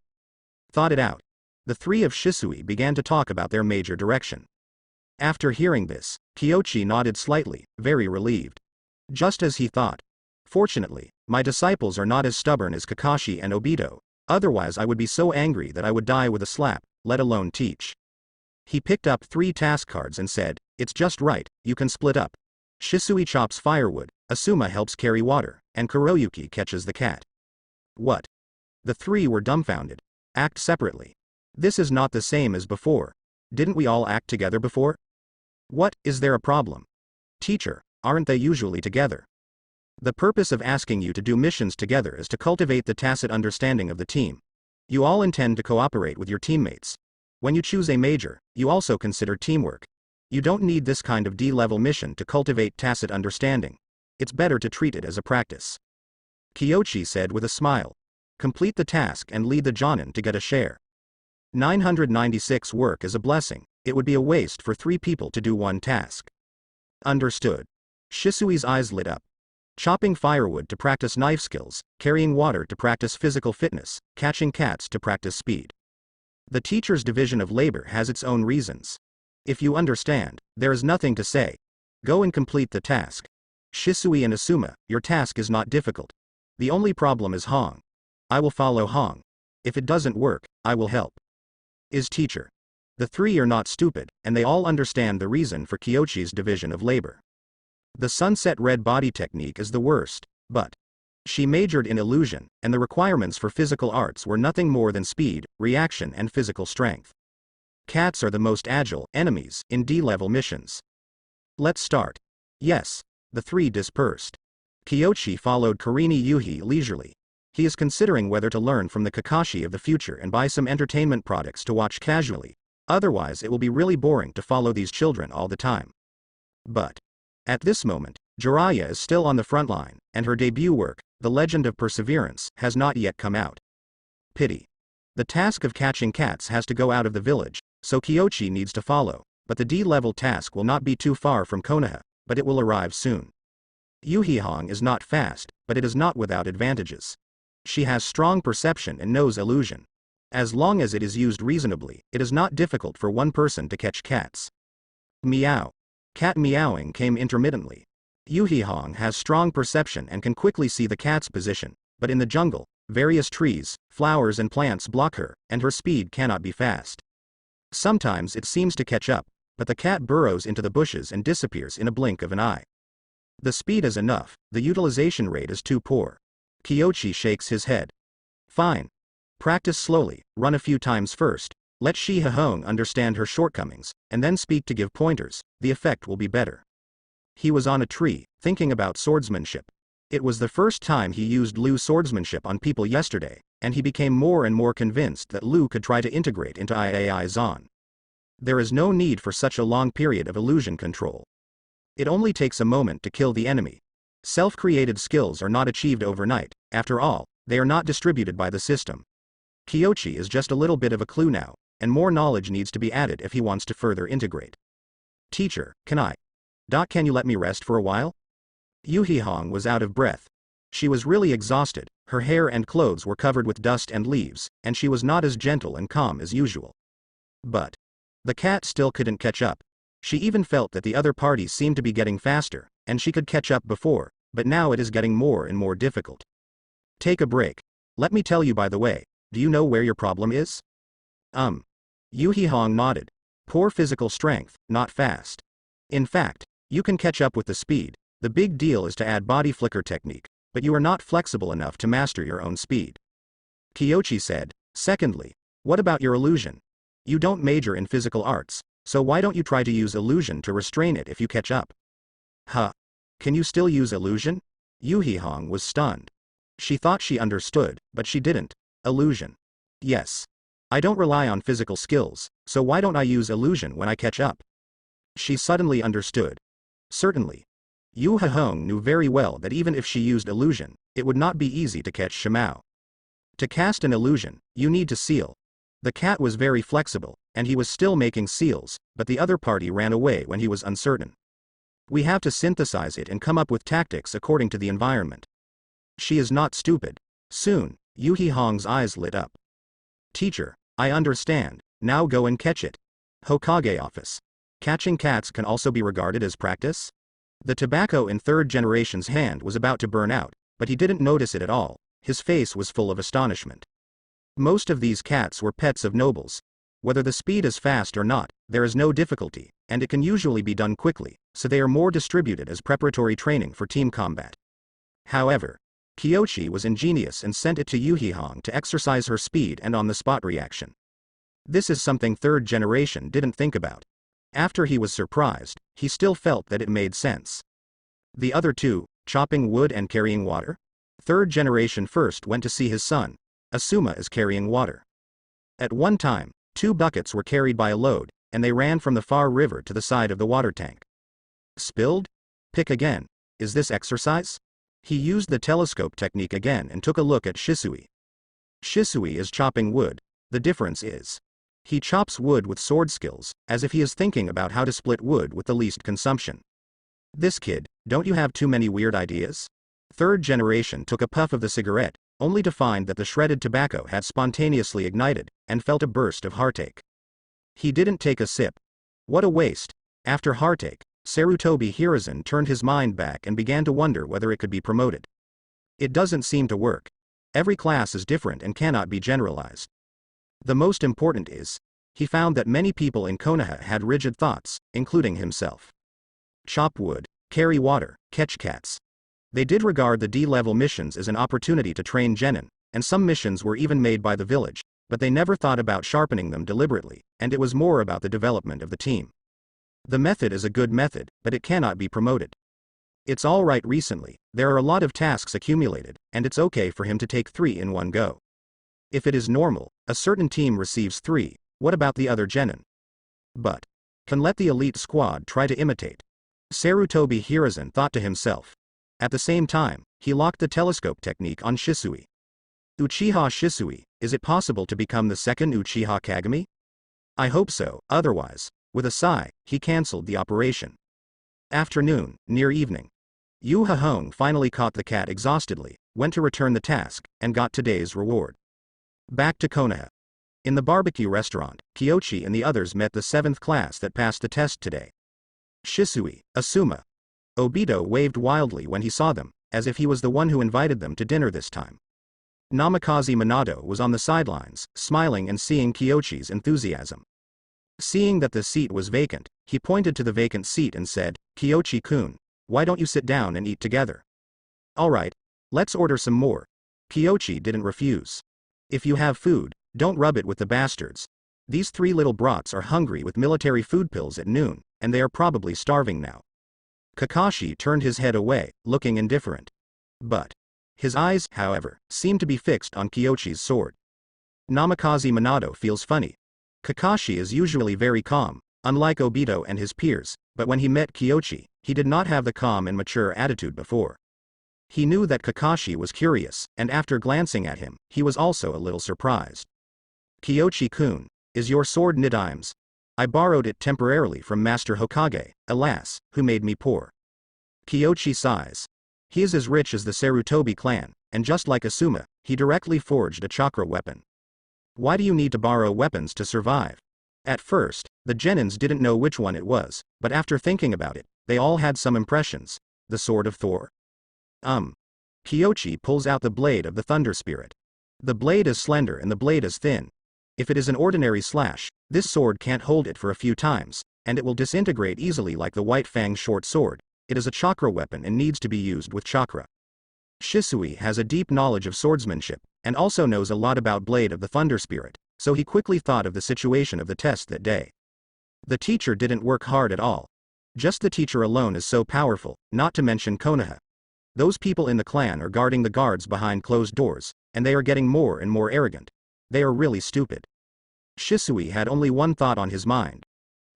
Thought it out. The 3 of Shisui began to talk about their major direction. After hearing this, Kyoshi nodded slightly, very relieved. Just as he thought. Fortunately, my disciples are not as stubborn as Kakashi and Obito, otherwise I would be so angry that I would die with a slap, let alone teach. He picked up 3 task cards and said, It's just right, you can split up. Shisui chops firewood, Asuma helps carry water, and Kuroyuki catches the cat. What? The 3 were dumbfounded. Act separately. This is not the same as before. Didn't we all act together before? What, is there a problem? Teacher, aren't they usually together? The purpose of asking you to do missions together is to cultivate the tacit understanding of the team. You all intend to cooperate with your teammates. When you choose a major, you also consider teamwork. You don't need this kind of D-level mission to cultivate tacit understanding. It's better to treat it as a practice. Kyoshi said with a smile. Complete the task and lead the Jonin to get a share. 996 Work is a blessing. It would be a waste for 3 people to do one task. Understood. Shisui's eyes lit up. Chopping firewood to practice knife skills, carrying water to practice physical fitness, catching cats to practice speed. The teacher's division of labor has its own reasons. If you understand, there is nothing to say. Go and complete the task. Shisui and Asuma, your task is not difficult. The only problem is Hong. I will follow Hong. If it doesn't work, I will help. Is teacher. The 3 are not stupid, and they all understand the reason for Kyoshi's division of labor. The sunset red body technique is the worst, but she majored in illusion, and the requirements for physical arts were nothing more than speed, reaction and physical strength. Cats are the most agile enemies in D-level missions. Let's start. Yes. The 3 dispersed. Kyoshi followed Karini Yuhi leisurely. He is considering whether to learn from the Kakashi of the future and buy some entertainment products to watch casually. Otherwise it will be really boring to follow these children all the time. But at this moment, Jiraiya is still on the front line, and her debut work, The Legend of Perseverance, has not yet come out. Pity. The task of catching cats has to go out of the village, so Kyoshi needs to follow, but the D-level task will not be too far from Konoha, but it will arrive soon. Yuhi Hong is not fast, but it is not without advantages. She has strong perception and knows illusion. As long as it is used reasonably, it is not difficult for one person to catch cats. Meow. Cat meowing came intermittently. Yuhi Hong has strong perception and can quickly see the cat's position, but in the jungle, various trees, flowers and plants block her, and her speed cannot be fast. Sometimes it seems to catch up, but the cat burrows into the bushes and disappears in a blink of an eye. The speed is enough, the utilization rate is too poor. Kyoshi shakes his head. Fine. Practice slowly, run a few times first, let Shiha Hong understand her shortcomings, and then speak to give pointers, the effect will be better. He was on a tree, thinking about swordsmanship. It was the first time he used Lu swordsmanship on people yesterday, and he became more and more convinced that Lu could try to integrate into Iai Zan. There is no need for such a long period of illusion control. It only takes a moment to kill the enemy. Self-created skills are not achieved overnight, after all, they are not distributed by the system. Kyoshi is just a little bit of a clue now, and more knowledge needs to be added if he wants to further integrate. Teacher, can you let me rest for a while? Yuhi Hong was out of breath. She was really exhausted, her hair and clothes were covered with dust and leaves, and she was not as gentle and calm as usual. But the cat still couldn't catch up. She even felt that the other parties seemed to be getting faster, and she could catch up before, but now it is getting more and more difficult. Take a break. Let me tell you by the way, do you know where your problem is? Yuhi Hong nodded. Poor physical strength, not fast. In fact, you can catch up with the speed, the big deal is to add body flicker technique, but you are not flexible enough to master your own speed. Kyoshi said. Secondly, what about your illusion? You don't major in physical arts, so why don't you try to use illusion to restrain it if you catch up? Huh? Can you still use illusion? Yuhi Hong was stunned. She thought she understood, but she didn't. Illusion. Yes. I don't rely on physical skills, so why don't I use illusion when I catch up? She suddenly understood. Certainly. Yuhi Hong knew very well that even if she used illusion, it would not be easy to catch Shimao. To cast an illusion, you need to seal. The cat was very flexible, and he was still making seals, but the other party ran away when he was uncertain. We have to synthesize it and come up with tactics according to the environment. She is not stupid. Soon, Yuhi Hong's eyes lit up. Teacher, I understand, now go and catch it. Hokage office. Catching cats can also be regarded as practice? The tobacco in third generation's hand was about to burn out, but he didn't notice it at all, his face was full of astonishment. Most of these cats were pets of nobles. Whether the speed is fast or not, there is no difficulty, and it can usually be done quickly, so they are more distributed as preparatory training for team combat. However, Kyoshi was ingenious and sent it to Yuhihong to exercise her speed and on-the-spot reaction. This is something third generation didn't think about. After he was surprised, he still felt that it made sense. The other two, chopping wood and carrying water? Third generation first went to see his son. Asuma is carrying water. At one time, 2 buckets were carried by a load, and they ran from the far river to the side of the water tank. Spilled? Pick again. Is this exercise? He used the telescope technique again and took a look at Shisui. Shisui is chopping wood. The difference is, he chops wood with sword skills, as if he is thinking about how to split wood with the least consumption. This kid, don't you have too many weird ideas? Third generation took a puff of the cigarette, only to find that the shredded tobacco had spontaneously ignited, and felt a burst of heartache. He didn't take a sip. What a waste. After heartache, Sarutobi Hiruzen turned his mind back and began to wonder whether it could be promoted. It doesn't seem to work. Every class is different and cannot be generalized. The most important is, he found that many people in Konoha had rigid thoughts, including himself. Chop wood, carry water, catch cats. They did regard the D-level missions as an opportunity to train genin, and some missions were even made by the village, but they never thought about sharpening them deliberately, and it was more about the development of the team. The method is a good method, but it cannot be promoted. It's alright recently, there are a lot of tasks accumulated, and it's okay for him to take 3 in one go. If it is normal, a certain team receives 3, what about the other genin? But can let the elite squad try to imitate. Sarutobi Hiruzen thought to himself. At the same time, he locked the telescope technique on Shisui. Uchiha Shisui, is it possible to become the second Uchiha Kagami? I hope so, otherwise. With a sigh, he cancelled the operation. Afternoon, near evening. Yu Hahong finally caught the cat exhaustedly, went to return the task, and got today's reward. Back to Konoha. In the barbecue restaurant, Kyoshi and the others met the 7th class that passed the test today. Shisui, Asuma. Obito waved wildly when he saw them, as if he was the one who invited them to dinner this time. Namikaze Minato was on the sidelines, smiling and seeing Kyoshi's enthusiasm. Seeing that the seat was vacant, he pointed to the vacant seat and said, Kyoshi-kun, why don't you sit down and eat together? Alright, let's order some more. Kyoshi didn't refuse. If you have food, don't rub it with the bastards. These 3 little brats are hungry with military food pills at noon, and they are probably starving now. Kakashi turned his head away, looking indifferent. But his eyes, however, seemed to be fixed on Kyoshi's sword. Namikaze Minato feels funny. Kakashi is usually very calm, unlike Obito and his peers, but when he met Kyoshi, he did not have the calm and mature attitude before. He knew that Kakashi was curious, and after glancing at him, he was also a little surprised. Kyoshi-kun, is your sword Nidime's? I borrowed it temporarily from Master Hokage, alas, who made me poor. Kyoshi sighs. He is as rich as the Sarutobi clan, and just like Asuma, he directly forged a chakra weapon. Why do you need to borrow weapons to survive? At first, the genins didn't know which one it was, but after thinking about it, they all had some impressions. The sword of Thor? Kyoshi pulls out the blade of the Thunder Spirit. The blade is slender and the blade is thin. If it is an ordinary slash, this sword can't hold it for a few times, and it will disintegrate easily like the White Fang short sword. It is a chakra weapon and needs to be used with chakra. Shisui has a deep knowledge of swordsmanship, and also knows a lot about Blade of the Thunder Spirit, so he quickly thought of the situation of the test that day. The teacher didn't work hard at all. Just the teacher alone is so powerful, not to mention Konoha. Those people in the clan are guarding the guards behind closed doors, and they are getting more and more arrogant. They are really stupid. Shisui had only one thought on his mind.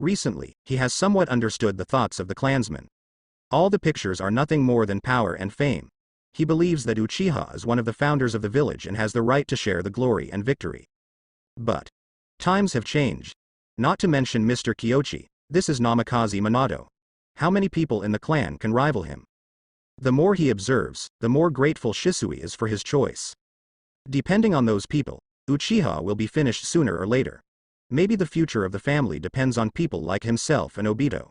Recently, he has somewhat understood the thoughts of the clansmen. All the pictures are nothing more than power and fame. He believes that Uchiha is one of the founders of the village and has the right to share the glory and victory. But times have changed. Not to mention Mr. Kyoshi, this is Namikaze Minato. How many people in the clan can rival him? The more he observes, the more grateful Shisui is for his choice. Depending on those people, Uchiha will be finished sooner or later. Maybe the future of the family depends on people like himself and Obito.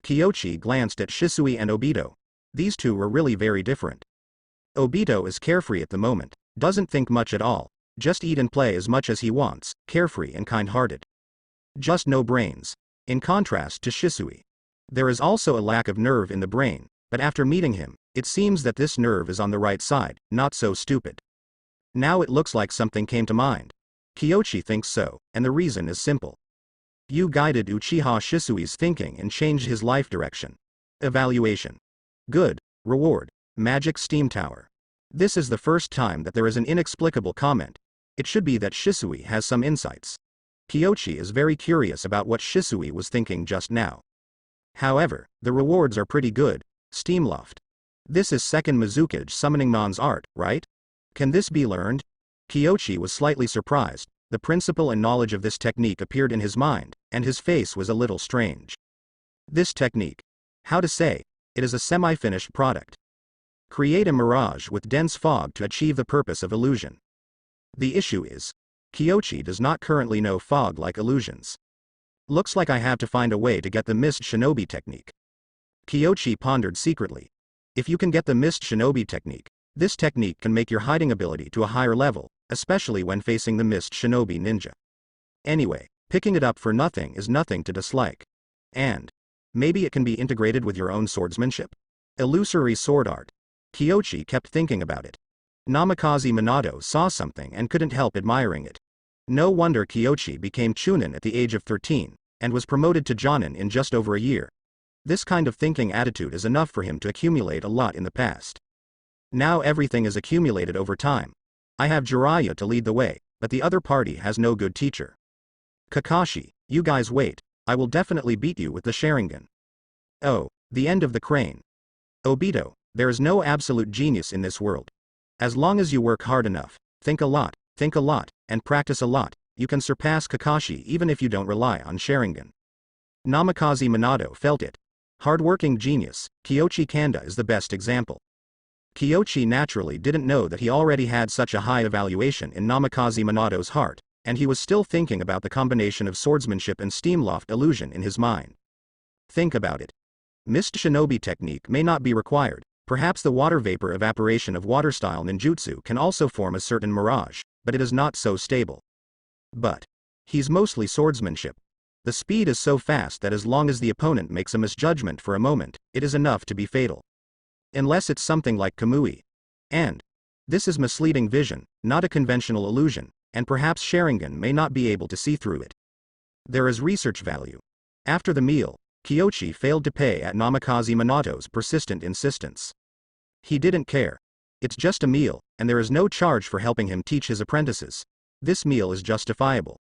Kyoshi glanced at Shisui and Obito. These two were really very different. Obito is carefree at the moment, doesn't think much at all, just eat and play as much as he wants, carefree and kind-hearted. Just no brains. In contrast to Shisui. There is also a lack of nerve in the brain, but after meeting him, It seems that this nerve is on the right side, not so stupid. Now it looks like something came to mind. Kyoshi thinks so, and the reason is simple. You guided Uchiha Shisui's thinking and changed his life direction. Evaluation. Good. Reward. Magic Steam Tower. This is the first time that there is an inexplicable comment. It should be that Shisui has some insights. Kyoshi is very curious about what Shisui was thinking just now. However, the rewards are pretty good. Steamloft. This is second Mizukage summoning Mon's art, right? Can this be learned? Kyoshi was slightly surprised. The principle and knowledge of this technique appeared in his mind, and his face was a little strange. This technique. How to say? It is a semi-finished product. Create a mirage with dense fog to achieve the purpose of illusion. The issue is, Kyoshi does not currently know fog-like illusions. Looks like I have to find a way to get the Mist Shinobi technique. Kyoshi pondered secretly. If you can get the Mist Shinobi technique, this technique can make your hiding ability to a higher level, especially when facing the Mist Shinobi ninja. Anyway, picking it up for nothing is nothing to dislike. And maybe it can be integrated with your own swordsmanship? Illusory sword art. Kyoshi kept thinking about it. Namikaze Minato saw something and couldn't help admiring it. No wonder Kyoshi became Chunin at the age of 13, and was promoted to Jonin in just over a year. This kind of thinking attitude is enough for him to accumulate a lot in the past. Now everything is accumulated over time. I have Jiraiya to lead the way, but the other party has no good teacher. Kakashi, you guys wait, I will definitely beat you with the Sharingan. Oh, the end of the crane. Obito, there is no absolute genius in this world. As long as you work hard enough, think a lot, and practice a lot, you can surpass Kakashi even if you don't rely on Sharingan. Namikaze Minato felt it. Hardworking genius, Kyoshi Kanda is the best example. Kyoshi naturally didn't know that he already had such a high evaluation in Namikaze Minato's heart, and he was still thinking about the combination of swordsmanship and steamloft illusion in his mind. Think about it. Mist Shinobi technique may not be required, perhaps the water vapor evaporation of water-style ninjutsu can also form a certain mirage, but it is not so stable. But he's mostly swordsmanship. The speed is so fast that as long as the opponent makes a misjudgment for a moment, it is enough to be fatal. Unless it's something like Kamui. And this is misleading vision, not a conventional illusion, and perhaps Sharingan may not be able to see through it. There is research value. After the meal, Kyoshi failed to pay at Namikaze Minato's persistent insistence. He didn't care. It's just a meal, and there is no charge for helping him teach his apprentices. This meal is justifiable.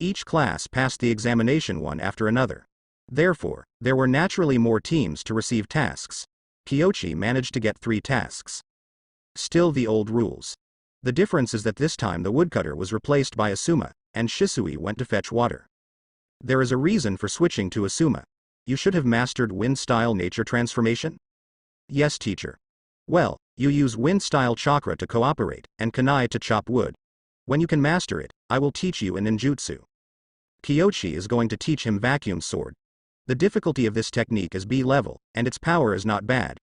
Each class passed the examination one after another. Therefore, there were naturally more teams to receive tasks. Kyoshi managed to get 3 tasks. Still the old rules. The difference is that this time the woodcutter was replaced by Asuma, and Shisui went to fetch water. There is a reason for switching to Asuma. You should have mastered wind-style nature transformation? Yes, teacher. Well, you use wind-style chakra to cooperate, and kunai to chop wood. When you can master it, I will teach you a ninjutsu. Kyoshi is going to teach him vacuum sword. The difficulty of this technique is B level, and its power is not bad.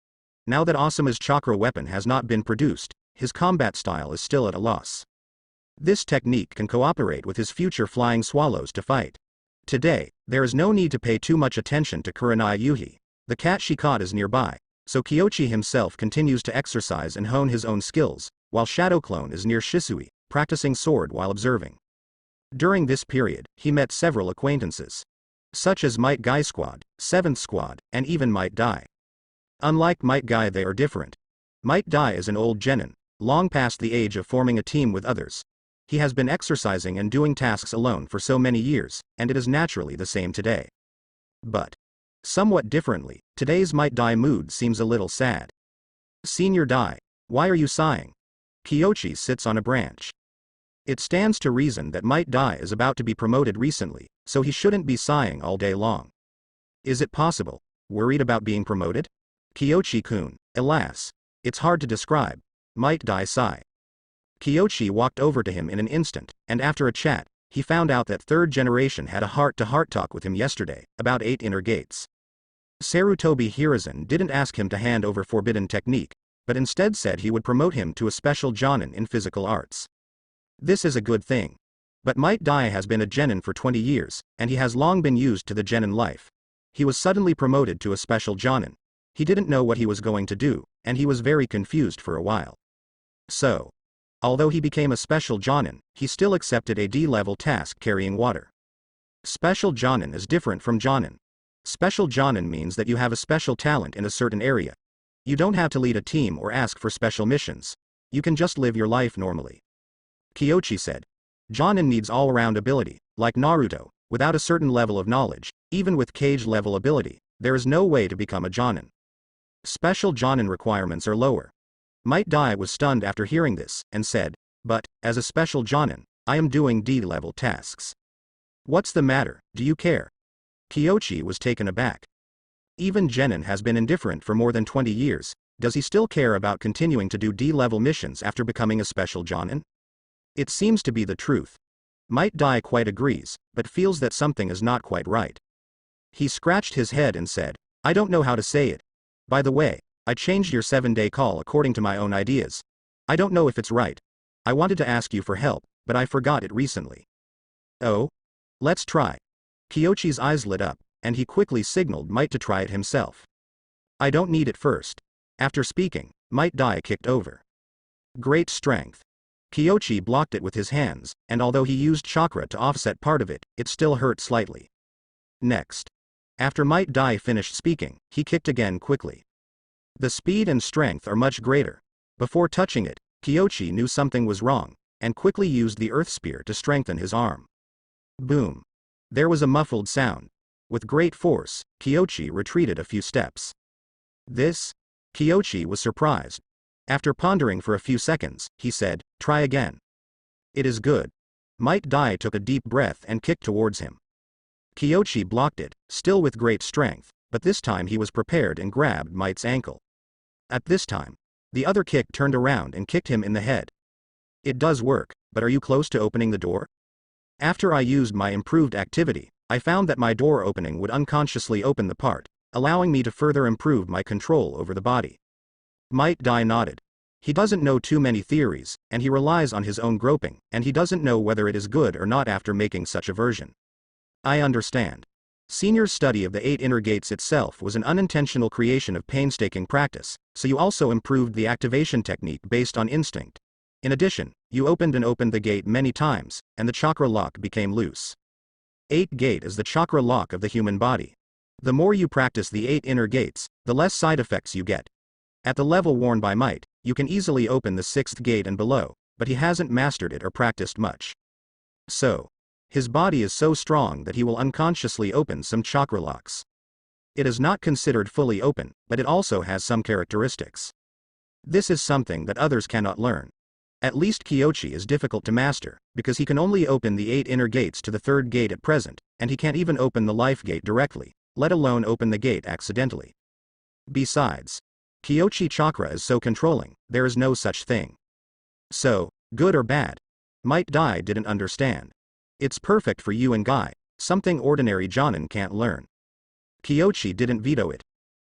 Now that Asuma's chakra weapon has not been produced, his combat style is still at a loss. This technique can cooperate with his future flying swallows to fight. Today, there is no need to pay too much attention to Kurenai Yuhi. The cat she caught is nearby, so Kyoshi himself continues to exercise and hone his own skills, while Shadow Clone is near Shisui, practicing sword while observing. During this period, he met several acquaintances, such as Might Guy Squad, 7th Squad, and even Might Dai. Unlike Might Guy, they are different. Might Dai is an old genin, long past the age of forming a team with others. He has been exercising and doing tasks alone for so many years, and it is naturally the same today. But somewhat differently, today's Might Dai mood seems a little sad. Senior Dai, why are you sighing? Kyoshi sits on a branch. It stands to reason that Might Dai is about to be promoted recently, so he shouldn't be sighing all day long. Is it possible? Worried about being promoted? Kyoshi-kun, alas. It's hard to describe. Might Dai sigh. Kyoshi walked over to him in an instant, and after a chat, he found out that 3rd generation had a heart-to-heart talk with him yesterday, about 8 inner gates. Sarutobi Hiruzen didn't ask him to hand over forbidden technique, but instead said he would promote him to a special jonin in physical arts. This is a good thing. But Might Dai has been a genin for 20 years, and he has long been used to the genin life. He was suddenly promoted to a special jonin. He didn't know what he was going to do, and he was very confused for a while. So, although he became a special Jonin, he still accepted a D-level task carrying water. Special Jonin is different from Jonin. Special Jonin means that you have a special talent in a certain area. You don't have to lead a team or ask for special missions. You can just live your life normally. Kyochi said. Jonin needs all-around ability, like Naruto. Without a certain level of knowledge, even with Kage-level ability, there is no way to become a Jonin. Special Jonin requirements are lower. Might Dai was stunned after hearing this, and said, but, as a special Jonin, I am doing D-level tasks. What's the matter, do you care? Kyochi was taken aback. Even Genin has been indifferent for more than 20 years, does he still care about continuing to do D-level missions after becoming a special Jonin? It seems to be the truth. Might Dai quite agrees, but feels that something is not quite right. He scratched his head and said, I don't know how to say it. By the way, I changed your 7-day call according to my own ideas. I don't know if it's right. I wanted to ask you for help, but I forgot it recently. Oh? Let's try. Kyochi's eyes lit up, and he quickly signaled Might to try it himself. I don't need it first. After speaking, Might Dai kicked over. Great strength. Kyochi blocked it with his hands, and although he used chakra to offset part of it, it still hurt slightly. Next. After Might Dai finished speaking, he kicked again quickly. The speed and strength are much greater. Before touching it, Kyochi knew something was wrong, and quickly used the earth spear to strengthen his arm. Boom. There was a muffled sound. With great force, Kyochi retreated a few steps. This? Kyochi was surprised. After pondering for a few seconds, he said, try again. It is good. Might Dai took a deep breath and kicked towards him. Kyochi blocked it, still with great strength, but this time he was prepared and grabbed Might's ankle. At this time, the other kick turned around and kicked him in the head. It does work, but are you close to opening the door? After I used my improved activity, I found that my door opening would unconsciously open the part, allowing me to further improve my control over the body. Might Dai nodded. He doesn't know too many theories, and he relies on his own groping, and he doesn't know whether it is good or not after making such a version. I understand. Senior's study of the 8 inner gates itself was an unintentional creation of painstaking practice, so you also improved the activation technique based on instinct. In addition, you opened the gate many times, and the chakra lock became loose. 8 gate is the chakra lock of the human body. The more you practice the 8 inner gates, the less side effects you get. At the level worn by Might, you can easily open the 6th gate and below, but he hasn't mastered it or practiced much. So, his body is so strong that he will unconsciously open some chakra locks. It is not considered fully open, but it also has some characteristics. This is something that others cannot learn. At least Kyochi is difficult to master, because he can only open the 8 inner gates to the 3rd gate at present, and he can't even open the life gate directly, let alone open the gate accidentally. Besides, Kyochi chakra is so controlling, there is no such thing. So, good or bad? Might Dai didn't understand. It's perfect for you and Guy, something ordinary Jonin can't learn. Kyochi didn't veto it.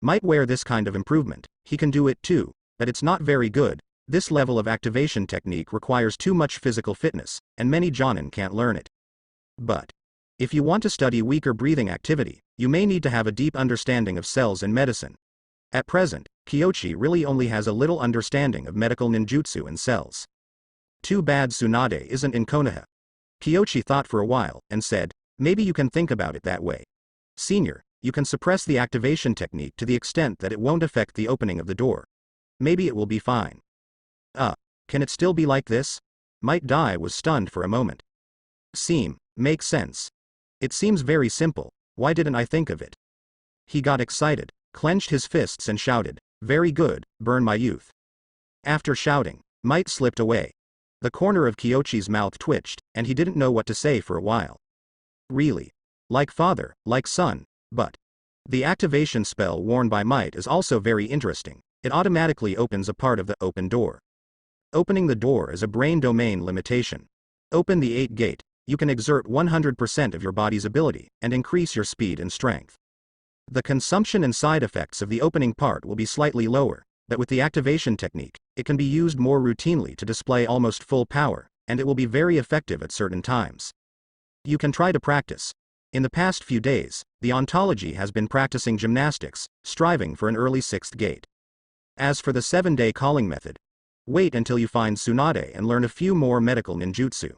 Might wear this kind of improvement, he can do it too, but it's not very good. This level of activation technique requires too much physical fitness, and many Jonin can't learn it. But, if you want to study weaker breathing activity, you may need to have a deep understanding of cells and medicine. At present, Kyochi really only has a little understanding of medical ninjutsu and cells. Too bad Tsunade isn't in Konoha. Kyochi thought for a while, and said, maybe you can think about it that way. Senior, you can suppress the activation technique to the extent that it won't affect the opening of the door. Maybe it will be fine. Can it still be like this? Might Dai was stunned for a moment. Makes sense. It seems very simple, why didn't I think of it? He got excited, clenched his fists and shouted, very good, burn my youth. After shouting, Might slipped away. The corner of Kyochi's mouth twitched, and he didn't know what to say for a while. Really? Like father, like son, but the activation spell worn by Might is also very interesting. It automatically opens a part of the open door. Opening the door is a brain domain limitation. Open the 8 gate, you can exert 100% of your body's ability, and increase your speed and strength. The consumption and side effects of the opening part will be slightly lower, but with the activation technique, it can be used more routinely to display almost full power, and it will be very effective at certain times. You can try to practice. In the past few days, the ontology has been practicing gymnastics, striving for an early 6th gate. As for the 7-day calling method, wait until you find Tsunade and learn a few more medical ninjutsu.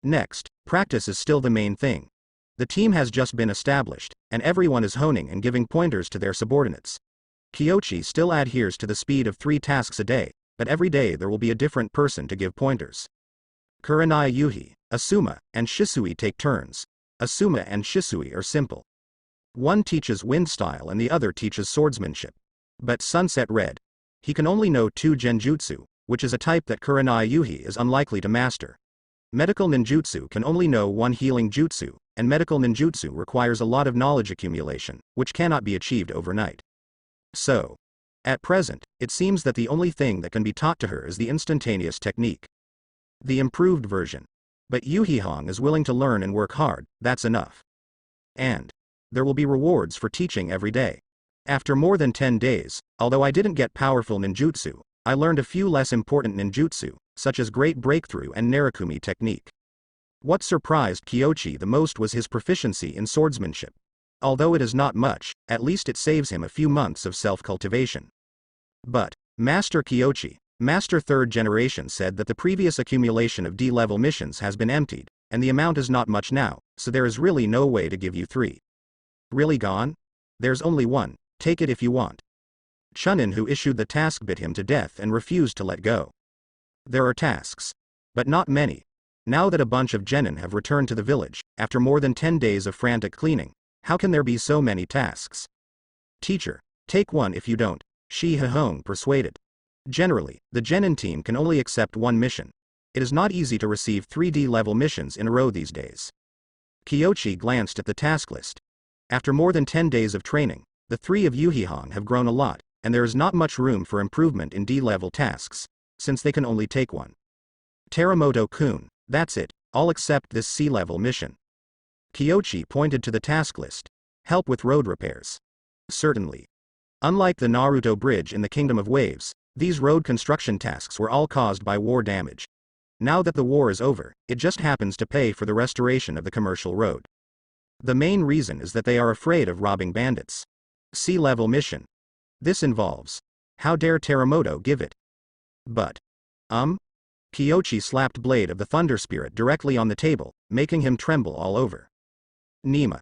Next, practice is still the main thing. The team has just been established, and everyone is honing and giving pointers to their subordinates. Kyochi still adheres to the speed of 3 tasks a day, but every day there will be a different person to give pointers. Kurenai Yuhi, Asuma, and Shisui take turns. Asuma and Shisui are simple. One teaches wind style and the other teaches swordsmanship. But Sunset Red, he can only know 2 genjutsu, which is a type that Kurenai Yuhi is unlikely to master. Medical ninjutsu can only know 1 healing jutsu, and medical ninjutsu requires a lot of knowledge accumulation, which cannot be achieved overnight. So, at present, it seems that the only thing that can be taught to her is the instantaneous technique. The improved version. But Yuhi Hong is willing to learn and work hard, that's enough. And there will be rewards for teaching every day. After more than 10 days, although I didn't get powerful ninjutsu, I learned a few less important ninjutsu, such as Great Breakthrough and Narakumi technique. What surprised Kyochi the most was his proficiency in swordsmanship. Although it is not much, at least it saves him a few months of self-cultivation. But Master Kyochi, Master 3rd Generation, said that the previous accumulation of D-level missions has been emptied, and the amount is not much now, so there is really no way to give you 3. Really gone? There's only 1, take it if you want. Chunin, who issued the task, bit him to death and refused to let go. There are tasks. But not many. Now that a bunch of genin have returned to the village, after more than 10 days of frantic cleaning, how can there be so many tasks? Teacher, take 1 if you don't, Shi Hihong persuaded. Generally, the genin team can only accept 1 mission. It is not easy to receive 3D level missions in a row these days. Kyochi glanced at the task list. After more than 10 days of training, the 3 of Yuhi Hong have grown a lot, and there is not much room for improvement in D-level tasks, since they can only take 1. Teramoto-kun, that's it, all except this C-level mission. Kyochi pointed to the task list. Help with road repairs. Certainly. Unlike the Naruto bridge in the Kingdom of Waves, these road construction tasks were all caused by war damage. Now that the war is over, it just happens to pay for the restoration of the commercial road. The main reason is that they are afraid of robbing bandits. C-level mission. This involves. How dare Teramoto give it? But. Kyochi slapped Blade of the Thunder Spirit directly on the table, making him tremble all over. Nima.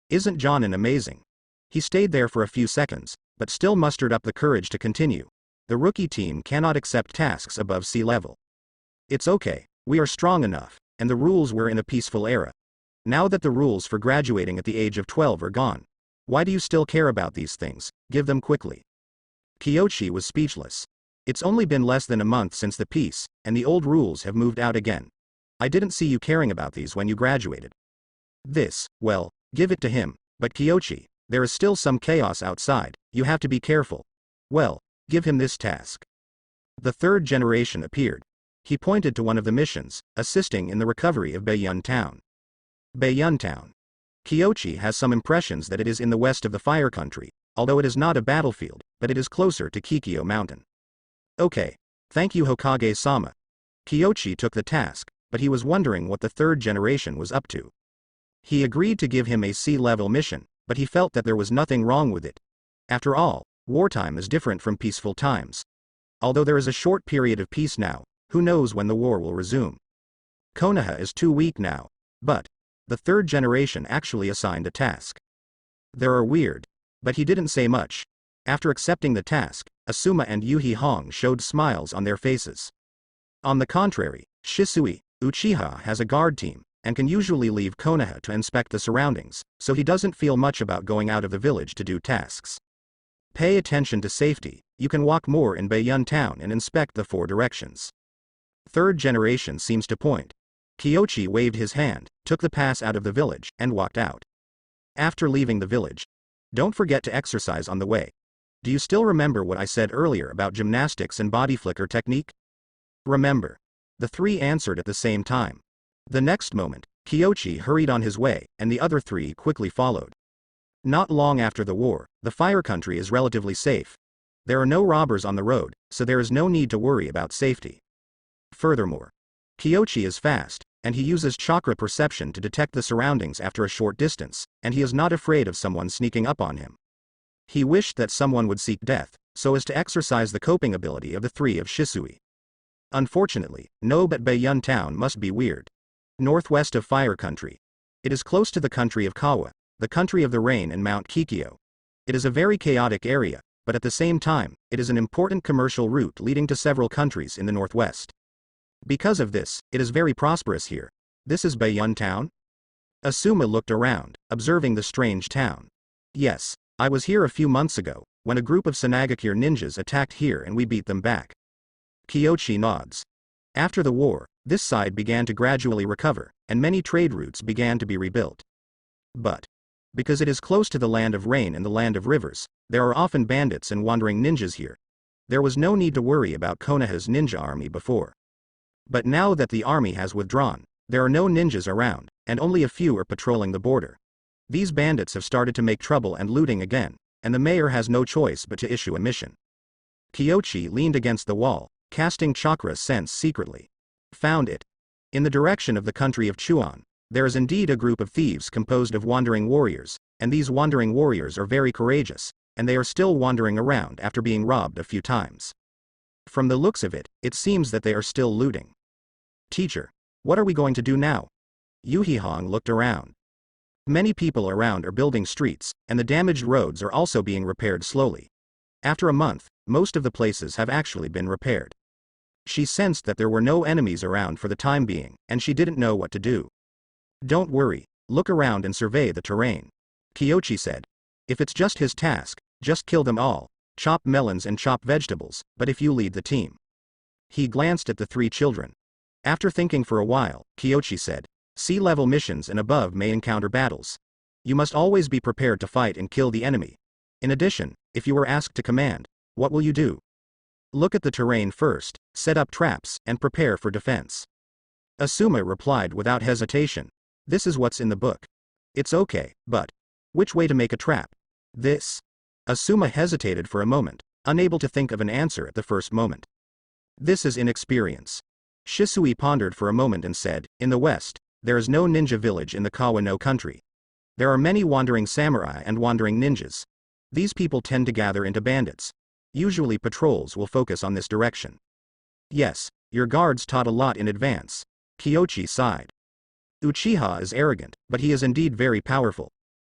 Isn't Jonin amazing? He stayed there for a few seconds, but still mustered up the courage to continue. The rookie team cannot accept tasks above sea level. It's okay, we are strong enough, and the rules were in a peaceful era. Now that the rules for graduating at the age of 12 are gone, why do you still care about these things? Give them quickly. Kyochi was speechless. It's only been less than a month since the peace, and the old rules have moved out again. I didn't see you caring about these when you graduated. Well, give it to him, but Kyochi, there is still some chaos outside, you have to be careful. Well, give him this task. The 3rd Generation appeared. He pointed to one of the missions, assisting in the recovery of Baiyun Town. Baiyun Town. Kyochi has some impressions that it is in the west of the Fire Country, although it is not a battlefield, but it is closer to Kikyo Mountain. Okay. Thank you, Hokage-sama. Kyochi took the task, but he was wondering what the 3rd Generation was up to. He agreed to give him a C-level mission, but he felt that there was nothing wrong with it. After all, wartime is different from peaceful times. Although there is a short period of peace now, who knows when the war will resume. Konoha is too weak now, but the 3rd Generation actually assigned a task. There are weird, but he didn't say much. After accepting the task, Asuma and Yuhi Hong showed smiles on their faces. On the contrary, Shisui, Uchiha, has a guard team, and can usually leave Konoha to inspect the surroundings, so he doesn't feel much about going out of the village to do tasks. Pay attention to safety, you can walk more in Baiyun Town and inspect the 4 directions. 3rd Generation seems to point. Kyochi waved his hand, took the pass out of the village, and walked out. After leaving the village, don't forget to exercise on the way. Do you still remember what I said earlier about gymnastics and body flicker technique? Remember. The 3 answered at the same time. The next moment, Kyochi hurried on his way, and the other 3 quickly followed. Not long after the war, the Fire Country is relatively safe. There are no robbers on the road, so there is no need to worry about safety. Furthermore, Kyochi is fast, and he uses chakra perception to detect the surroundings after a short distance, and he is not afraid of someone sneaking up on him. He wished that someone would seek death, so as to exercise the coping ability of the three of Shisui. Unfortunately, no, but Baiyun town must be weird. Northwest of Fire Country. It is close to the country of Kawa, the country of the rain and Mount Kikyo. It is a very chaotic area, but at the same time, it is an important commercial route leading to several countries in the northwest. Because of this, it is very prosperous here. This is Baiyun town? Asuma looked around, observing the strange town. Yes, I was here a few months ago, when a group of Sanagakure ninjas attacked here and we beat them back. Kyochi nods. After the war, this side began to gradually recover, and many trade routes began to be rebuilt. But, because it is close to the land of rain and the land of rivers, there are often bandits and wandering ninjas here. There was no need to worry about Konoha's ninja army before. But now that the army has withdrawn, there are no ninjas around, and only a few are patrolling the border. These bandits have started to make trouble and looting again, and the mayor has no choice but to issue a mission. Kyochi leaned against the wall, casting chakra sense secretly. Found it. In the direction of the country of Chuan, there is indeed a group of thieves composed of wandering warriors, and these wandering warriors are very courageous, and they are still wandering around after being robbed a few times. From the looks of it, it seems that they are still looting. Teacher, what are we going to do now? Yuhihong looked around. Many people around are building streets, and the damaged roads are also being repaired slowly. After a month, most of the places have actually been repaired. She sensed that there were no enemies around for the time being, and she didn't know what to do. Don't worry, look around and survey the terrain. Kyochi said. If it's just his task, just kill them all, chop melons and chop vegetables, but if you lead the team. He glanced at the three children. After thinking for a while, Kyochi said, sea-level missions and above may encounter battles. You must always be prepared to fight and kill the enemy. In addition, if you are asked to command, what will you do? Look at the terrain first, set up traps, and prepare for defense. Asuma replied without hesitation. This is what's in the book. It's okay, but which way to make a trap? This. Asuma hesitated for a moment, unable to think of an answer at the first moment. This is inexperience. Shisui pondered for a moment and said, in the west, there is no ninja village in the Kawa-no country. There are many wandering samurai and wandering ninjas. These people tend to gather into bandits. Usually patrols will focus on this direction. Yes, your guards taught a lot in advance. Kyochi sighed. Uchiha is arrogant, but he is indeed very powerful.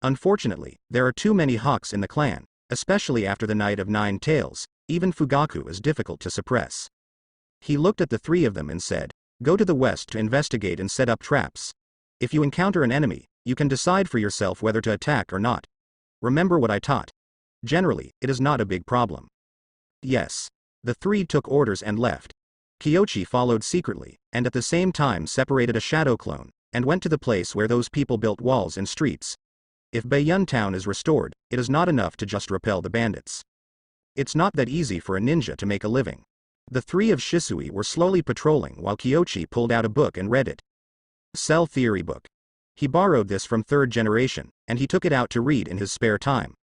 Unfortunately, there are too many hawks in the clan, especially after the Night of Nine Tails. Even Fugaku is difficult to suppress. He looked at the three of them and said, go to the west to investigate and set up traps. If you encounter an enemy, you can decide for yourself whether to attack or not. Remember what I taught. Generally, it is not a big problem. Yes. The three took orders and left. Kyochi followed secretly, and at the same time separated a shadow clone, and went to the place where those people built walls and streets. If Baiyun town is restored, it is not enough to just repel the bandits. It's not that easy for a ninja to make a living. The three of Shisui were slowly patrolling while Kyochi pulled out a book and read it. Cell Theory book. He borrowed this from third generation, and he took it out to read in his spare time.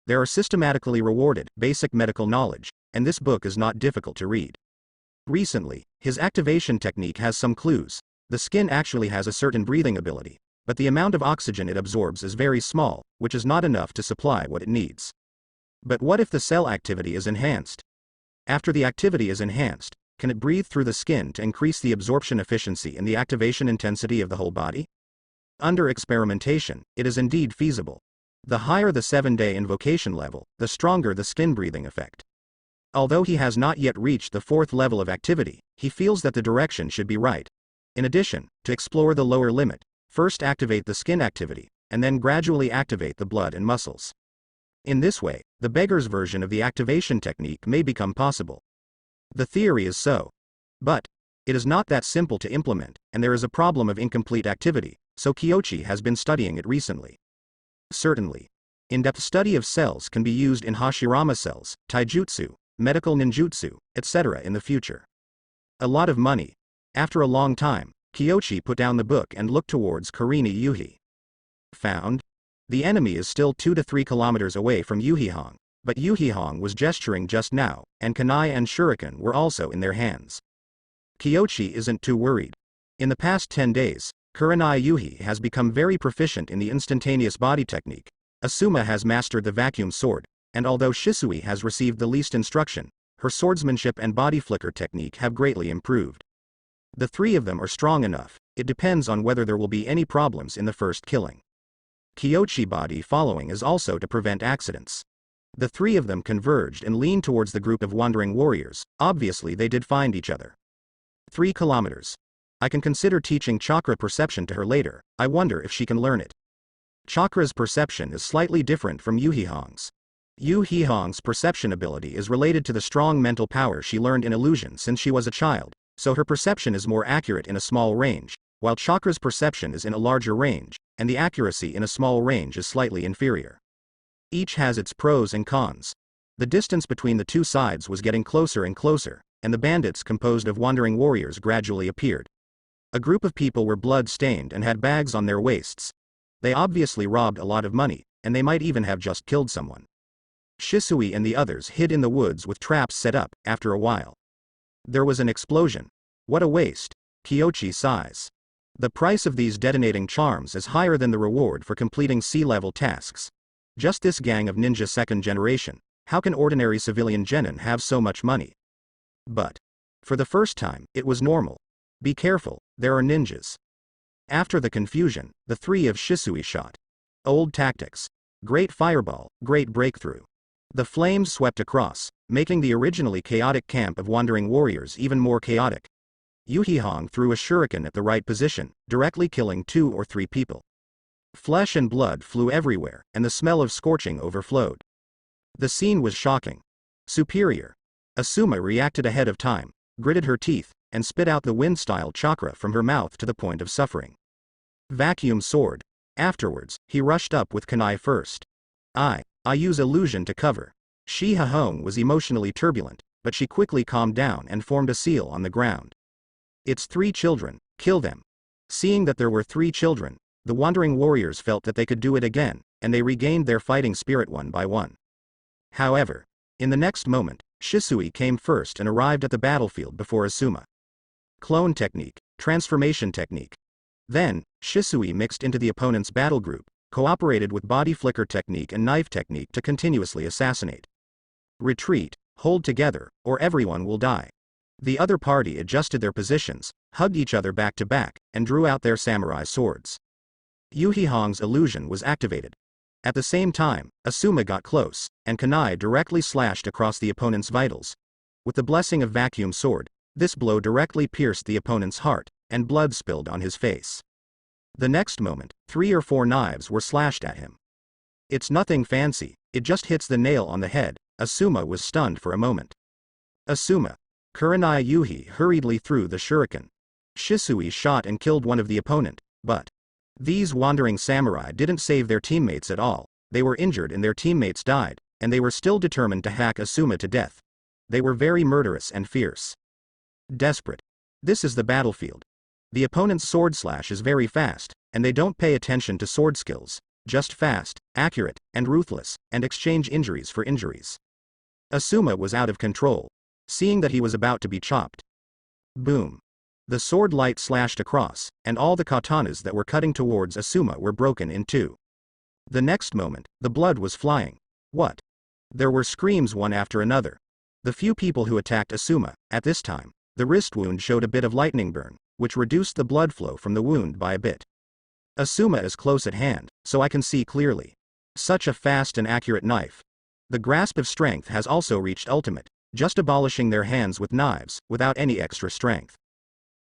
There are systematically rewarded, basic medical knowledge, and this book is not difficult to read. Recently, his activation technique has some clues. The skin actually has a certain breathing ability, but the amount of oxygen it absorbs is very small, which is not enough to supply what it needs. But what if the cell activity is enhanced? After the activity is enhanced, can it breathe through the skin to increase the absorption efficiency and the activation intensity of the whole body? Under experimentation, it is indeed feasible. The higher the 7-day invocation level, the stronger the skin breathing effect. Although he has not yet reached the 4th level of activity, he feels that the direction should be right. In addition, to explore the lower limit, first activate the skin activity, and then gradually activate the blood and muscles. In this way, the beggar's version of the activation technique may become possible. The theory is so. But it is not that simple to implement, and there is a problem of incomplete activity, so Kyochi has been studying it recently. Certainly. In-depth study of cells can be used in Hashirama cells, taijutsu, medical ninjutsu, etc. in the future. A lot of money. After a long time, Kyochi put down the book and looked towards Karini Yuhi. Found? The enemy is still 2 to 3 kilometers away from Yuhihong, but Yuhihong was gesturing just now, and kunai and shuriken were also in their hands. Kyochi isn't too worried. In the past 10 days, Kurenai Yuhi has become very proficient in the instantaneous body technique. Asuma has mastered the vacuum sword, and although Shisui has received the least instruction, her swordsmanship and body flicker technique have greatly improved. The three of them are strong enough, it depends on whether there will be any problems in the first killing. Kyochi body following is also to prevent accidents. The three of them converged and leaned towards the group of wandering warriors. Obviously they did find each other. 3 kilometers. I can consider teaching chakra perception to her later. I wonder if she can learn it. Chakra's perception is slightly different from Yu Hihong's. Yu Hihong's perception ability is related to the strong mental power she learned in illusion since she was a child, so her perception is more accurate in a small range, while Chakra's perception is in a larger range, and the accuracy in a small range is slightly inferior. Each has its pros and cons. The distance between the two sides was getting closer and closer, and the bandits composed of wandering warriors gradually appeared. A group of people were blood-stained and had bags on their waists. They obviously robbed a lot of money, and they might even have just killed someone. Shisui and the others hid in the woods with traps set up. After a while, there was an explosion. What a waste. Kyochi sighs. The price of these detonating charms is higher than the reward for completing sea-level tasks. Just this gang of ninja second generation. How can ordinary civilian genin have so much money? But for the first time, it was normal. Be careful, there are ninjas. After the confusion, the three of Shisui shot. Old tactics. Great fireball, great breakthrough. The flames swept across, making the originally chaotic camp of wandering warriors even more chaotic. Yu Hihong threw a shuriken at the right position, directly killing 2 or 3 people. Flesh and blood flew everywhere, and the smell of scorching overflowed. The scene was shocking. Superior. Asuma reacted ahead of time, gritted her teeth, and spit out the wind-style chakra from her mouth to the point of suffering. Vacuum sword. Afterwards, he rushed up with kunai first. I use illusion to cover. Shi Hahong was emotionally turbulent, but she quickly calmed down and formed a seal on the ground. It's 3 children, kill them. Seeing that there were 3 children, the wandering warriors felt that they could do it again, and they regained their fighting spirit one by one. However, in the next moment, Shisui came first and arrived at the battlefield before Asuma. Clone technique, transformation technique. Then, Shisui mixed into the opponent's battle group, cooperated with body flicker technique and knife technique to continuously assassinate. Retreat, hold together, or everyone will die. The other party adjusted their positions, hugged each other back to back, and drew out their samurai swords. Yu Hihong's illusion was activated. At the same time, Asuma got close, and kunai directly slashed across the opponent's vitals. With the blessing of vacuum sword, this blow directly pierced the opponent's heart, and blood spilled on his face. The next moment, 3 or 4 knives were slashed at him. It's nothing fancy, it just hits the nail on the head. Asuma was stunned for a moment. Asuma. Kurenai Yuhi hurriedly threw the shuriken. Shisui shot and killed one of the opponent, but these wandering samurai didn't save their teammates at all. They were injured and their teammates died, and they were still determined to hack Asuma to death. They were very murderous and fierce. Desperate. This is the battlefield. The opponent's sword slash is very fast, and they don't pay attention to sword skills, just fast, accurate, and ruthless, and exchange injuries for injuries. Asuma was out of control, seeing that he was about to be chopped. Boom. The sword light slashed across, and all the katanas that were cutting towards Asuma were broken in 2. The next moment, the blood was flying. What? There were screams one after another. The few people who attacked Asuma, at this time, the wrist wound showed a bit of lightning burn, which reduced the blood flow from the wound by a bit. Asuma is close at hand, so I can see clearly. Such a fast and accurate knife. The grasp of strength has also reached ultimate, just abolishing their hands with knives, without any extra strength.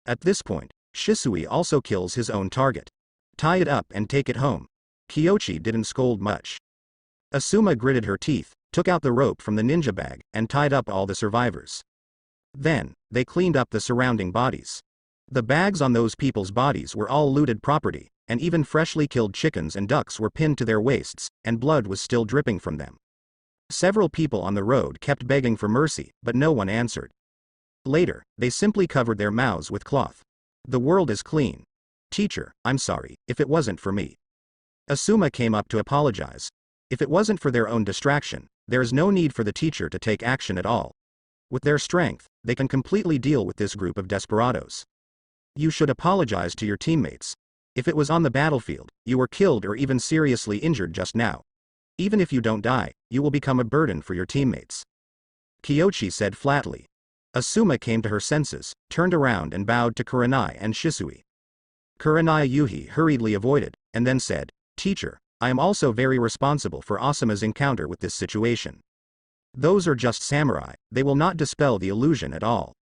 At this point, Shisui also kills his own target. Tie it up and take it home. Kyochi didn't scold much. Asuma gritted her teeth, took out the rope from the ninja bag, and tied up all the survivors. Then, they cleaned up the surrounding bodies. The bags on those people's bodies were all looted property, and even freshly killed chickens and ducks were pinned to their waists, and blood was still dripping from them. Several people on the road kept begging for mercy, but no one answered. Later, they simply covered their mouths with cloth. The world is clean. Teacher, I'm sorry, if it wasn't for me. Asuma came up to apologize. If it wasn't for their own distraction, there is no need for the teacher to take action at all. With their strength, they can completely deal with this group of desperados. You should apologize to your teammates. If it was on the battlefield, you were killed or even seriously injured just now. Even if you don't die, you will become a burden for your teammates. Kyochi said flatly. Asuma came to her senses, turned around and bowed to Kurenai and Shisui. Kurenai Yuhi hurriedly avoided, and then said, Teacher, I am also very responsible for Asuma's encounter with this situation. Those are just samurai, they will not dispel the illusion at all.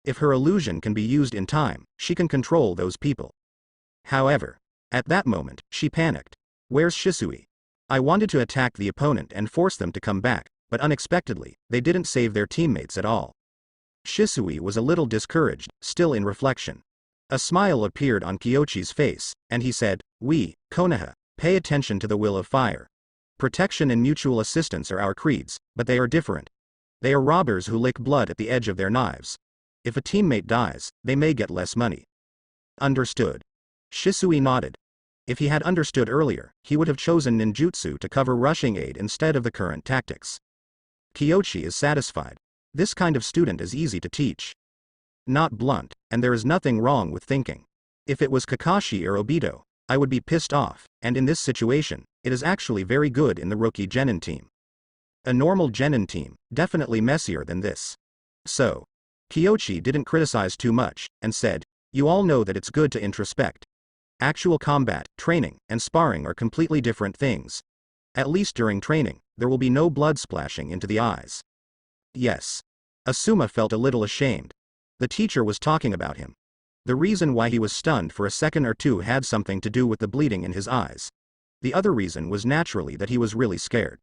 If her illusion can be used in time, she can control those people. However, at that moment, she panicked. Where's Shisui? I wanted to attack the opponent and force them to come back, but unexpectedly, they didn't save their teammates at all. Shisui was a little discouraged, still in reflection. A smile appeared on Kyochi's face, and he said, We, Konoha, pay attention to the will of fire. Protection and mutual assistance are our creeds, but they are different. They are robbers who lick blood at the edge of their knives. If a teammate dies, they may get less money. Understood. Shisui nodded. If he had understood earlier, he would have chosen ninjutsu to cover rushing aid instead of the current tactics. Kyochi is satisfied. This kind of student is easy to teach. Not blunt, and there is nothing wrong with thinking. If it was Kakashi or Obito, I would be pissed off, and in this situation, it is actually very good in the rookie genin team. A normal genin team, definitely messier than this. So, Kyochi didn't criticize too much, and said, You all know that it's good to introspect. Actual combat, training, and sparring are completely different things. At least during training, there will be no blood splashing into the eyes. Yes. Asuma felt a little ashamed. The teacher was talking about him. The reason why he was stunned for a second or two had something to do with the bleeding in his eyes. The other reason was naturally that he was really scared.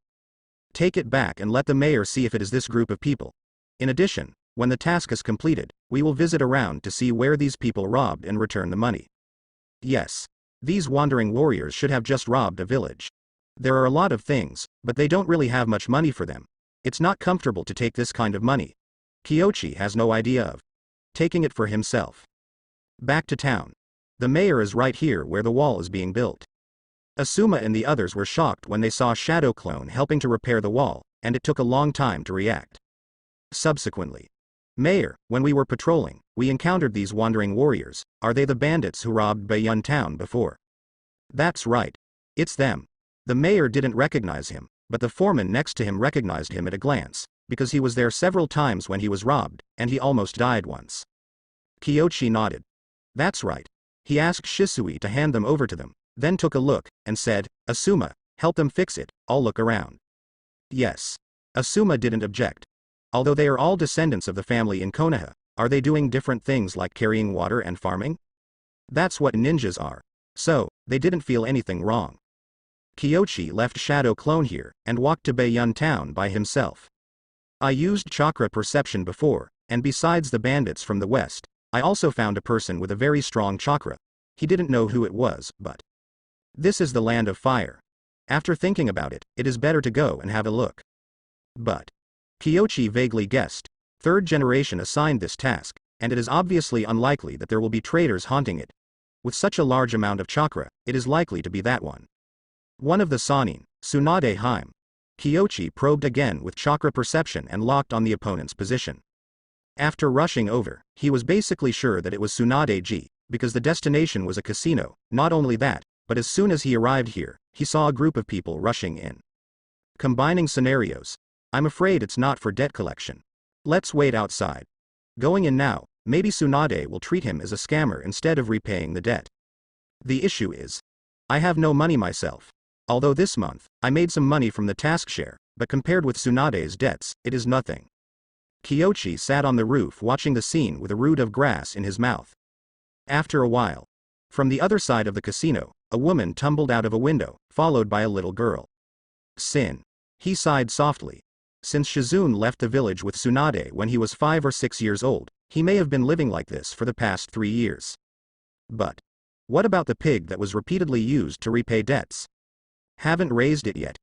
Take it back and let the mayor see if it is this group of people. In addition, when the task is completed, we will visit around to see where these people robbed and return the money. Yes. These wandering warriors should have just robbed a village. There are a lot of things, but they don't really have much money for them. It's not comfortable to take this kind of money. Kyochi has no idea of taking it for himself. Back to town. The mayor is right here where the wall is being built. Asuma and the others were shocked when they saw Shadow Clone helping to repair the wall, and it took a long time to react. Subsequently, Mayor, when we were patrolling, we encountered these wandering warriors. Are they the bandits who robbed Bayun town before? That's right. It's them. The mayor didn't recognize him, but the foreman next to him recognized him at a glance, because he was there several times when he was robbed, and he almost died once. Kyochi nodded. That's right. He asked Shisui to hand them over to them, then took a look, and said, Asuma, help them fix it, I'll look around. Yes. Asuma didn't object. Although they are all descendants of the family in Konoha, are they doing different things like carrying water and farming? That's what ninjas are. So, they didn't feel anything wrong. Kyochi left Shadow Clone here, and walked to Bayun town by himself. I used chakra perception before, and besides the bandits from the west, I also found a person with a very strong chakra. He didn't know who it was, but this is the land of fire. After thinking about it, it is better to go and have a look. But Kyochi vaguely guessed. Third generation assigned this task, and it is obviously unlikely that there will be traitors haunting it. With such a large amount of chakra, it is likely to be that one. One of the Sanin, Tsunade Haim. Kyochi probed again with chakra perception and locked on the opponent's position. After rushing over, he was basically sure that it was Tsunade-ji, because the destination was a casino. Not only that, but as soon as he arrived here, he saw a group of people rushing in. Combining scenarios. I'm afraid it's not for debt collection. Let's wait outside. Going in now, maybe Tsunade will treat him as a scammer instead of repaying the debt. The issue is, I have no money myself. Although this month, I made some money from the task share, but compared with Tsunade's debts, it is nothing. Kyochi sat on the roof watching the scene with a root of grass in his mouth. After a while, from the other side of the casino, a woman tumbled out of a window, followed by a little girl. Sin. He sighed softly. Since Shizune left the village with Tsunade when he was 5 or 6 years old, he may have been living like this for the past 3 years. But what about the pig that was repeatedly used to repay debts? Haven't raised it yet.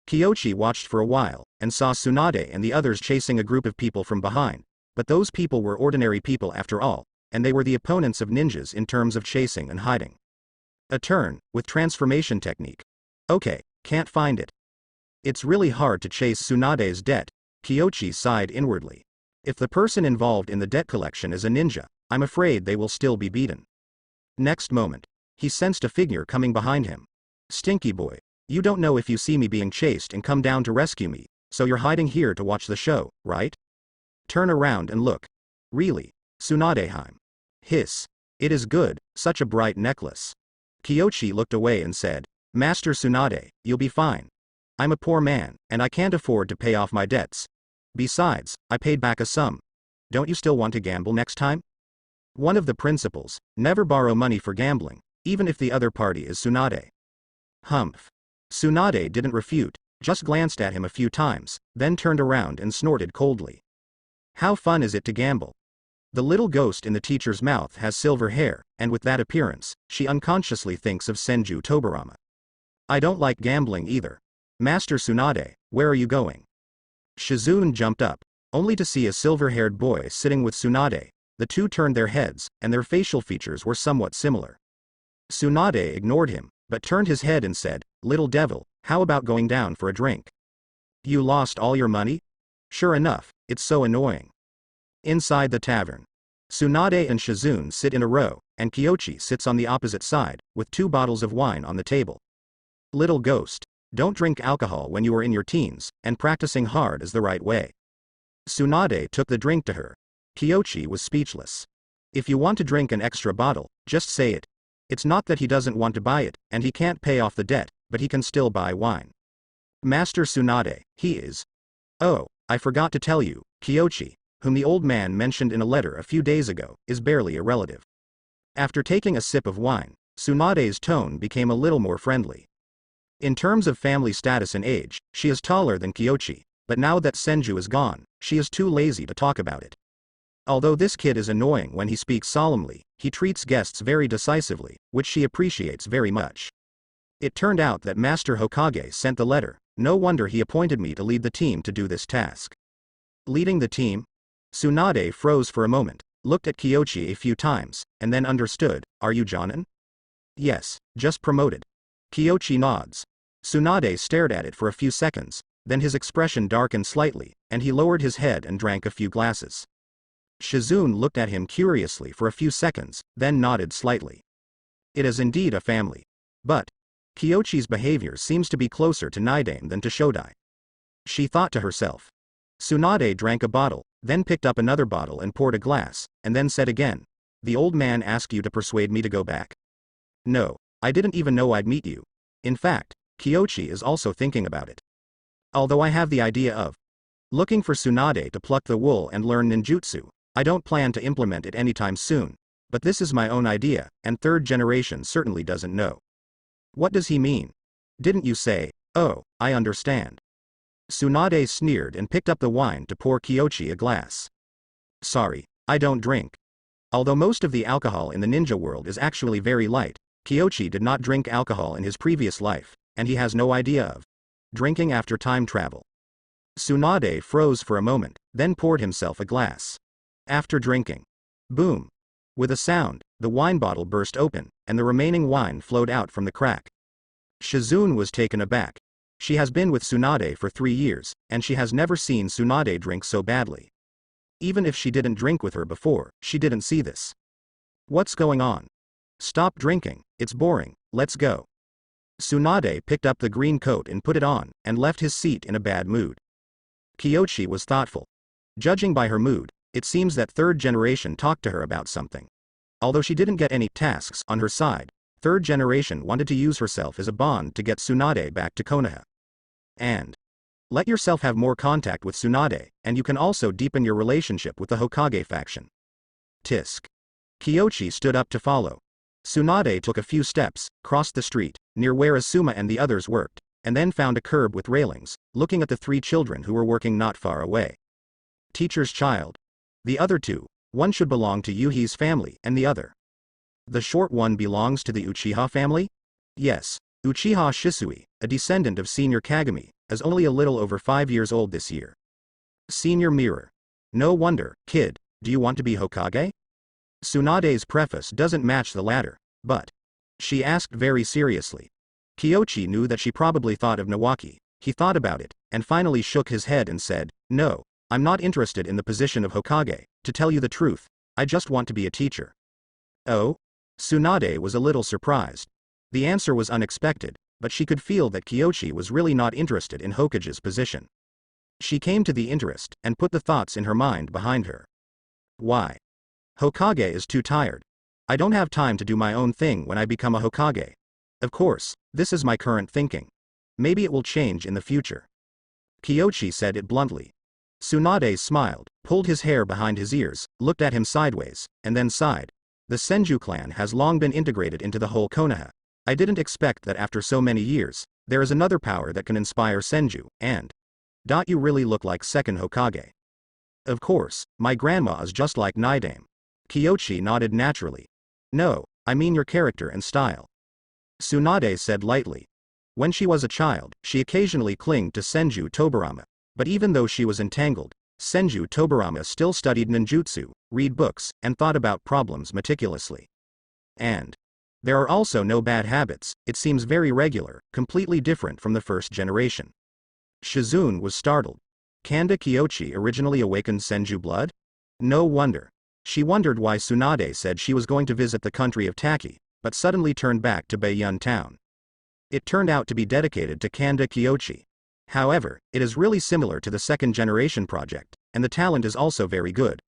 Kyochi watched for a while, and saw Tsunade and the others chasing a group of people from behind, but those people were ordinary people after all, and they were the opponents of ninjas in terms of chasing and hiding. A turn, with transformation technique. Okay, can't find it. It's really hard to chase Tsunade's debt, Kyochi sighed inwardly. If the person involved in the debt collection is a ninja, I'm afraid they will still be beaten. Next moment, he sensed a figure coming behind him. Stinky boy, you don't know if you see me being chased and come down to rescue me, so you're hiding here to watch the show, right? Turn around and look. Really? Tsunadeheim. Hiss. It is good, such a bright necklace. Kyoshi looked away and said, Master Tsunade, you'll be fine. I'm a poor man, and I can't afford to pay off my debts. Besides, I paid back a sum. Don't you still want to gamble next time? One of the principles, never borrow money for gambling, even if the other party is Tsunade. Humph. Tsunade didn't refute, just glanced at him a few times, then turned around and snorted coldly. How fun is it to gamble? The little ghost in the teacher's mouth has silver hair, and with that appearance, she unconsciously thinks of Senju Tobarama. I don't like gambling either. Master Tsunade, where are you going? Shizune jumped up, only to see a silver-haired boy sitting with Tsunade. The two turned their heads, and their facial features were somewhat similar. Tsunade ignored him, but turned his head and said, Little devil, how about going down for a drink? You lost all your money? Sure enough, it's so annoying. Inside the tavern, Tsunade and Shizune sit in a row, and Kyoshi sits on the opposite side, with 2 bottles of wine on the table. Little ghost, don't drink alcohol when you are in your teens, and practicing hard is the right way. Tsunade took the drink to her. Kyoshi was speechless. If you want to drink an extra bottle, just say it. It's not that he doesn't want to buy it, and he can't pay off the debt, but he can still buy wine. Master Tsunade, he is. Oh, I forgot to tell you, Kyoshi, whom the old man mentioned in a letter a few days ago, is barely a relative. After taking a sip of wine, Tsunade's tone became a little more friendly. In terms of family status and age, she is taller than Kyoshi, but now that Senju is gone, she is too lazy to talk about it. Although this kid is annoying when he speaks solemnly, he treats guests very decisively, which she appreciates very much. It turned out that Master Hokage sent the letter, no wonder he appointed me to lead the team to do this task. Leading the team? Tsunade froze for a moment, looked at Kyoshi a few times, and then understood, are you Jonin? Yes, just promoted. Kyoshi nods. Tsunade stared at it for a few seconds, then his expression darkened slightly, and he lowered his head and drank a few glasses. Shizune looked at him curiously for a few seconds, then nodded slightly. It is indeed a family. But Kyoshi's behavior seems to be closer to Nidaime than to Shodai. She thought to herself. Tsunade drank a bottle, then picked up another bottle and poured a glass, and then said again, the old man asked you to persuade me to go back? No, I didn't even know I'd meet you. In fact, Kyoshi is also thinking about it. Although I have the idea of looking for Tsunade to pluck the wool and learn ninjutsu, I don't plan to implement it anytime soon, but this is my own idea, and 3rd generation certainly doesn't know. What does he mean? Didn't you say, oh, I understand. Tsunade sneered and picked up the wine to pour Kyoshi a glass. Sorry, I don't drink. Although most of the alcohol in the ninja world is actually very light, Kyoshi did not drink alcohol in his previous life, and he has no idea of drinking after time travel. Tsunade froze for a moment, then poured himself a glass. After drinking. Boom. With a sound, the wine bottle burst open, and the remaining wine flowed out from the crack. Shizune was taken aback. She has been with Tsunade for 3 years, and she has never seen Tsunade drink so badly. Even if she didn't drink with her before, she didn't see this. What's going on? Stop drinking, it's boring, let's go. Tsunade picked up the green coat and put it on, and left his seat in a bad mood. Kyoshi was thoughtful. Judging by her mood, it seems that 3rd generation talked to her about something. Although she didn't get any tasks on her side, 3rd generation wanted to use herself as a bond to get Tsunade back to Konoha. And let yourself have more contact with Tsunade, and you can also deepen your relationship with the Hokage faction. Tisk. Kyoshi stood up to follow. Tsunade took a few steps, crossed the street, near where Asuma and the others worked, and then found a curb with railings, looking at the 3 children who were working not far away. Teacher's child. The other 2, one should belong to Yuhi's family, and the other. The short one belongs to the Uchiha family? Yes, Uchiha Shisui, a descendant of Senior Kagami, is only a little over 5 years old this year. Senior Mirror. No wonder, kid, do you want to be Hokage? Tsunade's preface doesn't match the latter, but she asked very seriously. Kyoshi knew that she probably thought of Nawaki. He thought about it, and finally shook his head and said, no, I'm not interested in the position of Hokage. To tell you the truth, I just want to be a teacher. Oh? Tsunade was a little surprised. The answer was unexpected, but she could feel that Kyoshi was really not interested in Hokage's position. She came to the interest, and put the thoughts in her mind behind her. Why? Hokage is too tired. I don't have time to do my own thing when I become a Hokage. Of course, this is my current thinking. Maybe it will change in the future. Kyoshi said it bluntly. Tsunade smiled, pulled his hair behind his ears, looked at him sideways, and then sighed. The Senju clan has long been integrated into the whole Konoha. I didn't expect that after so many years, there is another power that can inspire Senju, and... You really look like second Hokage. Of course, my grandma is just like Nidame. Kyoshi nodded naturally. No, I mean your character and style. Tsunade said lightly. When she was a child, she occasionally clinged to Senju Tobarama. But even though she was entangled, Senju Tobarama still studied ninjutsu, read books, and thought about problems meticulously. And there are also no bad habits, it seems very regular, completely different from the first generation. Shizune was startled. Kanda Kyoshi originally awakened Senju blood? No wonder. She wondered why Tsunade said she was going to visit the country of Taki, but suddenly turned back to Baiyun town. It turned out to be dedicated to Kanda Kyoshi. However, it is really similar to the second generation project, and the talent is also very good.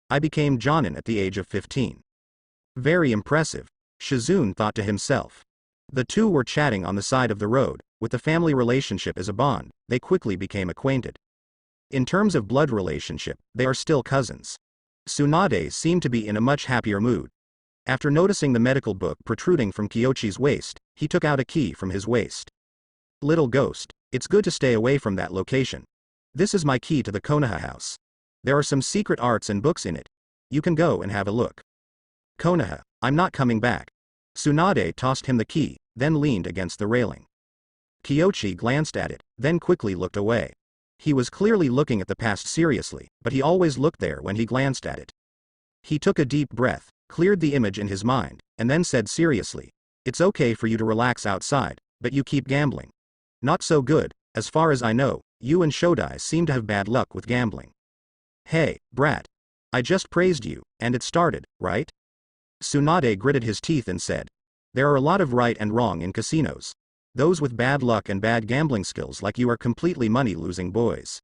I became Jonin at the age of 15. Very impressive, Shizune thought to himself. The two were chatting on the side of the road, with the family relationship as a bond, they quickly became acquainted. In terms of blood relationship, they are still cousins. Tsunade seemed to be in a much happier mood. After noticing the medical book protruding from Kyoshi's waist, he took out a key from his waist. Little ghost, it's good to stay away from that location. This is my key to the Konoha house. There are some secret arts and books in it. You can go and have a look. Konoha, I'm not coming back. Tsunade tossed him the key, then leaned against the railing. Kyoshi glanced at it, then quickly looked away. He was clearly looking at the past seriously, but he always looked there when he glanced at it. He took a deep breath, cleared the image in his mind, and then said seriously, "It's okay for you to relax outside, but you keep gambling. Not so good, as far as I know, you and Shodai seem to have bad luck with gambling." Hey, brat. I just praised you, and it started, right? Tsunade gritted his teeth and said, "There are a lot of right and wrong in casinos. Those with bad luck and bad gambling skills like you are completely money-losing boys."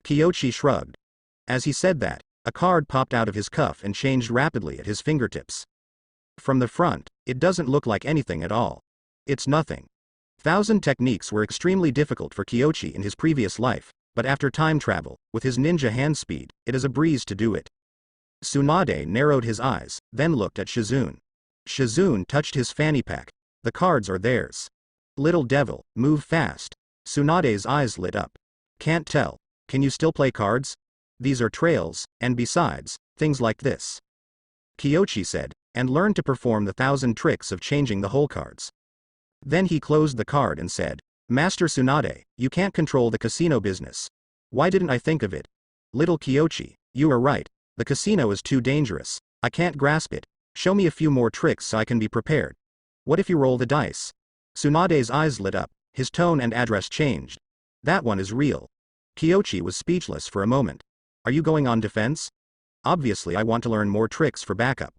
Kyoshi shrugged. As he said that, a card popped out of his cuff and changed rapidly at his fingertips. From the front, it doesn't look like anything at all. It's nothing. 1,000 techniques were extremely difficult for Kyoshi in his previous life, but after time travel, with his ninja hand speed, it is a breeze to do it. Tsunade narrowed his eyes, then looked at Shizune. Shizune touched his fanny pack. The cards are theirs. Little devil, move fast. Tsunade's eyes lit up. Can't tell. Can you still play cards? These are trails, and besides, things like this. Kyoshi said, and learned to perform the 1,000 tricks of changing the whole cards. Then he closed the card and said, "Master Tsunade, you can't control the casino business. Why didn't I think of it? Little Kyoshi, you are right. The casino is too dangerous. I can't grasp it. Show me a few more tricks so I can be prepared. What if you roll the dice?" Tsunade's eyes lit up, his tone and address changed. That one is real. Kyoshi was speechless for a moment. Are you going on defense? Obviously I want to learn more tricks for backup.